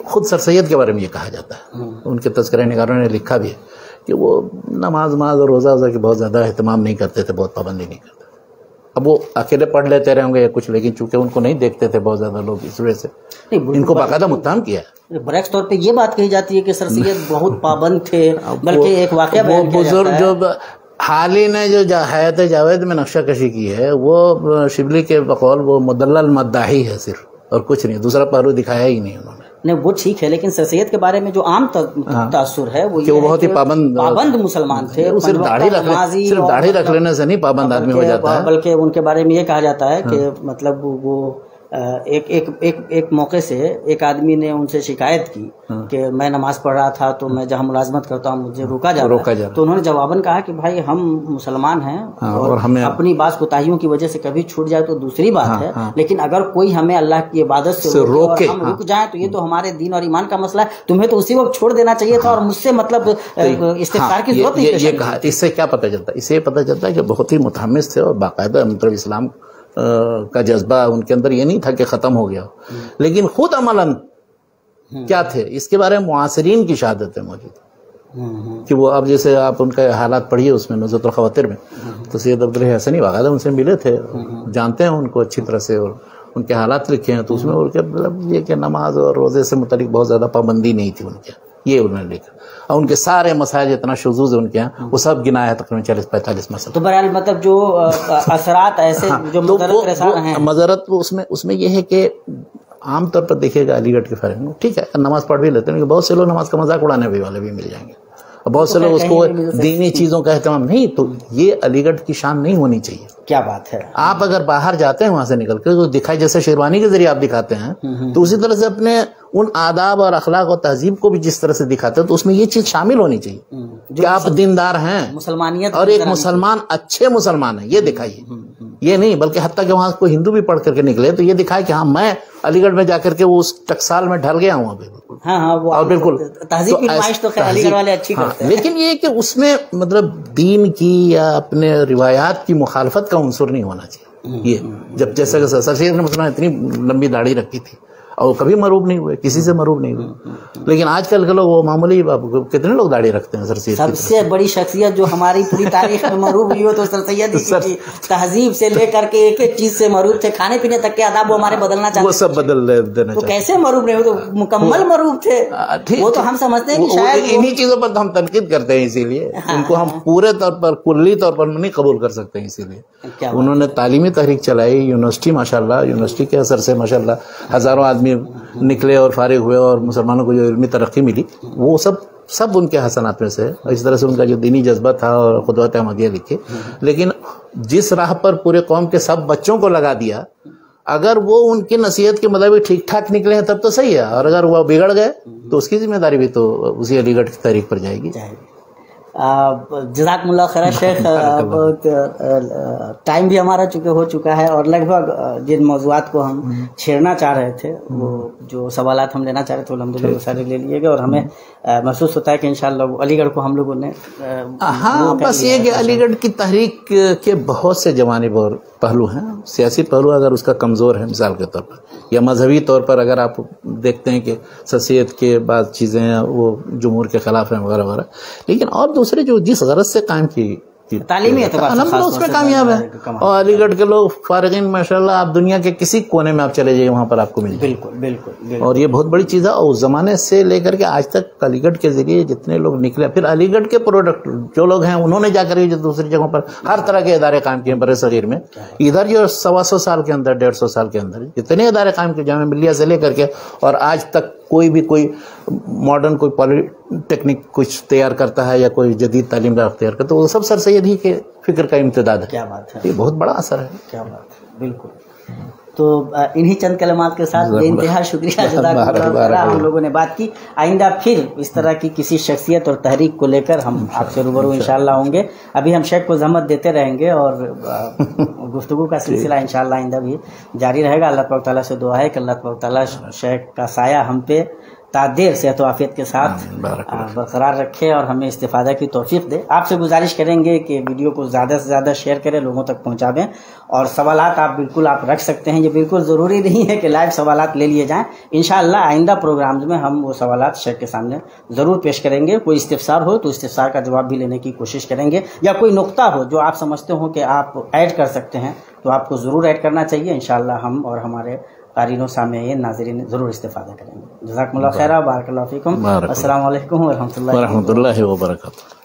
خود سر سید کے بارے میں یہ کہا جاتا ہے ان کے تذکرہ نگاروں نے لکھا بھی ہے کہ وہ نماز اور روزہ کی بہت زیادہ اہتمام نہیں کرتے تھے بہت پابندی نہیں کرتے. اب وہ اکیلے پڑھ لیتے رہے ہوں گے یا کچھ لیکن چونکہ ان کو نہیں دیکھتے تھے بہت زیادہ لوگ اس وجہ سے ان کو باقاعدہ متہم کیا ہے. برعکس طور پہ یہ بات کہی جاتی ہے کہ سر سید بہت پابند تھے بلکہ ایک واقعہ وہ بزرگ جو حال ہی نے جو حیات جاوید میں نقشہ کشی کی ہے وہ شبلی کے بقول وہ مدلل مداحی ہے صرف اور کچھ نہیں دوسرا پہلو دکھایا ہی نہیں انہوں نے. نہیں وہ ٹھیک ہے لیکن سر سید کے بارے میں جو عام تاثر ہے وہ بہت ہی پابند مسلمان تھے. صرف داڑھی رکھ لینے سے نہیں پابند آدمی ہو جاتا ہے بلکہ ان کے بارے میں یہ کہا جاتا ہے کہ مطلب وہ ایک موقع سے ایک آدمی نے ان سے شکایت کی کہ میں نماز پڑھ رہا تھا تو میں جہاں ملازمت کرتا ہوں مجھے روکا جا رہا. تو انہوں نے جواباً کہا کہ بھائی ہم مسلمان ہیں اور اپنی بعض کوتاہیوں کی وجہ سے کبھی چھوٹ جائے تو دوسری بات ہے لیکن اگر کوئی ہمیں اللہ کی عبادت سے روکے ہم رک جائیں تو یہ تو ہمارے دین اور ایمان کا مسئلہ ہے. تمہیں تو اسی وقت چھوڑ دینا چاہیے تھا اور مجھ سے مطلب استغفار کی ضرورت نہیں. یہ کہا اس سے کیا پتہ چلتا ہے؟ اس سے پتہ چلتا ہے کہ بہت ہی متحمس تھے اور باقاعدہ مطلب اسلام کا جذبہ ان کے اندر یہ نہیں تھا کہ ختم ہو گیا لیکن خود عملاً کیا تھے اس کے بارے میں معاصرین کی شہادتیں موجود کہ وہ اب جیسے آپ ان کا حالات پڑھیے اس میں نزہۃ الخواطر میں تو سید عبدالحی حسنی باقاعدہ ان سے ملے تھے جانتے ہیں ان کو اچھی طرح سے اور ان کے حالات لکھے ہیں تو اس میں مطلب یہ کہ نماز اور روزے سے متعلق بہت زیادہ پابندی نہیں تھی ان کے یہ انہوں نے لکھا اور ان کے سارے مسائل جتنا شذوذ ہے ان کے یہاں وہ سب گنا ہے تقریباً 40-45 مسئلہ. تو بہرحال مطلب جو اثرات ایسے جو مضرت اس میں یہ ہے کہ عام طور پر دیکھیے گا علی گڑھ کے فارغ ٹھیک ہے نماز پڑھ بھی لیتے ہیں لیکن بہت سے لوگ نماز کا مذاق اڑانے والے بھی مل جائیں گے اور بہت سے لوگ اس کو دینی چیزوں کا اہتمام نہیں. تو یہ علی گڑھ کی شان نہیں ہونی چاہیے. کیا بات ہے. آپ اگر باہر جاتے ہیں وہاں سے نکل کے تو دکھائی جیسے شیروانی کے ذریعے آپ دکھاتے ہیں تو اسی طرح سے اپنے ان آداب اور اخلاق اور تہذیب کو بھی جس طرح سے دکھاتے ہیں تو اس میں یہ چیز شامل ہونی چاہیے کہ آپ دیندار ہیں مسلمانیت اور ایک مسلمان اچھے مسلمان ہیں. یہ دکھائیے یہ نہیں بلکہ حتیٰ کہ وہاں کوئی ہندو بھی پڑھ کر کے نکلے تو یہ دکھائے کہ ہاں میں علی گڑھ میں جا کر کے وہ اس ٹکسال میں ڈھل گیا ہوں ابھی. اور بالکل تہذیب کی نمائش تو علی گڑھ والے اچھی کرتے ہیں لیکن یہ کہ اس میں مطلب دین کی یا اپنے روایات کی مخالفت کا عنصر نہیں ہونا چاہیے. یہ جب جیسا کہ سر سید نے مثلا اتنی لمبی داڑھی رکھی تھی اور وہ کبھی مروب نہیں ہوئے کسی سے مروب نہیں ہوئے لیکن آج کل کے لوگ وہ معمولی کتنے لوگ داڑھی رکھتے ہیں. سر سید سب سے بڑی شخصیت جو ہماری پوری تاریخ میں مروب ہوئی ہو تو سر سید ہی تہذیب سے لے کر کے ایک ایک چیز سے مروب تھے. کھانے پینے تک کے آداب وہ ہمارے بدلنا چاہتے وہ سب بدل دینا تو کیسے مروب نہیں ہو تو مکمل مروب تھے. وہ تو ہم سمجھتے ہیں کہ شاید انہی چیزوں پر ہم تنقید کرتے ہیں اسی لیے ان کو ہم پورے طور پر کلی طور پر نہیں قبول کر سکتے ہیں. اسی لیے انہوں نے تعلیمی تحریک چلائی یونیورسٹی ماشاءاللہ یونیورسٹی کے اثر سے ماشاءاللہ ہزاروں آدمی نکلے اور فارغ ہوئے اور مسلمانوں کو جو علمی ترقی ملی وہ سب ان کے حسنات میں سے. اس طرح سے ان کا جو دینی جذبہ تھا اور قدوۃ احمدیہ لکھے لیکن جس راہ پر پورے قوم کے سب بچوں کو لگا دیا اگر وہ ان کی نصیحت کے مطابق ٹھیک ٹھاک نکلے ہیں تب تو صحیح ہے اور اگر وہ بگڑ گئے تو اس کی ذمہ داری بھی تو اسی علی گڑھ کی تحریک پر جائے گی. جزاکم اللہ خیر شیخ. ٹائم بھی ہمارا ہو چکا ہے اور لگ بھگ جن موضوعات کو ہم چھیڑنا چاہ رہے تھے وہ جو سوالات ہم لینا چاہ رہے تھے الحمدللہ وہ سارے لے لیے گئے اور ہمیں محسوس ہوتا ہے کہ انشاءاللہ علی گڑھ کو ہم لوگوں نے بس یہ کہ علی گڑھ کی تحریک کے بہت سے جوانب اور پہلو ہیں. سیاسی پہلو اگر اس کا کمزور ہے مثال کے طور پر یا مذہبی طور پر اگر آپ دیکھتے ہیں کہ سر سید کے بعض چیزیں وہ جمہور کے خلاف ہیں وغیرہ وغیرہ لیکن اور دوسرے جو جس غرض سے قائم کی تعلیمی اعتبار سے اس میں کامیاب ہے اور علی گڑھ کے لوگ فارغین ماشاءاللہ آپ دنیا کے کسی کونے میں آپ چلے جائیے وہاں پر آپ کو مل جائے. بالکل اور یہ بہت بڑی چیز ہے اور اس زمانے سے لے کر کے آج تک علی گڑھ کے ذریعے جتنے لوگ نکلے پھر علی گڑھ کے پروڈکٹ جو لوگ ہیں انہوں نے جا کر جو دوسری جگہوں پر ہر طرح کے ادارے قائم کیے بر صغیر میں. ادھر جو 125 سال کے اندر 150 سال کے اندر جتنے ادارے قائم کیے جامعہ ملیہ سے لے کر کے اور آج تک کوئی ماڈرن کوئی پالی ٹیکنک کچھ تیار کرتا ہے یا کوئی جدید تعلیم کا اختیار کرتا ہے تو وہ سب سر سید ہی کے فکر کا امتداد ہے. کیا بات ہے. یہ بہت بڑا اثر ہے. کیا بات ہے. بالکل. تو انہی چند کلمات کے ساتھ بے انتہا شکریہ جزاک اللہ. ہم لوگوں نے بات کی آئندہ پھر اس طرح کی کسی شخصیت اور تحریک کو لے کر ہم آپ سے روبرو انشاءاللہ ہوں گے. ابھی ہم شیخ کو زحمت دیتے رہیں گے اور گفتگو کا سلسلہ انشاءاللہ آئندہ بھی جاری رہے گا. اللہ پاک تعالیٰ سے دعا ہے کہ اللہ پاک تعالیٰ شیخ کا سایہ ہم پہ تعدیر صحت و عافیت کے ساتھ برقرار رکھے اور ہمیں استفادہ کی توفیق دے. آپ سے گزارش کریں گے کہ ویڈیو کو زیادہ سے زیادہ شیئر کریں لوگوں تک پہنچا دیں اور سوالات آپ بالکل رکھ سکتے ہیں. یہ بالکل ضروری نہیں ہے کہ لائیو سوالات لے لیے جائیں. انشاءاللہ آئندہ پروگرامز میں ہم وہ سوالات شیخ کے سامنے ضرور پیش کریں گے. کوئی استفسار ہو تو استفسار کا جواب بھی لینے کی کوشش کریں گے یا کوئی نقطہ ہو جو آپ سمجھتے ہوں کہ آپ ایڈ کر سکتے ہیں تو آپ کو ضرور ایڈ کرنا چاہیے. انشاءاللہ ہم اور ہمارے قارئین سامعین ناظرین ضرور استفادہ کریں گے. جزاکم اللہ خیر. بارک اللہ فیکم. السلام علیکم ورحمۃ اللہ وبرکاتہ.